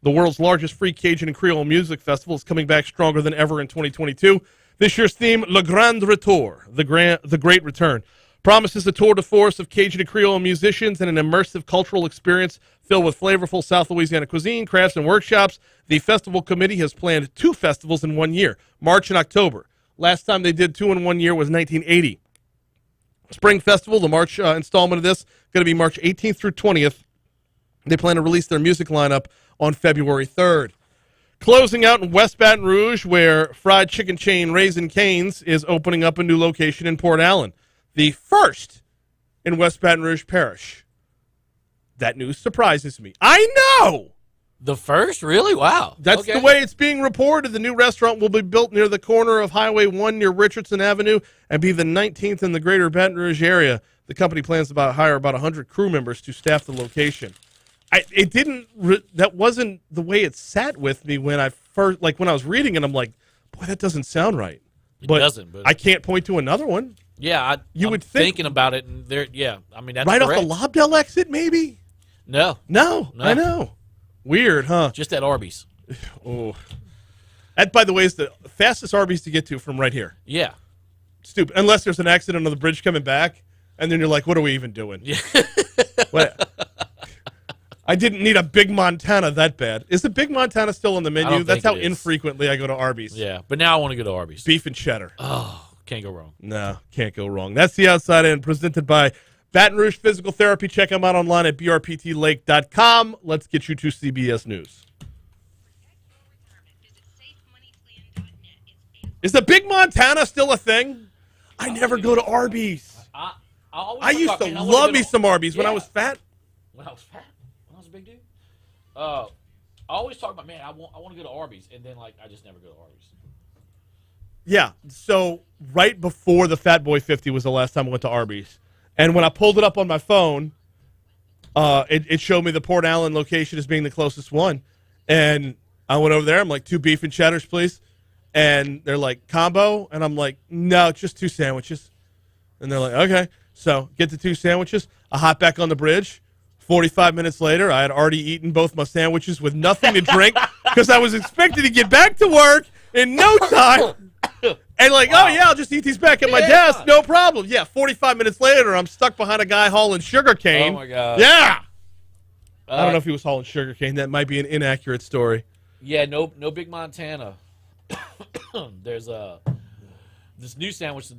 the world's largest free Cajun and Creole music festival, is coming back stronger than ever in 2022. This year's theme, Le Grand Retour, the Great Return, promises a tour de force of Cajun and Creole musicians and an immersive cultural experience filled with flavorful South Louisiana cuisine, crafts, and workshops. The festival committee has planned 2 festivals in 1 year, March and October. Last time they did 2 in 1 year was 1980. Spring Festival, the March installment of this, going to be March 18th through 20th. They plan to release their music lineup on February 3rd. Closing out in West Baton Rouge, where fried chicken chain Raising Cane's is opening up a new location in Port Allen. The first in West Baton Rouge Parish. That news surprises me. I know! The first? Really? Wow. That's okay. the way it's being reported. The new restaurant will be built near the corner of Highway 1 near Richardson Avenue and be the 19th in the greater Baton Rouge area. The company plans to hire about 100 crew members to staff the location. That wasn't the way it sat with me when I was reading it. I'm like, boy, that doesn't sound right. It doesn't. But I can't point to another one. Yeah, I'm would think, thinking about it, and there. Yeah, I mean that's right correct. off the Lobdell exit, maybe. No, I know. Weird, huh? Just at Arby's. Oh, that, by the way, is the fastest Arby's to get to from right here. Yeah. Stupid. Unless there's an accident on the bridge coming back, and then you're like, what are we even doing? Yeah. I didn't need a Big Montana that bad. Is the Big Montana still on the menu? That's how infrequently I go to Arby's. Yeah, but now I want to go to Arby's. Beef and cheddar. Oh, can't go wrong. No, can't go wrong. That's the Outside In, presented by Baton Rouge Physical Therapy. Check them out online at brptlake.com. Let's get you to CBS News. Is the Big Montana still a thing? I never go to Arby's. I used to love me some Arby's when I was fat. When I was fat? When I was a big dude? I always talk about, man, I want to go to Arby's, and then I just never go to Arby's. Yeah, so right before the Fat Boy 50 was the last time I went to Arby's. And when I pulled it up on my phone, it showed me the Port Allen location as being the closest one. And I went over there. I'm like, 2 beef and cheddars, please. And they're like, combo? And I'm like, no, just 2 sandwiches. And they're like, okay. So get the 2 sandwiches. I hop back on the bridge. 45 minutes later, I had already eaten both my sandwiches with nothing to drink because I was expecting to get back to work in no time. And wow. Oh, yeah, I'll just eat these back at my desk. No problem. Yeah, 45 minutes later, I'm stuck behind a guy hauling sugarcane. Oh, my God. Yeah. I don't know if he was hauling sugarcane. That might be an inaccurate story. Yeah, no Big Montana. There's this new sandwich.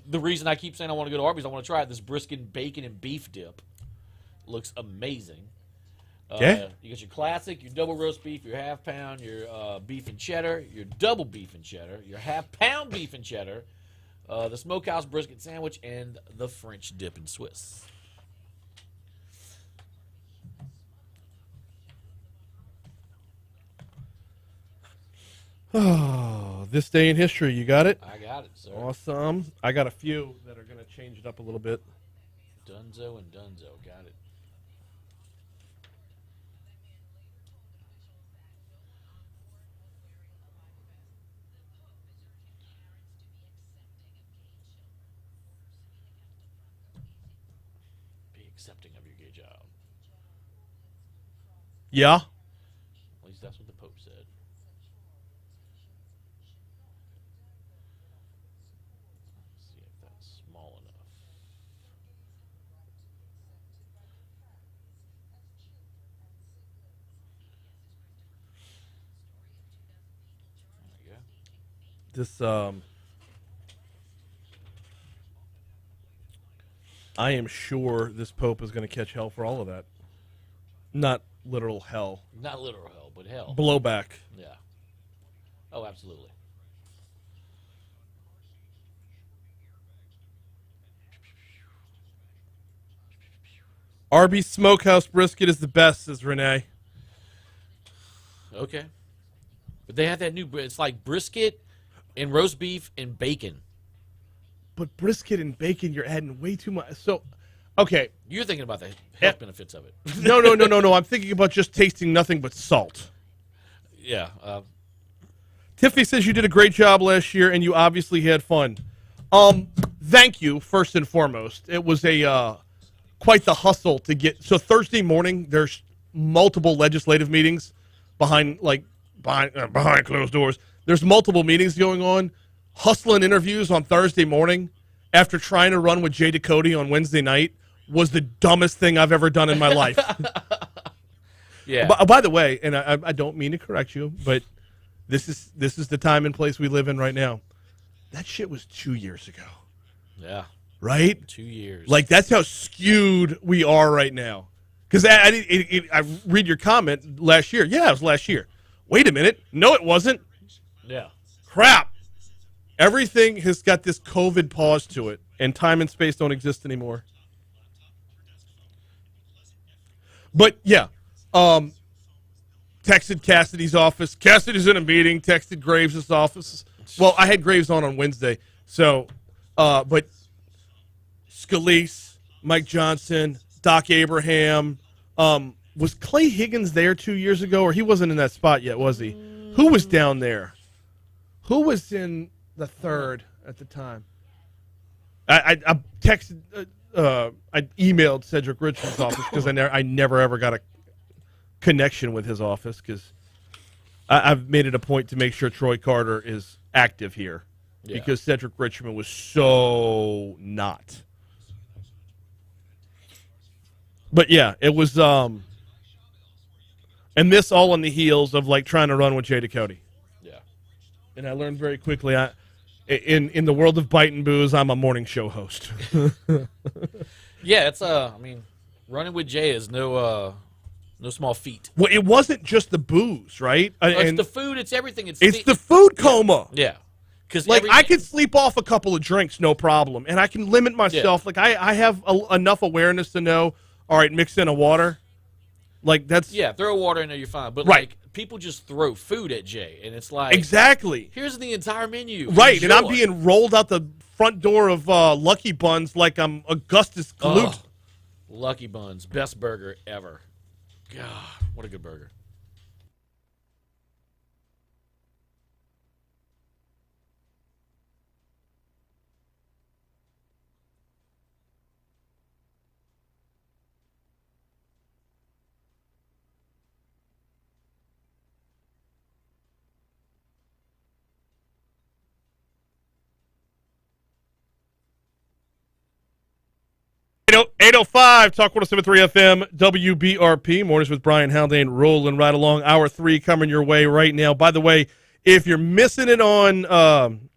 The reason I keep saying I want to go to Arby's, I want to try it. This brisket, bacon, and beef dip looks amazing. Okay. You got your classic, your double roast beef, your half pound, your beef and cheddar, your double beef and cheddar, your half pound beef and cheddar, the smokehouse brisket sandwich, and the French dip and Swiss. Oh, this day in history, you got it? I got it, sir. Awesome. I got a few that are going to change it up a little bit. Dunzo and Dunzo, got it. Be accepting of your gay job. Yeah. At least that's what the Pope said. Let's see if that's small enough. There you go. This, I am sure this Pope is going to catch hell for all of that. Not literal hell. Not literal hell, but hell. Blowback. Yeah. Oh, absolutely. Arby's Smokehouse Brisket is the best, says Renee. Okay. But they have that new, it's like brisket and roast beef and bacon. But brisket and bacon, you're adding way too much. So, okay. You're thinking about the health benefits of it. No. I'm thinking about just tasting nothing but salt. Yeah. Tiffany says you did a great job last year, and you obviously had fun. Thank you, first and foremost. It was a quite the hustle to get. So Thursday morning, there's multiple legislative meetings behind closed doors. There's multiple meetings going on. Hustling interviews on Thursday morning after trying to run with Jay Ducote on Wednesday night was the dumbest thing I've ever done in my life. Yeah. By the way, and I don't mean to correct you, but this is the time and place we live in right now. That shit was 2 years ago. Yeah. Right? 2 years. Like, that's how skewed we are right now. Because I read your comment last year. Yeah, it was last year. Wait a minute. No, it wasn't. Yeah. Crap. Everything has got this COVID pause to it, and time and space don't exist anymore. But, yeah. Texted Cassidy's office. Cassidy's in a meeting. Texted Graves' office. Well, I had Graves on Wednesday. So, but Scalise, Mike Johnson, Doc Abraham. Was Clay Higgins there 2 years ago, or he wasn't in that spot yet, was he? Who was down there? Who was in the third at the time? I texted, I emailed Cedric Richmond's office because I never ever got a connection with his office because I've made it a point to make sure Troy Carter is active here because Cedric Richmond was so not. But yeah, it was, and this all on the heels of like trying to run with Jay Ducote. Yeah. And I learned very quickly, in the world of bite and booze, I'm a morning show host. Yeah, it's I mean, running with Jay is no small feat. Well, it wasn't just the booze, right? It's the food. It's everything. It's the food coma. Yeah, because like I can sleep off a couple of drinks, no problem, and I can limit myself. Yeah. Like I have enough awareness to know. All right, mix in a water. Like that's throw water in there, you're fine. But right. Like people just throw food at Jay, and it's like exactly. Here's the entire menu. Right, Enjoy. and I'm being rolled out the front door of Lucky Buns like I'm Augustus Gloop. Lucky Buns, best burger ever. God, what a good burger. Oh, 805 Talk 107.3 FM WBRP. Mornings with Brian Haldane rolling right along. Hour 3 coming your way right now. By the way, If you're missing it on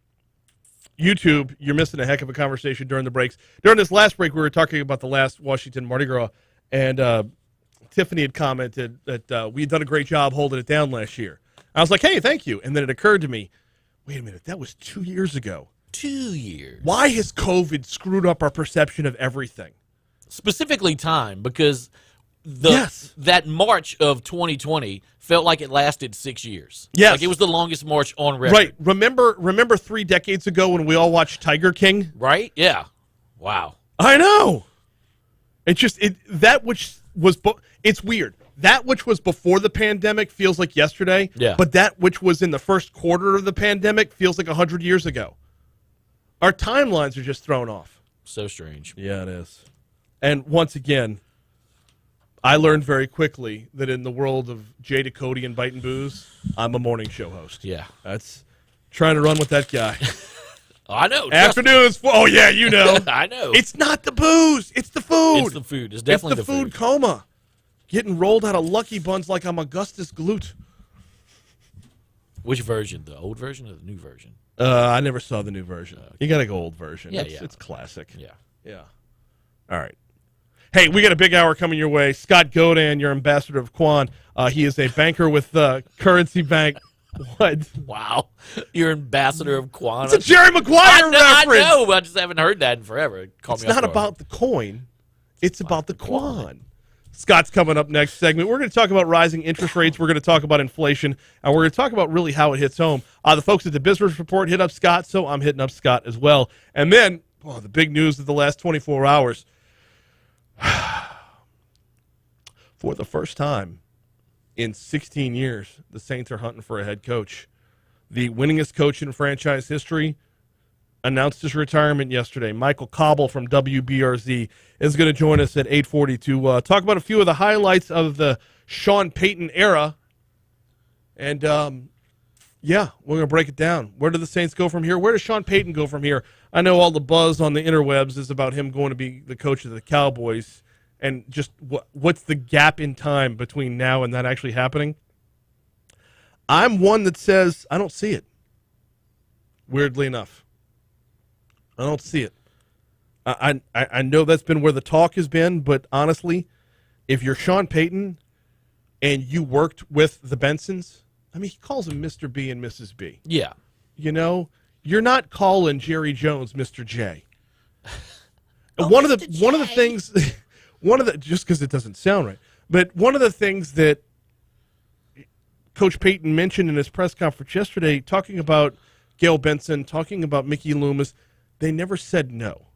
YouTube, you're missing a heck of a conversation during the breaks. During this last break, we were talking about the last Washington Mardi Gras, and Tiffany had commented that we had done a great job holding it down last year. I was like, hey, thank you. And then it occurred to me, wait a minute, that was 2 years ago. 2 years. Why has COVID screwed up our perception of everything? Specifically time, because Yes. that March of 2020 felt like it lasted 6 years. Yes. Like it was the longest March on record. Right. Remember 3 decades ago when we all watched Tiger King? Right? Yeah. Wow. I know. It's just that which was it's weird. That which was before the pandemic feels like yesterday. Yeah. But that which was in the first quarter of the pandemic feels like 100 years ago. Our timelines are just thrown off. So strange. Yeah, it is. And once again, I learned very quickly that in the world of Jay Ducote and Bite and Booze, I'm a morning show host. Yeah. That's trying to run with that guy. I know. Afternoons. Oh, yeah, you know. I know. It's not the booze. It's the food. It's the food. It's definitely the food coma. Getting rolled out of Lucky Buns like I'm Augustus Gloot. Which version? The old version or the new version? I never saw the new version. You got to go old version. Yeah, It's classic. Yeah. Yeah. All right. Hey, we got a big hour coming your way. Scott Gaudin, your ambassador of Quan. He is a banker with Currency Bank. What? Wow. You're ambassador of Quan. It's a Jerry Maguire reference. I know. I just haven't heard that in forever. It's not about the coin. It's about the Quan. Scott's coming up next segment. We're going to talk about rising interest rates. We're going to talk about inflation. And we're going to talk about really how it hits home. The folks at the Business Report hit up Scott, so I'm hitting up Scott as well. And then, the big news of the last 24 hours. For the first time in 16 years, the Saints are hunting for a head coach. The winningest coach in franchise history announced his retirement yesterday. Michael Cauble from WBRZ is going to join us at 8:40 to talk about a few of the highlights of the Sean Peyton era. And, we're going to break it down. Where do the Saints go from here? Where does Sean Peyton go from here? I know all the buzz on the interwebs is about him going to be the coach of the Cowboys. And just what's the gap in time between now and that actually happening? I'm one that says I don't see it. Weirdly enough, I don't see it. I know that's been where the talk has been, but honestly, if you're Sean Payton and you worked with the Bensons, I mean, he calls them Mr. B and Mrs. B. Yeah. You know, you're not calling Jerry Jones Mr. J. One of the things, just because it doesn't sound right, but one of the things that Coach Payton mentioned in his press conference yesterday, talking about Gail Benson, talking about Mickey Loomis, they never said no.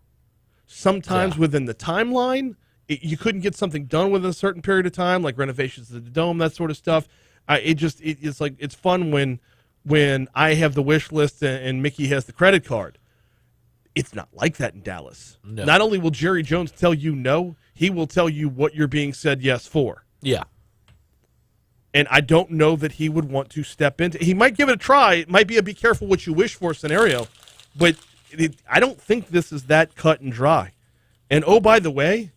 Sometimes within the timeline, you couldn't get something done within a certain period of time, like renovations of the dome, that sort of stuff. It's like it's fun when I have the wish list and Mickey has the credit card. It's not like that in Dallas. No. Not only will Jerry Jones tell you no, he will tell you what you're being said yes for. Yeah. And I don't know that he would want to step into. He might give it a try. It might be a be careful what you wish for scenario, but I don't think this is that cut and dry. And oh, by the way,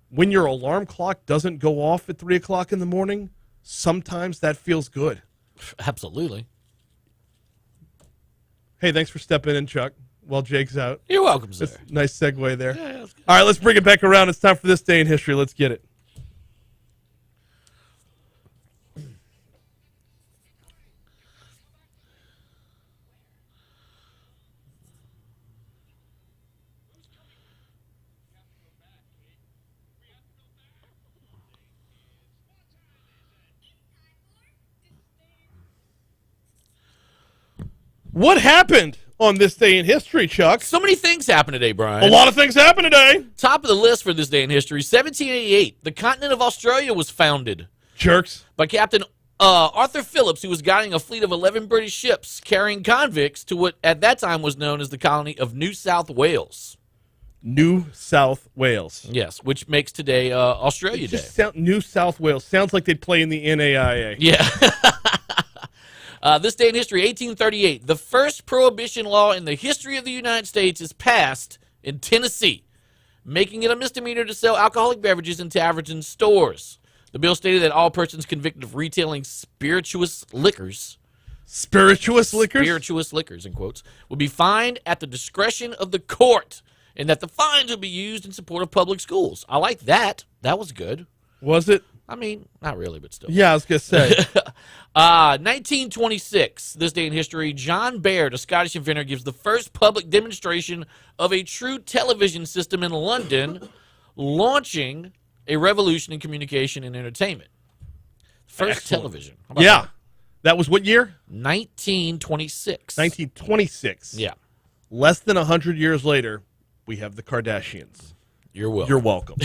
when your alarm clock doesn't go off at 3 o'clock in the morning, sometimes that feels good. Absolutely. Hey, thanks for stepping in, Chuck, while Jake's out. You're welcome, sir. That's a nice segue there. Yeah, all right, let's bring it back around. It's time for This Day in History. Let's get it. What happened on this day in history, Chuck? So many things happened today, Brian. A lot of things happened today. Top of the list for this day in history, 1788. The continent of Australia was founded. Jerks. By Captain Arthur Phillips, who was guiding a fleet of 11 British ships carrying convicts to what at that time was known as the colony of New South Wales. New South Wales. Yes, which makes today Australia Day. New South Wales. Sounds like they'd play in the NAIA. Yeah. This day in history, 1838. The first prohibition law in the history of the United States is passed in Tennessee, making it a misdemeanor to sell alcoholic beverages in taverns and stores. The bill stated that all persons convicted of retailing spirituous liquors Spirituous liquors? Spirituous liquors, in quotes, will be fined at the discretion of the court, and that the fines will be used in support of public schools. I like that. That was good. Was it? I mean, not really, but still. Yeah, I was going to say. 1926, this day in history, John Baird, a Scottish inventor, gives the first public demonstration of a true television system in London, launching a revolution in communication and entertainment. First Excellent. television. How about Yeah. That was what year? 1926. 1926. Yeah. Less than 100 years later, we have the Kardashians. You're welcome. You're welcome.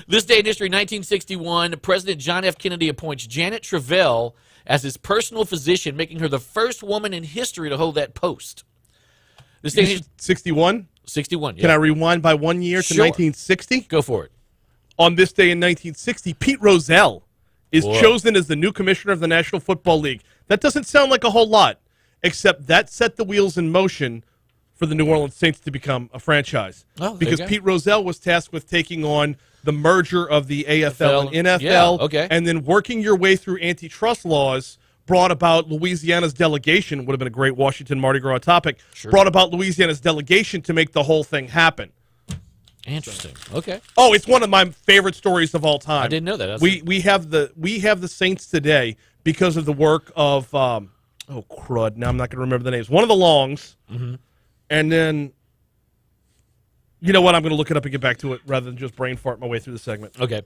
This day in history, 1961, President John F. Kennedy appoints Janet Travell as his personal physician, making her the first woman in history to hold that post. This day in 61? 61, yeah. Can I rewind by 1 year to Sure. 1960? Go for it. On this day in 1960, Pete Rozelle is chosen as the new commissioner of the National Football League. That doesn't sound like a whole lot, except that set the wheels in motion for the New Orleans Saints to become a franchise. Oh, there because you go. Pete Rozelle was tasked with taking on the merger of the AFL and NFL, Yeah, okay. and then working your way through antitrust laws brought about Louisiana's delegation, would have been a great Washington Mardi Gras topic, brought about Louisiana's delegation to make the whole thing happen. Interesting. Okay. Oh, it's one of my favorite stories of all time. I didn't know that. That's We have the Saints today because of the work of oh crud. Now I'm not going to remember the names. One of the Longs, and then you know what? I'm going to look it up and get back to it rather than just brain fart my way through the segment. Okay.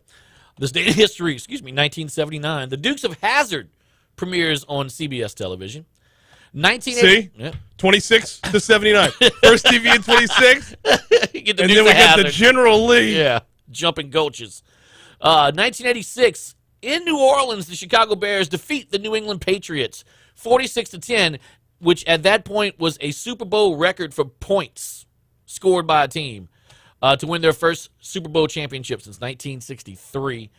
This day in history, 1979, The Dukes of Hazzard premieres on CBS television. 1980. See? 26 to 79. First TV in 26. You get the And Dukes then we of got the Hazzard. General Lee. Yeah, jumping gulches. 1986, in New Orleans, the Chicago Bears defeat the New England Patriots 46-10, which at that point was a Super Bowl record for points scored by a team to win their first Super Bowl championship since 1963.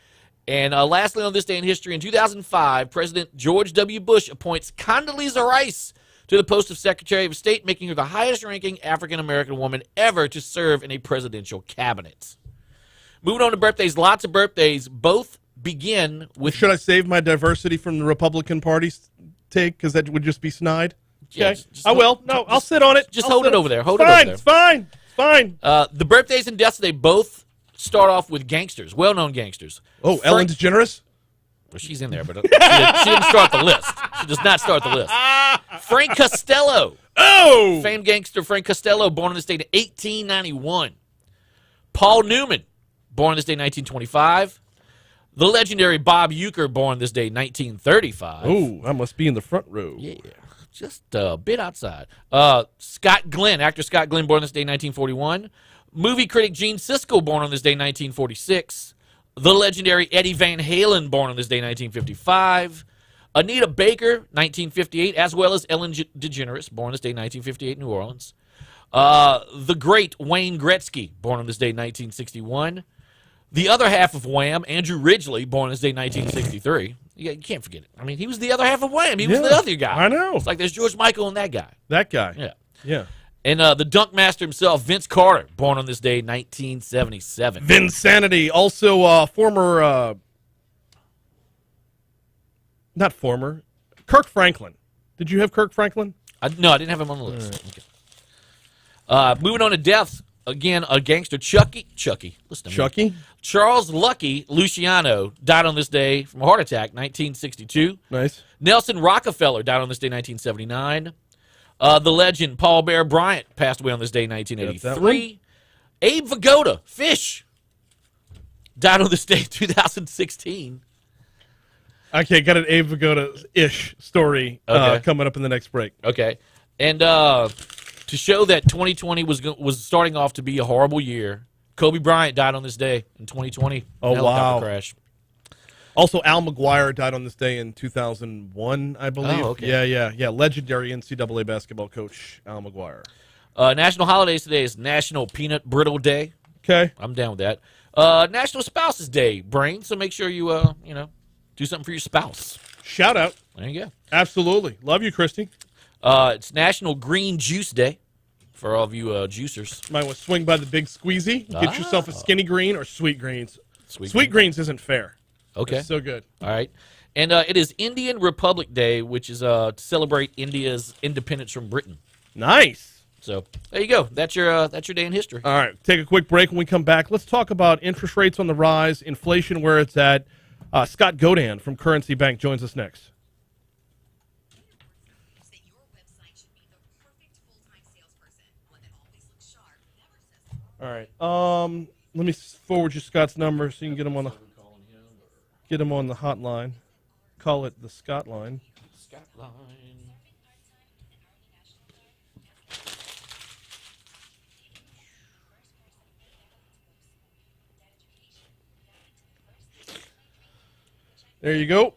And lastly, on this day in history, in 2005, President George W. Bush appoints Condoleezza Rice to the post of Secretary of State, making her the highest-ranking African-American woman ever to serve in a presidential cabinet. Moving on to birthdays, lots of birthdays. Both begin with... Should I save my diversity from the Republican Party's take? Because that would just be snide? Yeah, Okay. I will. No, I'll sit on it. Just I'll hold sit it on over there. Hold Fine, it over there. It's fine. It's fine. The birthdays and deaths, they both start off with gangsters, well-known gangsters. Oh, Ellen DeGeneres? Well, she's in there, but she didn't start the list. She does not start the list. Frank Costello. Oh! Famed gangster Frank Costello, born on this date in 1891. Paul Newman, born on this day in 1925. The legendary Bob Uecker, born this day in 1935. Oh, I must be in the front row. Yeah, just a bit outside. Scott Glenn, actor Scott Glenn, born on this day in 1941. Movie critic Gene Siskel, born on this day in 1946. The legendary Eddie Van Halen, born on this day in 1955. Anita Baker, 1958, as well as Ellen DeGeneres, born on this day in 1958 in New Orleans. The great Wayne Gretzky, born on this day in 1961. The other half of Wham, Andrew Ridgely, born on this day in 1963. You can't forget it. I mean, he was the other half of Wham. He was the other guy. I know. It's like there's George Michael and that guy. That guy. Yeah. Yeah. And the dunk master himself, Vince Carter, born on this day, 1977. Vinsanity, also former, not former, Kirk Franklin. Did you have Kirk Franklin? No, I didn't have him on the list. Okay. Moving on to deaths, again, a gangster, Chucky, listen to me. Chucky? Charles Lucky Luciano died on this day from a heart attack, 1962. Nice. Nelson Rockefeller died on this day, 1979. The legend Paul Bear Bryant passed away on this day, 1983. Abe Vigoda, Fish, died on this day, 2016. Okay, got an Abe Vigoda-ish story coming up in the next break. Okay. And to show that 2020 was starting off to be a horrible year, Kobe Bryant died on this day in 2020. Oh, Helicopter wow. crash. Also, Al McGuire died on this day in 2001, I believe. Oh, okay. Yeah. Legendary NCAA basketball coach, Al McGuire. National holidays today is National Peanut Brittle Day. Okay. I'm down with that. National Spouses Day, Brain. So make sure you, do something for your spouse. Shout out. There you go. Absolutely. Love you, Christy. It's National Green Juice Day for all of you juicers. Might want to swing by the big squeezy. Get yourself a skinny green or sweet greens. Sweet Sweet greens isn't fair. Okay. It's so good. All right. And it is Indian Republic Day, which is to celebrate India's independence from Britain. Nice. So there you go. That's your day in history. All right, take a quick break. When we come back, let's talk about interest rates on the rise, inflation where it's at. Scott Gaudin from Currency Bank joins us next. All right. Let me forward you Scott's number so you can get him on the hotline. Call it the Scott line. Scott line. There you go.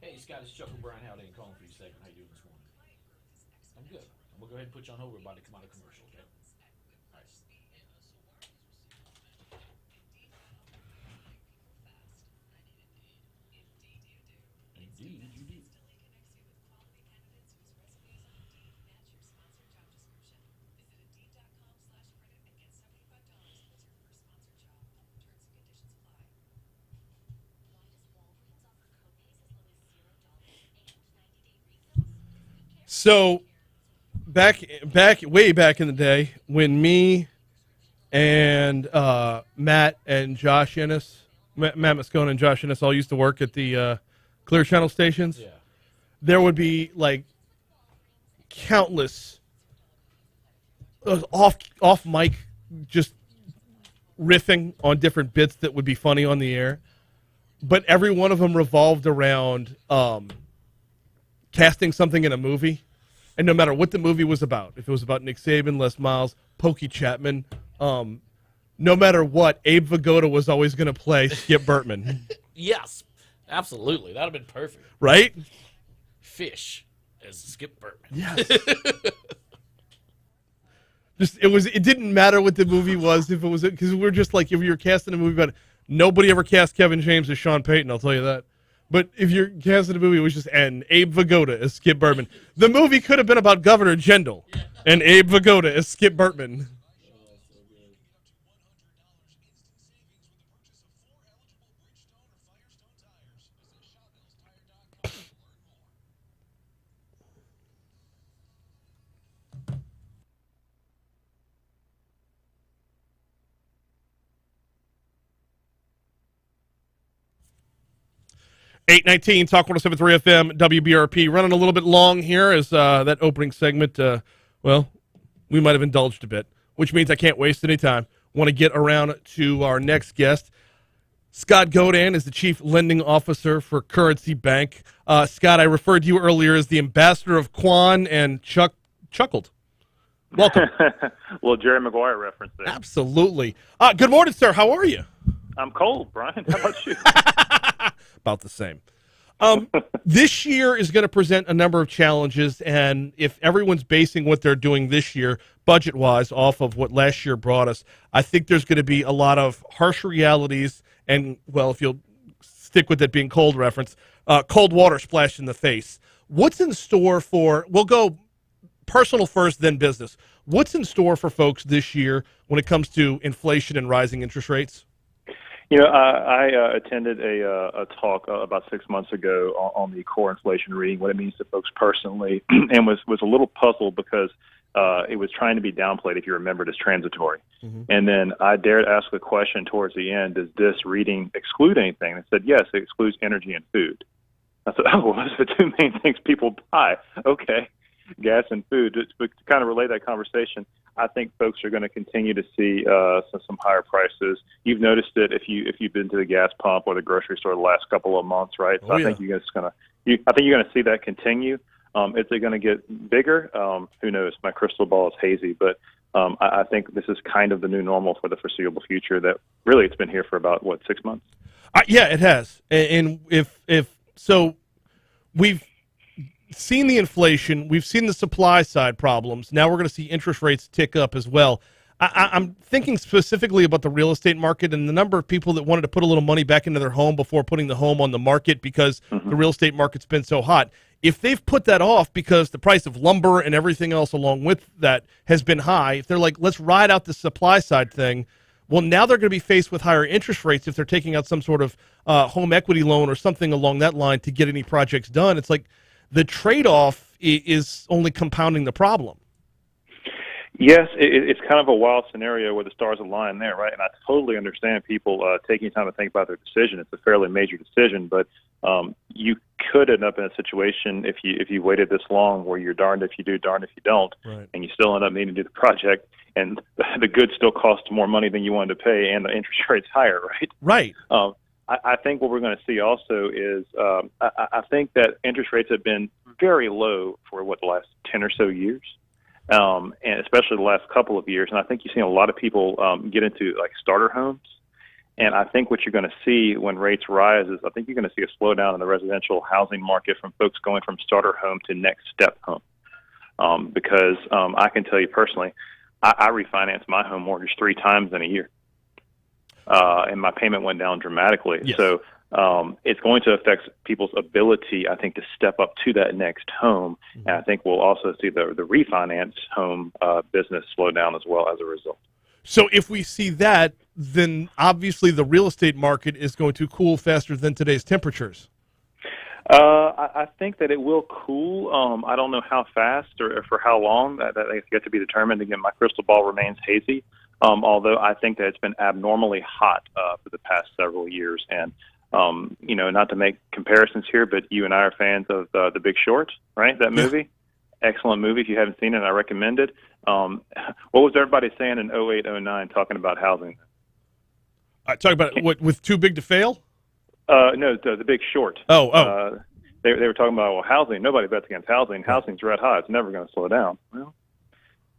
Hey, Scott, it's Chuck O'Brien Haldane calling for you a second. How you doing this morning? I'm good. I'm going to go ahead and put you on hold. We're about to come out of commercial, okay? All right. Indeed, you do. So, way back in the day, when me and Matt and Josh Ennis, Matt Moscona and Josh Ennis all used to work at the Clear Channel stations, Yeah. there would be like countless off mic just riffing on different bits that would be funny on the air, but every one of them revolved around casting something in a movie. And no matter what the movie was about, if it was about Nick Saban, Les Miles, Pokey Chapman, no matter what, Abe Vigoda was always going to play Skip Bertman. Yes, absolutely. That would have been perfect. Right? Fish as Skip Bertman. Yes. It didn't matter what the movie was, if it was, because we're just like, if you're casting a movie about it, nobody ever cast Kevin James as Sean Payton, I'll tell you that. But if you're casting a movie, it was just and Abe Vigoda as Skip Bertman. The movie could have been about Governor Jindal and Abe Vigoda as Skip Bertman. 8:19, Talk 107.3 FM, WBRP. Running a little bit long here as that opening segment, we might have indulged a bit, which means I can't waste any time. Want to get around to our next guest. Scott Gaudin is the Chief Lending Officer for Currency Bank. Scott, I referred to you earlier as the ambassador of Quan, and Chuck chuckled. Welcome. Well, Jerry Maguire reference there. Absolutely. Good morning, sir. How are you? I'm cold, Brian. How about you? About the same. This year is going to present a number of challenges, and if everyone's basing what they're doing this year, budget-wise, off of what last year brought us, I think there's going to be a lot of harsh realities and, well, if you'll stick with it being cold reference, cold water splashed in the face. What's in store for, we'll go personal first, then business. What's in store for folks this year when it comes to inflation and rising interest rates? You know, I attended a talk about 6 months ago on the core inflation reading, what it means to folks personally, and was a little puzzled because it was trying to be downplayed, if you remember, as transitory. Mm-hmm. And then I dared ask the question towards the end, does this reading exclude anything? And it said, yes, it excludes energy and food. I said, oh, well, those are the two main things people buy. Okay, gas and food. To kind of relay that conversation, I think folks are going to continue to see some higher prices. You've noticed it if you've been to the gas pump or the grocery store the last couple of months, right? So I think you're going to see that continue. Is it going to get bigger? Who knows? My crystal ball is hazy, but I think this is kind of the new normal for the foreseeable future. That really, it's been here for about 6 months. Yeah, it has. And if so, we've seen the inflation, we've seen the supply side problems. Now we're going to see interest rates tick up as well. I'm thinking specifically about the real estate market and the number of people that wanted to put a little money back into their home before putting the home on the market because the real estate market's been so hot. If they've put that off because the price of lumber and everything else along with that has been high, if they're like, let's ride out the supply side thing, well, now they're going to be faced with higher interest rates if they're taking out some sort of home equity loan or something along that line to get any projects done. It's like the trade-off is only compounding the problem. Yes, it's kind of a wild scenario where the stars align there, right? And I totally understand people taking time to think about their decision. It's a fairly major decision, but you could end up in a situation if you waited this long where you're darned if you do, darned if you don't, right, and you still end up needing to do the project, and the goods still cost more money than you wanted to pay, and the interest rate's higher, right? Right. I think what we're going to see also is I think that interest rates have been very low for the last 10 or so years. And especially the last couple of years. And I think you've seen a lot of people get into like starter homes. And I think what you're going to see when rates rise is I think you're going to see a slowdown in the residential housing market from folks going from starter home to next step home. Because I can tell you personally, I refinanced my home mortgage 3 times in a year. And my payment went down dramatically. Yes. So it's going to affect people's ability, I think, to step up to that next home. Mm-hmm. And I think we'll also see the refinance home business slow down as well as a result. So if we see that, then obviously the real estate market is going to cool faster than today's temperatures. I think that it will cool. I don't know how fast or for how long. That has yet to be determined. Again, my crystal ball remains hazy, although I think that it's been abnormally hot for the past several years. And not to make comparisons here, but you and I are fans of The Big Short, right? That movie? Yeah. Excellent movie. If you haven't seen it, I recommend it. What was everybody saying in 08, 09 talking about housing? Talking about what, with Too Big to Fail? No, The Big Short. Oh. They were talking about, well, housing. Nobody bets against housing. Housing's red hot. It's never going to slow down. Well,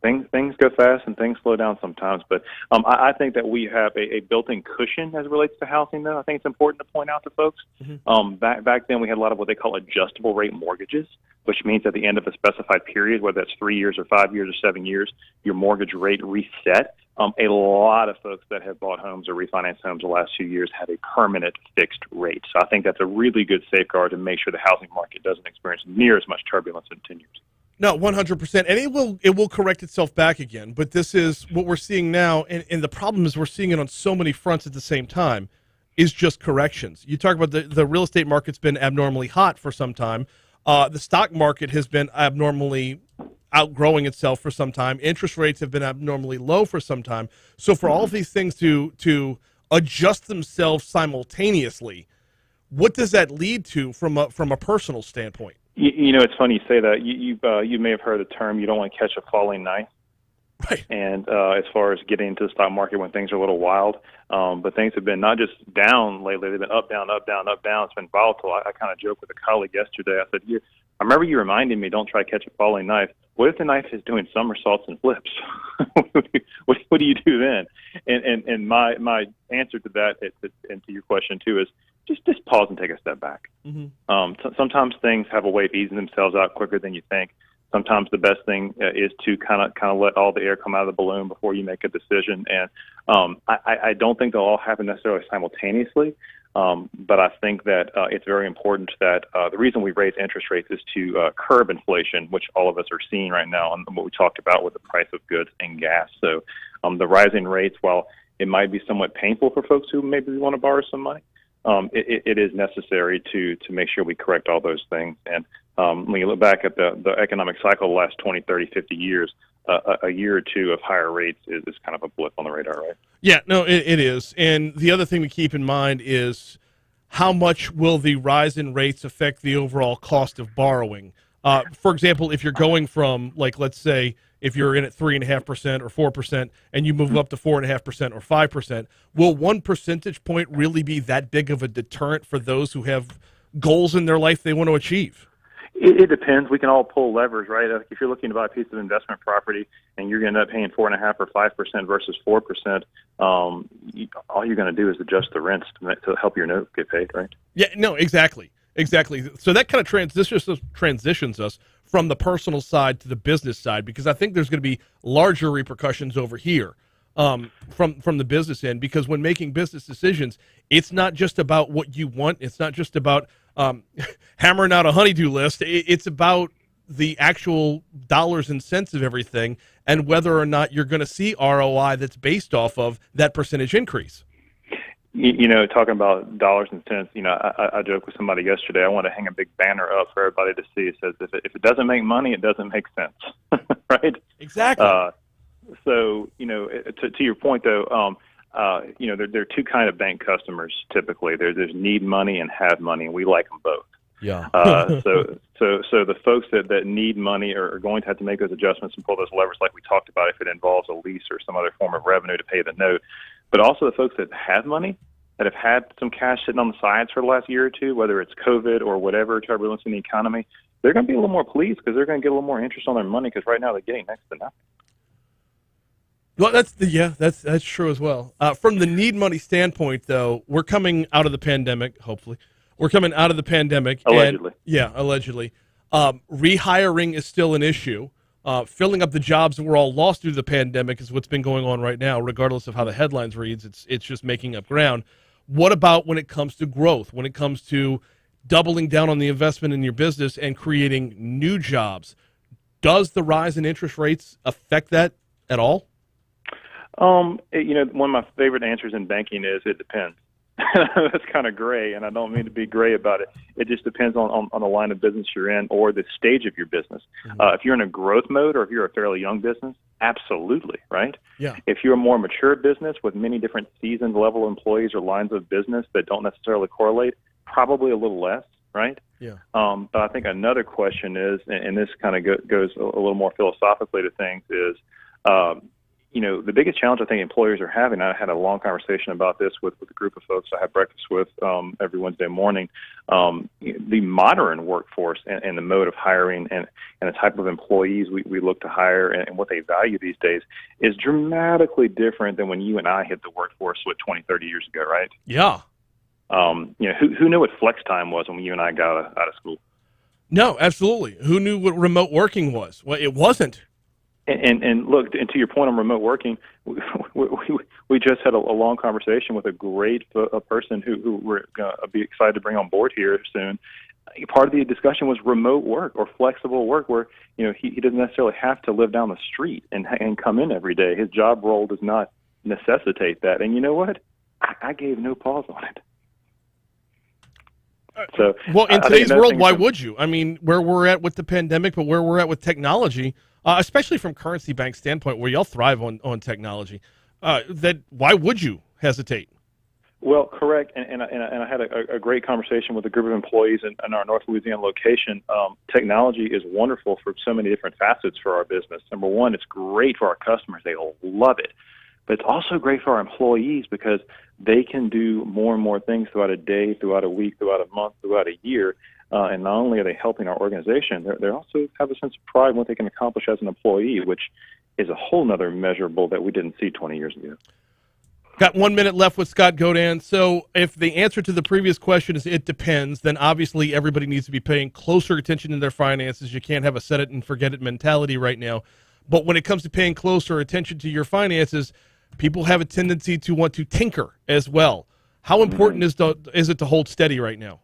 things go fast and things slow down sometimes. But I think that we have a built-in cushion as it relates to housing, though. I think it's important to point out to folks. Mm-hmm. Back then we had a lot of what they call adjustable rate mortgages, which means at the end of a specified period, whether that's 3 years or 5 years or 7 years, your mortgage rate reset. A lot of folks that have bought homes or refinanced homes the last few years have a permanent fixed rate. So I think that's a really good safeguard to make sure the housing market doesn't experience near as much turbulence in 10 years. No, 100%. And it will correct itself back again. But this is what we're seeing now. And the problem is we're seeing it on so many fronts at the same time is just corrections. You talk about the real estate market's been abnormally hot for some time. The stock market has been abnormally outgrowing itself for some time. Interest rates have been abnormally low for some time. So for all of these things to adjust themselves simultaneously, what does that lead to from a personal standpoint? It's funny you say that. You may have heard the term, you don't want to catch a falling knife. Right. And as far as getting into the stock market when things are a little wild, but things have been not just down lately, they've been up, down, up, down, up, down. It's been volatile. I kind of joked with a colleague yesterday. I said, I remember you reminding me, don't try to catch a falling knife. What if the knife is doing somersaults and flips? What do you do then? And my answer to that and to your question too is just pause and take a step back. Mm-hmm. Sometimes things have a way of easing themselves out quicker than you think. Sometimes the best thing is to kind of let all the air come out of the balloon before you make a decision. And I don't think they'll all happen necessarily simultaneously. But I think that it's very important that the reason we raise interest rates is to curb inflation, which all of us are seeing right now, and what we talked about with the price of goods and gas. So the rising rates, while it might be somewhat painful for folks who maybe want to borrow some money, it is necessary to make sure we correct all those things. And when you look back at the economic cycle the last 20, 30, 50 years, a year or two of higher rates is kind of a blip on the radar, right? Yeah, no, it is. And the other thing to keep in mind is how much will the rise in rates affect the overall cost of borrowing? For example, if you're going from, like, let's say, if you're in at 3.5% or 4% and you move up to 4.5% or 5%, will 1 percentage point really be that big of a deterrent for those who have goals in their life they want to achieve? It depends. We can all pull levers, right? If you're looking to buy a piece of investment property and you're going to end up paying 4.5% or 5% versus 4%, all you're going to do is adjust the rents to help your note get paid, right? Yeah, no, exactly. So that kind of transitions us from the personal side to the business side, because I think there's going to be larger repercussions over here from the business end, because when making business decisions, it's not just about what you want. It's not just about hammering out a honey-do list. It's about the actual dollars and cents of everything and whether or not you're going to see ROI that's based off of that percentage increase. Talking about dollars and cents, I joked with somebody yesterday. I want to hang a big banner up for everybody to see. It says, if it doesn't make money, it doesn't make sense, right? Exactly. So, to your point, though, there are two kind of bank customers typically. There's need money and have money, and we like them both. Yeah. So the folks that need money are going to have to make those adjustments and pull those levers like we talked about if it involves a lease or some other form of revenue to pay the note. But also the folks that have money, that have had some cash sitting on the sides for the last year or two, whether it's COVID or whatever turbulence in the economy, they're going to be a little more pleased because they're going to get a little more interest on their money because right now they're getting next to nothing. Well, that's true as well. From the need money standpoint, though, we're coming out of the pandemic. Hopefully, we're coming out of the pandemic. Allegedly, allegedly. Rehiring is still an issue. Filling up the jobs that were all lost due to the pandemic is what's been going on right now. Regardless of how the headlines reads, it's just making up ground. What about when it comes to growth? When it comes to doubling down on the investment in your business and creating new jobs? Does the rise in interest rates affect that at all? One of my favorite answers in banking is it depends. That's kind of gray, and I don't mean to be gray about it. It just depends on the line of business you're in or the stage of your business. If you're in a growth mode or if you're a fairly young business, absolutely, right? Yeah. If you're a more mature business with many different seasoned level employees or lines of business that don't necessarily correlate, probably a little less, right? Yeah. But I think another question is, and this kind of goes a little more philosophically to things, is the biggest challenge I think employers are having, I had a long conversation about this with a group of folks I have breakfast with every Wednesday morning, the modern workforce and the mode of hiring and the type of employees we look to hire and what they value these days is dramatically different than when you and I hit the workforce 20, 30 years ago, right? Yeah. Who knew what flex time was when you and I got out of school? No, absolutely. Who knew what remote working was? Well, it wasn't. And look, and to your point on remote working, we just had a long conversation with a great person who we're going to be excited to bring on board here soon. Part of the discussion was remote work or flexible work, where he doesn't necessarily have to live down the street and come in every day. His job role does not necessitate that. And you know what? I gave no pause on it. So, well, in today's world, why would you? I mean, where we're at with the pandemic, but where we're at with technology, especially from Currency Bank's standpoint, where y'all thrive on technology, that why would you hesitate? Well, correct, and I had a great conversation with a group of employees in our North Louisiana location. Technology is wonderful for so many different facets for our business. Number one, it's great for our customers; they love it. But it's also great for our employees because they can do more and more things throughout a day, throughout a week, throughout a month, throughout a year. And not only are they helping our organization, they also have a sense of pride in what they can accomplish as an employee, which is a whole nother measurable that we didn't see 20 years ago. Got 1 minute left with Scott Gaudin. So if the answer to the previous question is it depends, then obviously everybody needs to be paying closer attention to their finances. You can't have a set it and forget it mentality right now. But when it comes to paying closer attention to your finances, people have a tendency to want to tinker as well. How important is it to hold steady right now?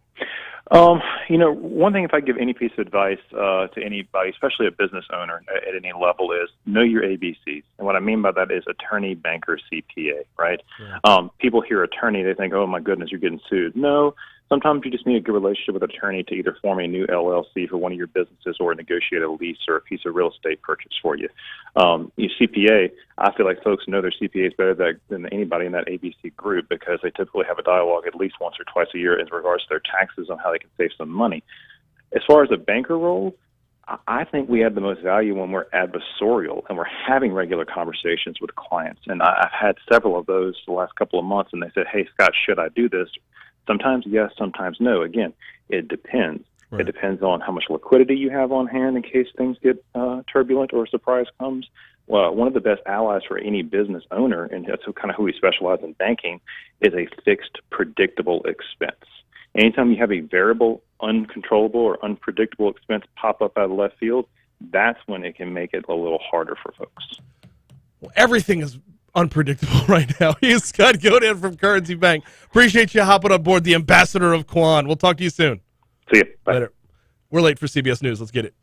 One thing, if I give any piece of advice to anybody, especially a business owner at any level, is know your ABCs. And what I mean by that is attorney, banker, CPA, right? Yeah. People hear attorney, they think, oh, my goodness, you're getting sued. No. Sometimes you just need a good relationship with an attorney to either form a new LLC for one of your businesses or negotiate a lease or a piece of real estate purchase for you. Your CPA, I feel like folks know their CPAs better than anybody in that ABC group because they typically have a dialogue at least once or twice a year in regards to their taxes on how they can save some money. As far as a banker role, I think we add the most value when we're adversarial and we're having regular conversations with clients. And I've had several of those the last couple of months, and they said, hey, Scott, should I do this? Sometimes yes, sometimes no. Again, it depends. It depends on how much liquidity you have on hand in case things get turbulent or a surprise comes. Well, one of the best allies for any business owner, and that's kind of who we specialize in banking, is a fixed, predictable expense. Anytime you have a variable, uncontrollable, or unpredictable expense pop up out of left field, that's when it can make it a little harder for folks. Well, everything is unpredictable right now. He is Scott Gaudin from Currency Bank. Appreciate you hopping on board, the ambassador of Quan. We'll talk to you soon. See you. Bye. Later. We're late for CBS News. Let's get it.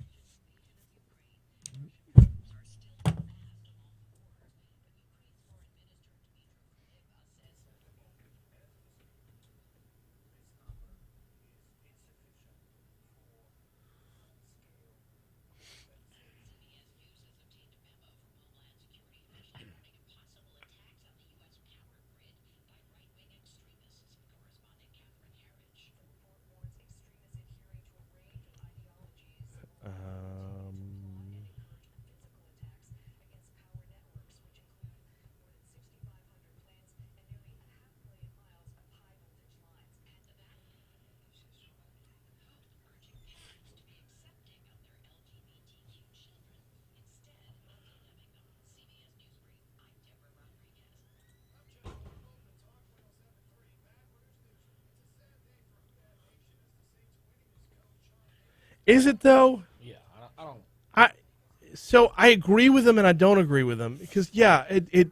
Is it though? Yeah, I don't. So I agree with him and I don't agree with him because it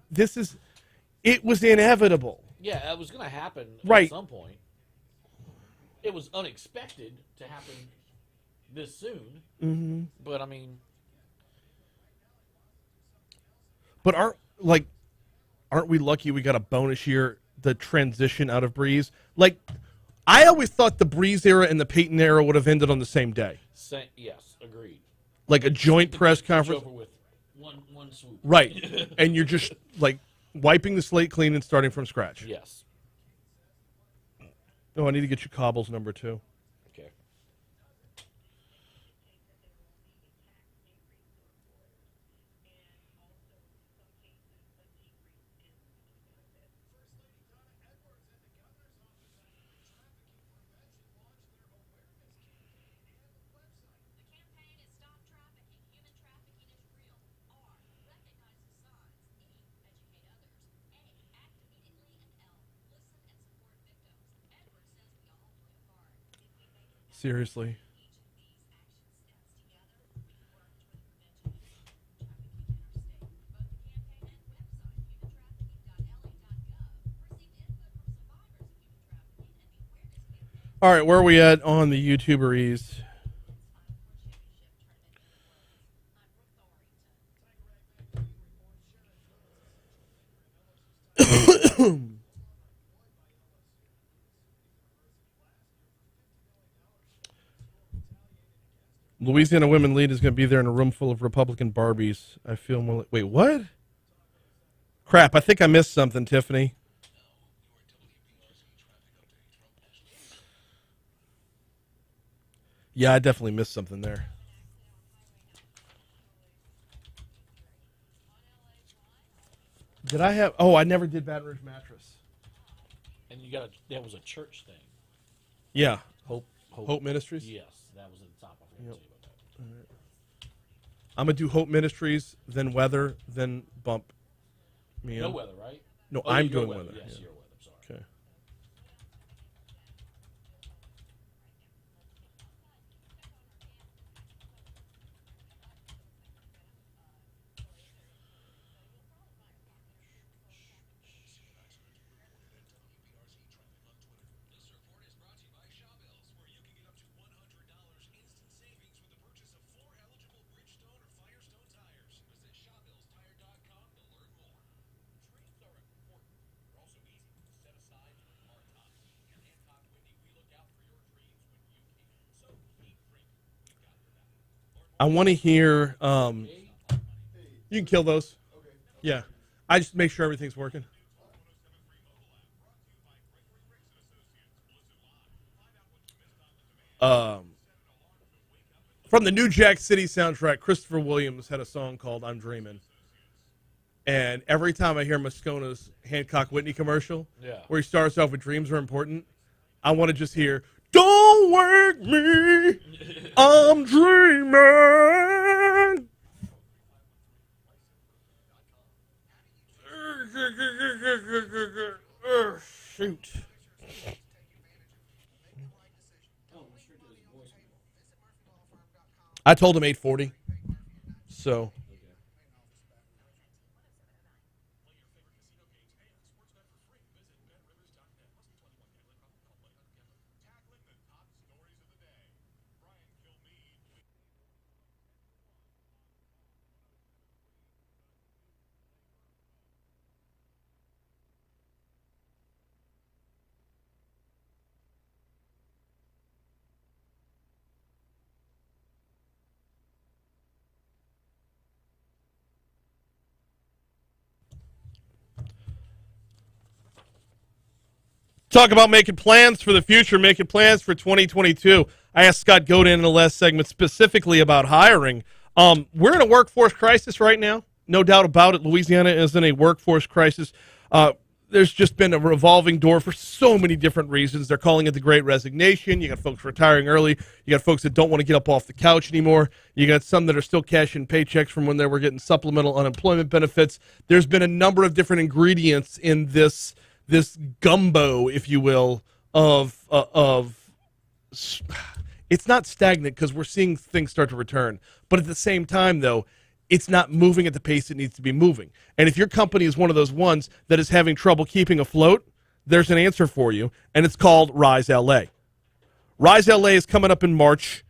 was inevitable. Yeah, it was going to happen Right. at some point. It was unexpected to happen this soon. Mm-hmm. But I mean, but aren't we lucky we got a bonus year? The transition out of Breeze, like I always thought the Breeze era and the Peyton era would have ended on the same day. yes, agreed. Like a joint press conference. Over with one swoop. Right. And you're just like wiping the slate clean and starting from scratch. Yes. Oh, I need to get you Cauble's number too. Okay. Seriously. All right, where are we at on the YouTuberies? Louisiana Women Lead is going to be there in a room full of Republican Barbies. I feel more. Wait, what? Crap! I think I missed something, Tiffany. Yeah, I definitely missed something there. Did I have? Oh, I never did Baton Rouge Mattress. And that was a church thing. Yeah. Hope Ministries? Yes, that was at the top. I forgot to tell you about that. All right. I'm going to do Hope Ministries, then Weather, then Bump. Me No in. weather, right? No, Oh, I'm your doing weather. Weather. Yes, Yeah. your weather. I'm sorry. Okay. I want to hear. You can kill those. Yeah. I just make sure everything's working. From the new Jack City soundtrack, Christopher Williams had a song called "I'm Dreaming," and every time I hear Moscona's Hancock Whitney commercial, Yeah. where he starts off with "Dreams are important," I want to just hear "Don't wake me. I'm dreaming. Shoot. I told him 8:40. So. Talk about making plans for the future, making plans for 2022. I asked Scott Gaudin in the last segment specifically about hiring. We're in a workforce crisis right now. No doubt about it. Louisiana is in a workforce crisis. There's just been a revolving door for so many different reasons. They're calling it the Great Resignation. You got folks retiring early. You got folks that don't want to get up off the couch anymore. You got some that are still cashing paychecks from when they were getting supplemental unemployment benefits. There's been a number of different ingredients in this gumbo, if you will, of it's not stagnant because we're seeing things start to return. But at the same time, though, it's not moving at the pace it needs to be moving. And if your company is one of those ones that is having trouble keeping afloat, there's an answer for you, and it's called Rise LA. Rise LA is coming up in March.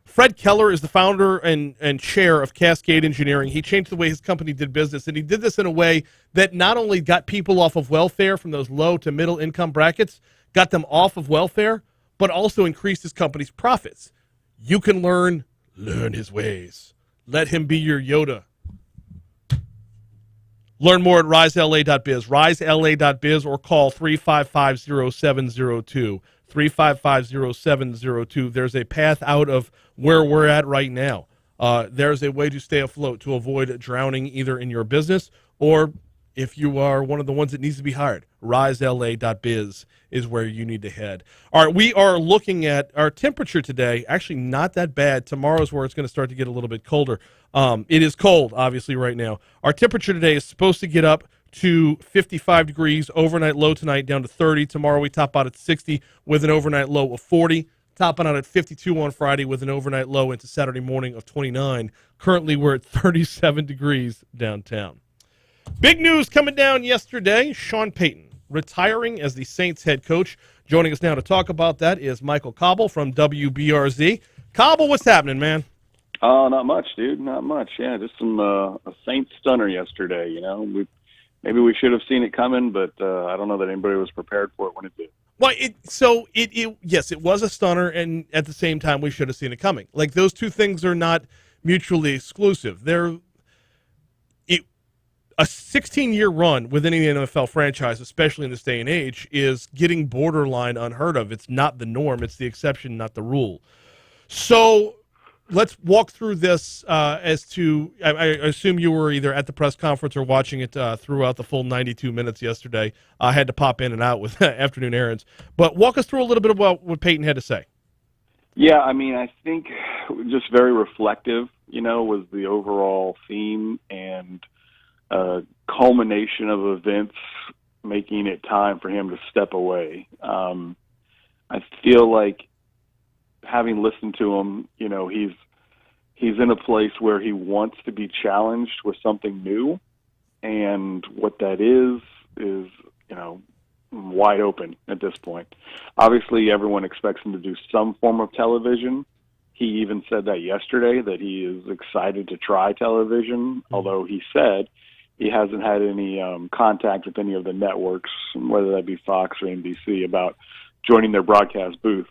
Fred Keller is the founder and chair of Cascade Engineering. He changed the way his company did business, and he did this in a way that not only got people off of welfare from those low to middle income brackets, got them off of welfare, but also increased his company's profits. You can learn his ways. Let him be your Yoda. Learn more at risela.biz, risela.biz, or call 355-0702. 355-0702. There's a path out of where we're at right now. There's a way to stay afloat, to avoid drowning either in your business or if you are one of the ones that needs to be hired. risela.biz is where you need to head. All right, we are looking at our temperature today. Actually, not that bad. Tomorrow's where it's going to start to get a little bit colder. It is cold, obviously, right now. Our temperature today is supposed to get up to 55 degrees, overnight low tonight down to 30. Tomorrow we top out at 60 with an overnight low of 40. Topping out at 52 on Friday with an overnight low into Saturday morning of 29. Currently we're at 37 degrees downtown. Big news coming down yesterday. Sean Peyton retiring as the Saints head coach. Joining us now to talk about that is Michael Cauble from WBRZ. Cauble, what's happening, man? Not much, dude. Not much. Yeah, just a Saints stunner yesterday. You know, maybe we should have seen it coming, but I don't know that anybody was prepared for it when it did. Well, yes, it was a stunner, and at the same time, we should have seen it coming. Like, those two things are not mutually exclusive. A 16-year run with any NFL franchise, especially in this day and age, is getting borderline unheard of. It's not the norm. It's the exception, not the rule. So let's walk through this as to – I assume you were either at the press conference or watching it throughout the full 92 minutes yesterday. I had to pop in and out with afternoon errands. But walk us through a little bit about what Peyton had to say. Yeah, I mean, I think just very reflective, was the overall theme and culmination of events making it time for him to step away. I feel like, having listened to him, he's in a place where he wants to be challenged with something new, and what that is wide open at this point. Obviously, everyone expects him to do some form of television. He even said that yesterday, that he is excited to try television, although he said he hasn't had any contact with any of the networks, whether that be Fox or NBC, about joining their broadcast booth.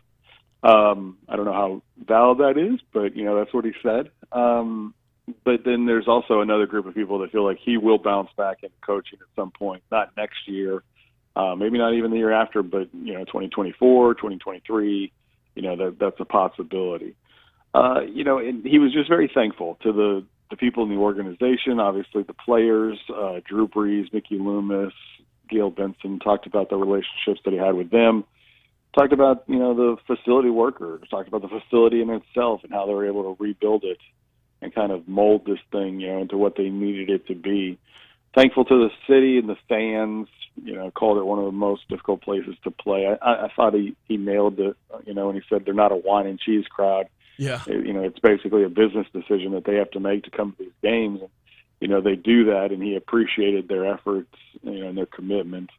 I don't know how valid that is, but that's what he said. But then there's also another group of people that feel like he will bounce back into coaching at some point, not next year, maybe not even the year after, but 2024, 2023. That's a possibility. And he was just very thankful to the people in the organization, obviously the players, Drew Brees, Mickey Loomis, Gail Benson, talked about the relationships that he had with them. talked about, the facility workers, talked about the facility in itself and how they were able to rebuild it and kind of mold this thing, into what they needed it to be. Thankful to the city and the fans, called it one of the most difficult places to play. I thought he nailed it, when he said they're not a wine and cheese crowd. Yeah. It's basically a business decision that they have to make to come to these games. And, they do that, and he appreciated their efforts, and their commitment.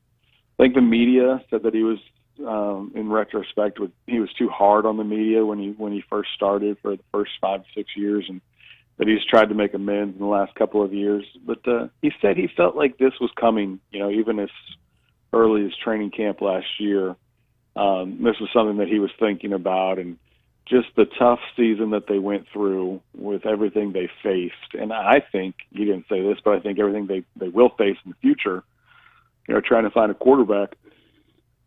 I think the media said that he was, in retrospect, he was too hard on the media when he first started for the first 5 to 6 years, and that he's tried to make amends in the last couple of years. But he said he felt like this was coming, even as early as training camp last year. This was something that he was thinking about, and just the tough season that they went through with everything they faced. And I think, he didn't say this, but I think everything they will face in the future, trying to find a quarterback,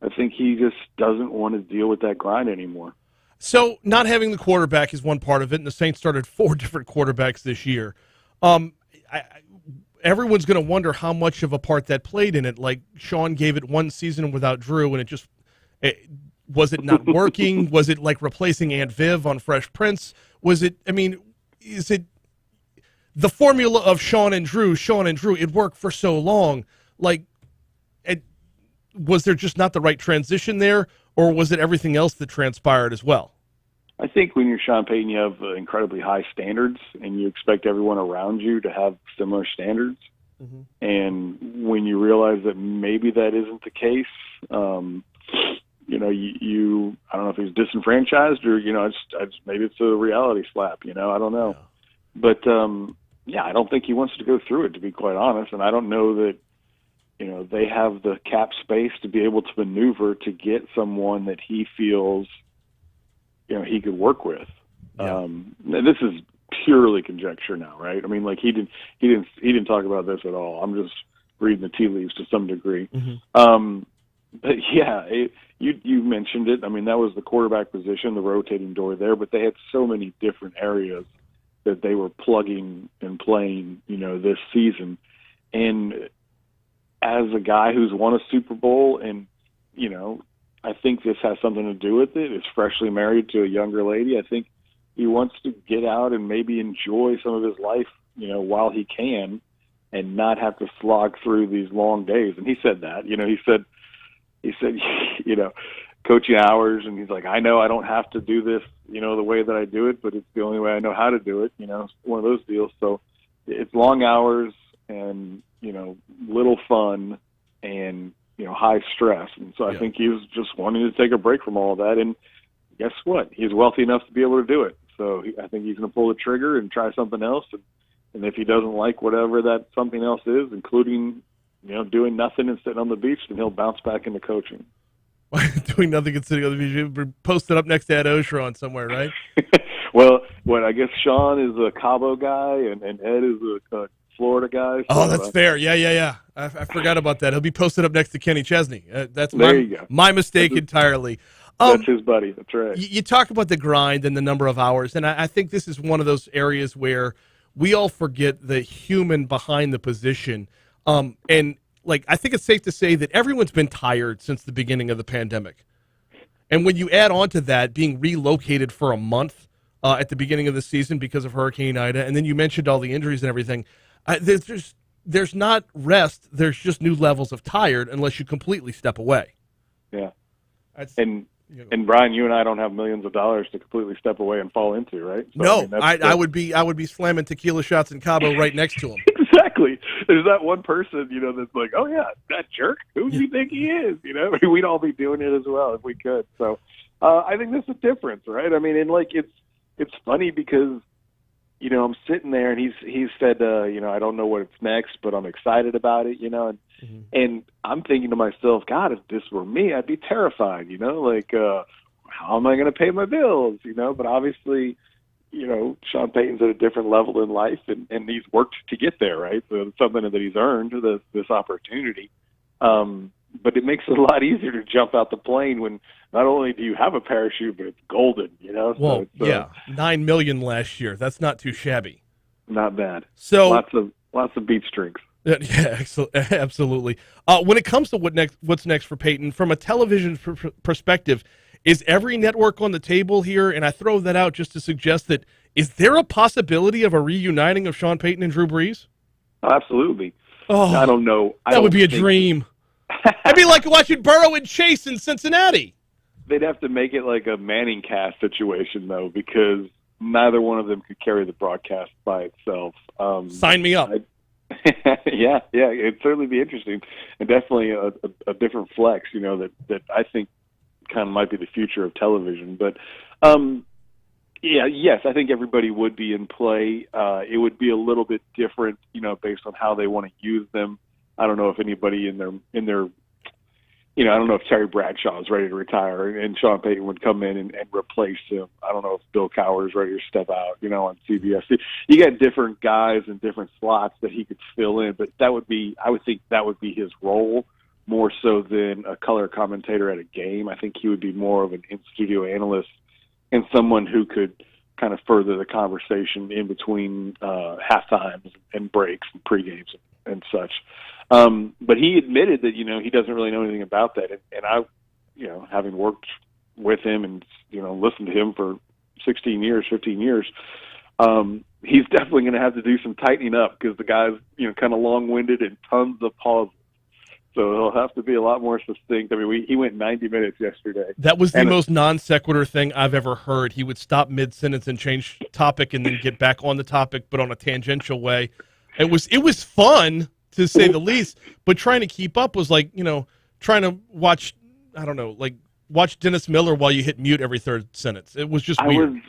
I think he just doesn't want to deal with that grind anymore. So not having the quarterback is one part of it, and the Saints started 4 different quarterbacks this year. Everyone's going to wonder how much of a part that played in it. Like, Sean gave it 1 season without Drew, and was it not working? Was it like replacing Aunt Viv on Fresh Prince? Is it the formula of Sean and Drew, it worked for so long. Like, was there just not the right transition there, or was it everything else that transpired as well? I think when you're Sean Payton, you have incredibly high standards, and you expect everyone around you to have similar standards. Mm-hmm. And when you realize that maybe that isn't the case, you I don't know if he's disenfranchised or, maybe it's a reality slap, I don't know. Yeah. But, I don't think he wants to go through it, to be quite honest. And I don't know that, they have the cap space to be able to maneuver to get someone that he feels, he could work with. Yeah. This is purely conjecture now, right? I mean, like he didn't talk about this at all. I'm just reading the tea leaves to some degree. Mm-hmm. But yeah, you mentioned it. I mean, that was the quarterback position, the rotating door there, but they had so many different areas that they were plugging and playing, this season. And as a guy who's won a Super Bowl, and, I think this has something to do with it, is freshly married to a younger lady. I think he wants to get out and maybe enjoy some of his life, while he can, and not have to slog through these long days. And he said that, he said, coaching hours, and he's like, I know I don't have to do this, the way that I do it, but it's the only way I know how to do it. It's one of those deals. So it's long hours and, little fun and, high stress. And so I think he was just wanting to take a break from all of that. And guess what? He's wealthy enough to be able to do it. So I think he's going to pull the trigger and try something else. And if he doesn't like whatever that something else is, including, doing nothing and sitting on the beach, then he'll bounce back into coaching. Doing nothing and sitting on the beach. Posted up next to Ed Ogeron somewhere, right? Well, I guess Sean is a Cauble guy and Ed is a Florida guy. So, that's fair. Yeah. I forgot about that. He'll be posted up next to Kenny Chesney. That's my mistake entirely. That's his buddy. That's right. You talk about the grind and the number of hours, and I think this is one of those areas where we all forget the human behind the position. And I think it's safe to say that everyone's been tired since the beginning of the pandemic. And when you add on to that being relocated for a month at the beginning of the season because of Hurricane Ida, and then you mentioned all the injuries and everything, there's not rest. There's just new levels of tired unless you completely step away. Yeah. And Brian, you and I don't have millions of dollars to completely step away and fall into, right? So, no, I would be slamming tequila shots in Cabo right next to him. Exactly. There's that one person, that's like, oh yeah, that jerk. Who do you think he is? We'd all be doing it as well if we could. So I think there's a difference, right? I mean, and it's funny because I'm sitting there and he's said, I don't know what's next, but I'm excited about it, and I'm thinking to myself, God, if this were me, I'd be terrified, how am I going to pay my bills, but obviously, Sean Payton's at a different level in life and he's worked to get there, right? So it's something that he's earned, this opportunity. But it makes it a lot easier to jump out the plane when not only do you have a parachute, but it's golden, Well, yeah, $9 million last year. That's not too shabby. Not bad. So lots of beach drinks. Yeah, absolutely. When it comes to what's next for Peyton, from a television perspective, is every network on the table here? And I throw that out just to suggest that is there a possibility of a reuniting of Sean Payton and Drew Brees? Absolutely. Oh, I don't know. That would be a dream. I'd be like watching Burrow and Chase in Cincinnati. They'd have to make it like a Manning cast situation, though, because neither one of them could carry the broadcast by itself. Sign me up. Yeah, it'd certainly be interesting, and definitely a different flex, that I think kind of might be the future of television. But yes, I think everybody would be in play. It would be a little bit different, based on how they want to use them. I don't know if anybody in their I don't know if Terry Bradshaw is ready to retire and Sean Payton would come in and replace him. I don't know if Bill Cowher is ready to step out, on CBS. You got different guys in different slots that he could fill in, but I would think that would be his role more so than a color commentator at a game. I think he would be more of an in-studio analyst and someone who could kind of further the conversation in between halftimes and breaks and pregames and such. But he admitted that, he doesn't really know anything about that. And I, having worked with him and, listened to him for 16 years, 15 years, he's definitely going to have to do some tightening up because the guy's, kind of long-winded and tons of pauses. So he'll have to be a lot more succinct. I mean, he went 90 minutes yesterday. That was the most non sequitur thing I've ever heard. He would stop mid-sentence and change topic and then get back on the topic, but on a tangential way. It was fun, to say the least, but trying to keep up was like, trying to watch, watch Dennis Miller while you hit mute every third sentence. It was just weird.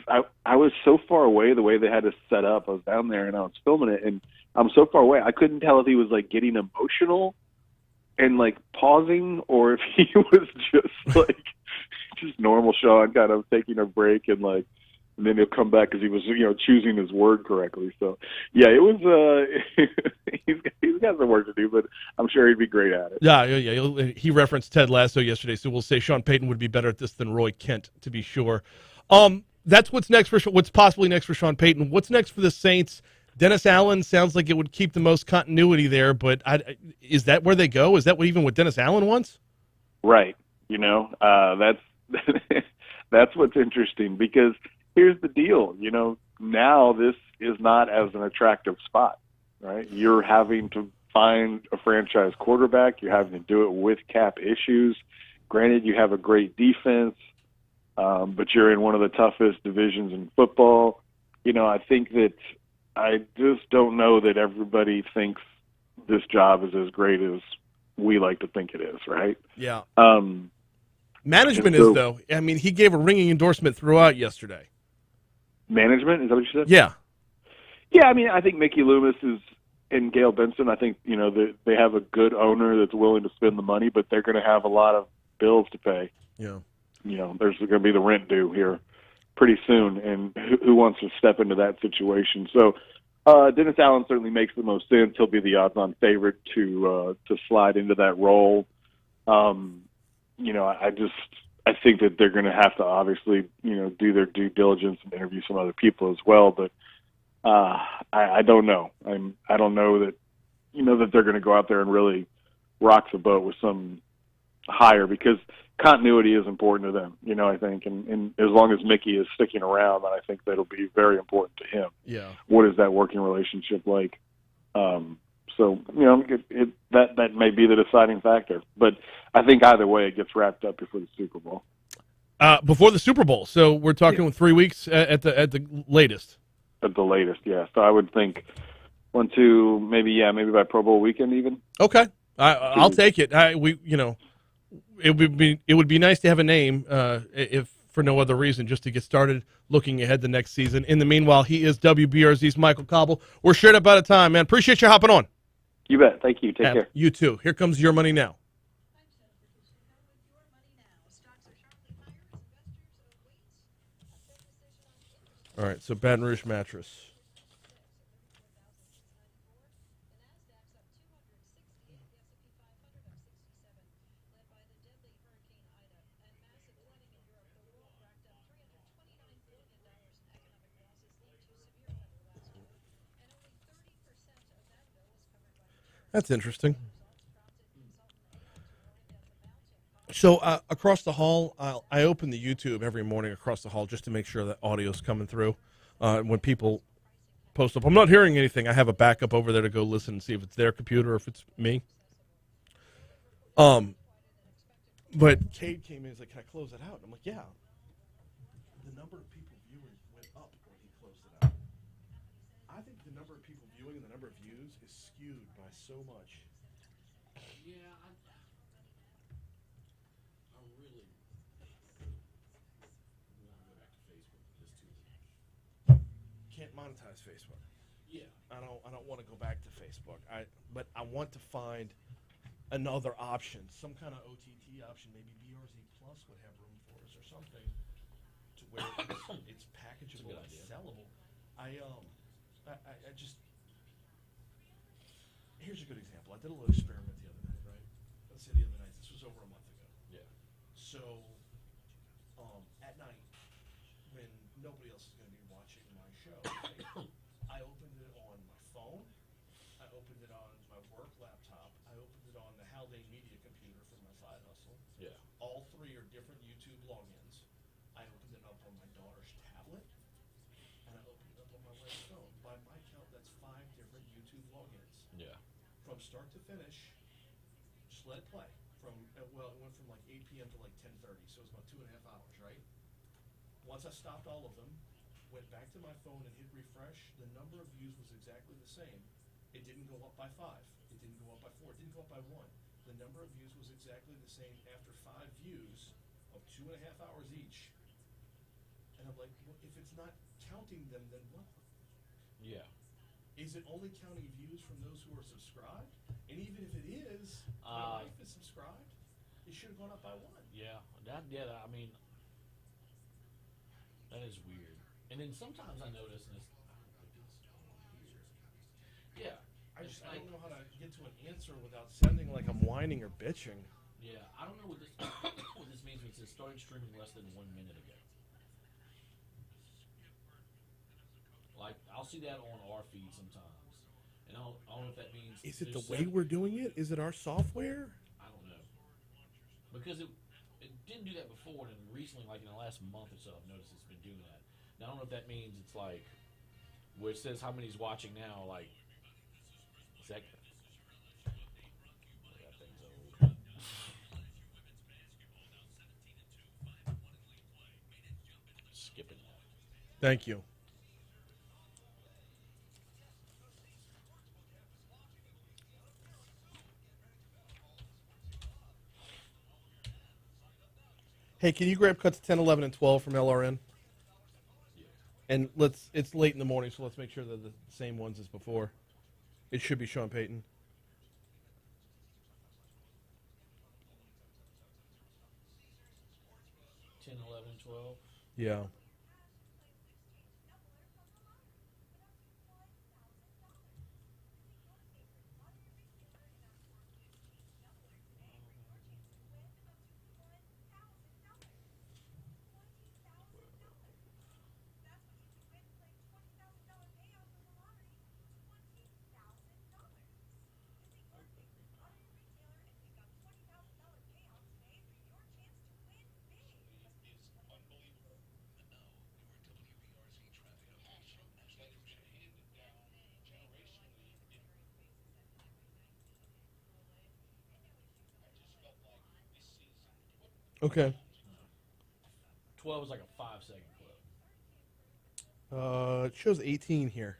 I was so far away the way they had to set up. I was down there and I was filming it, and I'm so far away. I couldn't tell if he was like getting emotional and like pausing or if he was just like just normal Sean kind of taking a break and then he'll come back because he was, choosing his word correctly. So, yeah, it was. He's got some work to do, but I'm sure he'd be great at it. Yeah. He referenced Ted Lasso yesterday, so we'll say Sean Payton would be better at this than Roy Kent, to be sure. That's what's next what's possibly next for Sean Payton. What's next for the Saints? Dennis Allen sounds like it would keep the most continuity there, but is that where they go? Is that what Dennis Allen wants? Right. That's that's what's interesting because. Here's the deal, now this is not as an attractive spot, right? You're having to find a franchise quarterback. You're having to do it with cap issues. Granted, you have a great defense, but you're in one of the toughest divisions in football. I think that I just don't know that everybody thinks this job is as great as we like to think it is, right? Yeah. Management is, though. I mean, he gave a ringing endorsement throughout yesterday. Management, is that what you said? Yeah. Yeah, I mean, I think Mickey Loomis and Gail Benson, I think, they have a good owner that's willing to spend the money, but they're going to have a lot of bills to pay. Yeah. There's going to be the rent due here pretty soon, and who wants to step into that situation? So Dennis Allen certainly makes the most sense. He'll be the odds-on favorite to slide into that role. I think that they're going to have to obviously, do their due diligence and interview some other people as well. But I don't know. I don't know that, that they're going to go out there and really rock the boat with some hire because continuity is important to them, I think. And as long as Mickey is sticking around, then I think that'll be very important to him. Yeah. What is that working relationship like? So, that may be the deciding factor. But I think either way it gets wrapped up before the Super Bowl. Before the Super Bowl. So we're talking 3 weeks at the latest. At the latest, yeah. So I would think 1, 2, maybe by Pro Bowl weekend even. Okay. I'll take it. It would be nice to have a name, if for no other reason, just to get started looking ahead the next season. In the meanwhile, he is WBRZ's Michael Cauble. We're straight up out of time, man. Appreciate you hopping on. You bet. Thank you. Take care. You too. Here comes Your Money Now. All right, so Baton Rouge mattress. That's interesting. So across the hall, I open the YouTube every morning across the hall just to make sure that audio's coming through. When people post up, I'm not hearing anything. I have a backup over there to go listen and see if it's their computer or if it's me. But Cade came in and was like, "Can I close it out?" And I'm like, "Yeah." The number of people viewing went up when he closed it out. I think the number of people viewing and the number of views is skewed by so much. Yeah, I really want to go back to Facebook. This too. Can't monetize Facebook. Yeah. I don't want to go back to Facebook. But I want to find another option, some kind of OTT option. Maybe BRZ Plus would have room for us or something, to where it's packageable and sellable. I just, here's a good example. I did a little experiment the other night, right? Let's say the other night. This was over a month ago. Yeah. So, at night, when nobody else is going to be watching my show, right, I opened it on my phone. I opened it on my work laptop. I opened it on the Haldane media computer for my side hustle. Yeah. All three are different YouTube logins. I opened it up on my daughter's tablet, and I opened it up on my wife's phone. By my count, that's 5 different YouTube logins. Yeah. From start to finish, just let it play. It went from like 8 p.m. to like 10:30, so it was about 2.5 hours, right? Once I stopped all of them, went back to my phone and hit refresh, the number of views was exactly the same. It didn't go up by 5. It didn't go up by 4. It didn't go up by 1. The number of views was exactly the same after 5 views of 2.5 hours each. And I'm like, well, if it's not counting them, then what? Yeah. Is it only counting views from those who are subscribed? And even if it is, my wife is subscribed, it should have gone up by 1. Yeah. I mean, that is weird. And then sometimes I notice this. Yeah. I don't know how to get to an answer without sounding like I'm whining or bitching. Yeah, I don't know what this what this means when it says started streaming less than 1 minute ago. Like, I'll see that on our feed sometimes, and I don't know if that means. Is it the way we're doing it? Is it our software? I don't know, because it didn't do that before, and recently, like in the last month or so, I've noticed it's been doing that. Now, I don't know if that means it's like where it says how many's watching now, like. That thing's old. Skipping that. Thank you. Hey, can you grab cuts 10, 11, and 12 from LRN? Yeah. And it's late in the morning, so let's make sure they're the same ones as before. It should be Sean Payton. 10, 11, 12. Yeah. Okay. 12 is like a 5-second clip. It shows 18 here.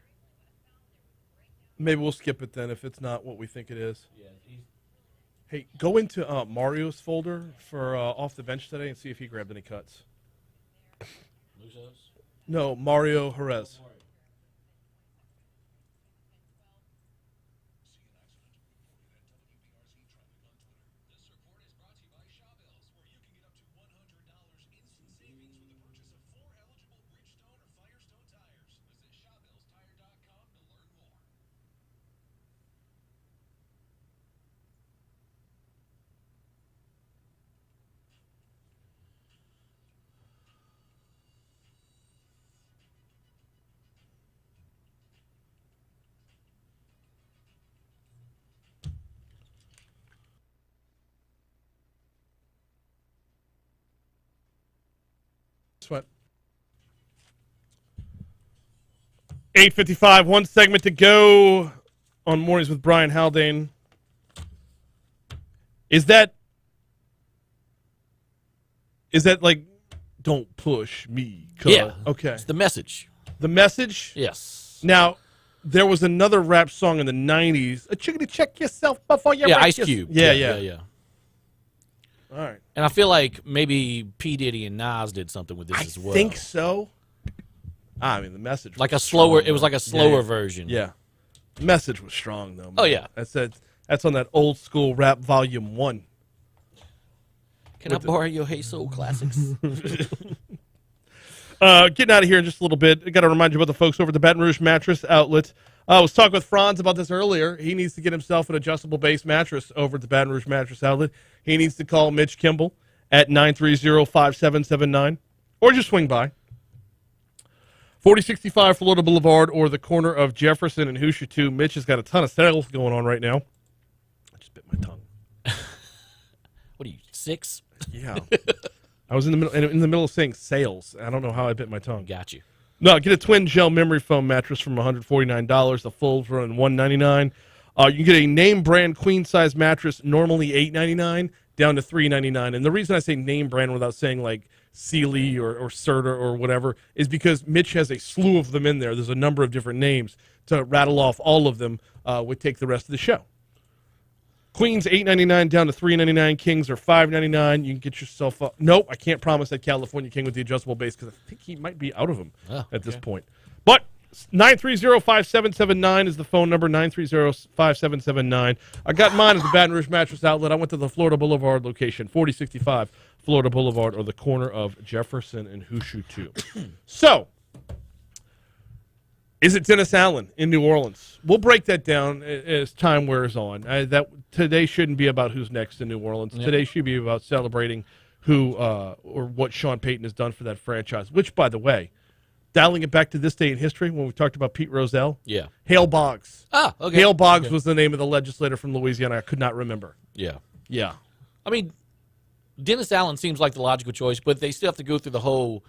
Maybe we'll skip it then if it's not what we think it is. Yeah, Hey, go into Mario's folder for off the bench today and see if he grabbed any cuts. Musos? No, Mario Jerez. Mario. Sweat. 8:55, one segment to go on Mornings with Brian Haldane. Is that like, don't push me? Yeah. Okay. It's the message. The message? Yes. Now, there was another rap song in the 90s. A chickadee, check yourself before you Yeah, wreck Ice your- Cube. Yeah. All right. And I feel like maybe P. Diddy and Nas did something with this as well. I think so. I mean, the message Like was a slower, strong, it was like a though. slower version. Yeah. The message was strong, though. Man. Oh, yeah. That's on that old school rap volume 1. Can I borrow your Hey Soul Classics? Getting out of here in just a little bit. I got to remind you about the folks over at the Baton Rouge Mattress Outlet. I was talking with Franz about this earlier. He needs to get himself an adjustable base mattress over at the Baton Rouge Mattress Outlet. He needs to call Mitch Kimball at 930-5779 or just swing by. 4065 Florida Boulevard or the corner of Jefferson and Hoosier 2. Mitch has got a ton of sales going on right now. I just bit my tongue. What are you, 6? Yeah. I was in the middle of saying sales. I don't know how I bit my tongue. Got you. No, get a twin gel memory foam mattress from $149. The fulls run $199. You can get a name brand queen size mattress, normally $899, down to $399. And the reason I say name brand without saying like Sealy or Serta or whatever is because Mitch has a slew of them in there. There's a number of different names. To rattle off all of them would take the rest of the show. Queens $8.99 down to $3.99. Kings are $5.99. You can get yourself up. Nope, I can't promise that California King with the adjustable base because I think he might be out of them at this point. But 930-5779 is the phone number. 930-5779. I got mine at the Baton Rouge Mattress Outlet. I went to the Florida Boulevard location, 4065 Florida Boulevard, or the corner of Jefferson and Hoosier 2. So, is it Dennis Allen in New Orleans? We'll break that down as time wears on. Today shouldn't be about who's next in New Orleans. Yep. Today should be about celebrating who or what Sean Peyton has done for that franchise, which, by the way, dialing it back to this day in history when we talked about Pete Rozelle. Yeah. Hale Boggs. Ah, okay. Hale Boggs was the name of the legislator from Louisiana. I could not remember. Yeah. Yeah. I mean, Dennis Allen seems like the logical choice, but they still have to go through the whole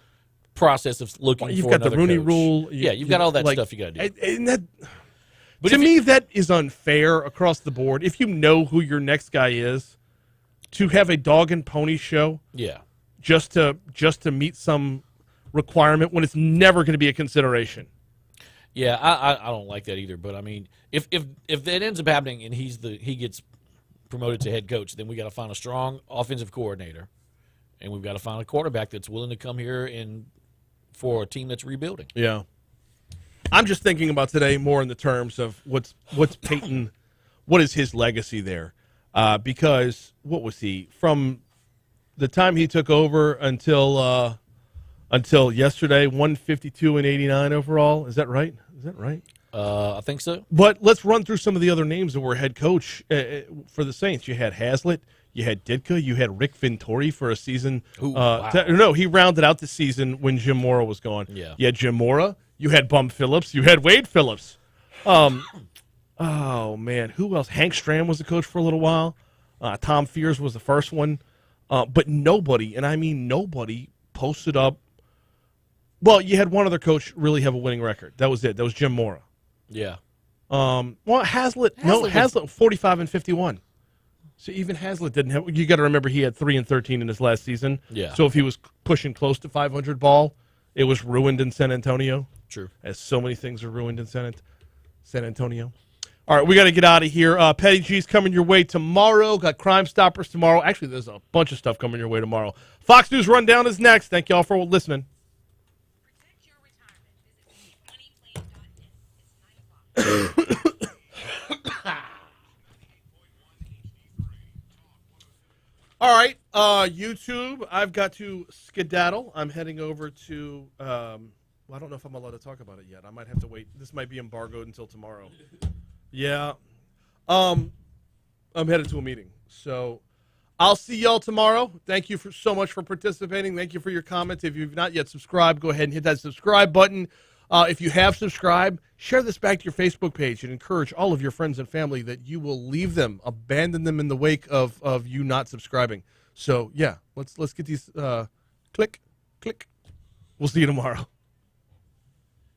process of looking you've for got the another Rooney coach. Rule. You've got all that stuff you got to do. And that, to me, that is unfair across the board. If you know who your next guy is, to have a dog and pony show, just to meet some requirement when it's never going to be a consideration. Yeah, I don't like that either. But I mean, if that ends up happening and he gets promoted to head coach, then we got to find a strong offensive coordinator, and we've got to find a quarterback that's willing to come here and for a team that's rebuilding. Yeah, I'm just thinking about today more in the terms of what's Peyton, what is his legacy there? Because what was he from the time he took over until yesterday? 152 and 89 overall. Is that right? I think so. But let's run through some of the other names that were head coach for the Saints. You had Haslett, you had Ditka, you had Rick Vintori for a season. Ooh, wow. No, he rounded out the season when Jim Mora was gone. Yeah. You had Jim Mora, you had Bum Phillips, you had Wade Phillips. Oh, man, who else? Hank Stram was the coach for a little while. Tom Fears was the first one. But nobody, and I mean nobody, posted up. Well, you had one other coach really have a winning record. That was it. That was Jim Mora. Yeah. Well, Haslett 45 and 51. So even Haslett didn't have. You got to remember he had 3 and 13 in his last season. Yeah. So if he was pushing close to 500 ball, it was ruined in San Antonio. True. As so many things are ruined in San Antonio. All right, we got to get out of here. Petty G's coming your way tomorrow. Got Crime Stoppers tomorrow. Actually, there's a bunch of stuff coming your way tomorrow. Fox News Rundown is next. Thank you all for listening. All right, YouTube, I've got to skedaddle. I'm heading over to, I don't know if I'm allowed to talk about it yet. I might have to wait. This might be embargoed until tomorrow. Yeah. I'm headed to a meeting. So I'll see y'all tomorrow. Thank you so much for participating. Thank you for your comments. If you've not yet subscribed, go ahead and hit that subscribe button. If you have subscribed, share this back to your Facebook page and encourage all of your friends and family that you will leave them, abandon them in the wake of you not subscribing. So, yeah, let's get these click, click, We'll see you tomorrow.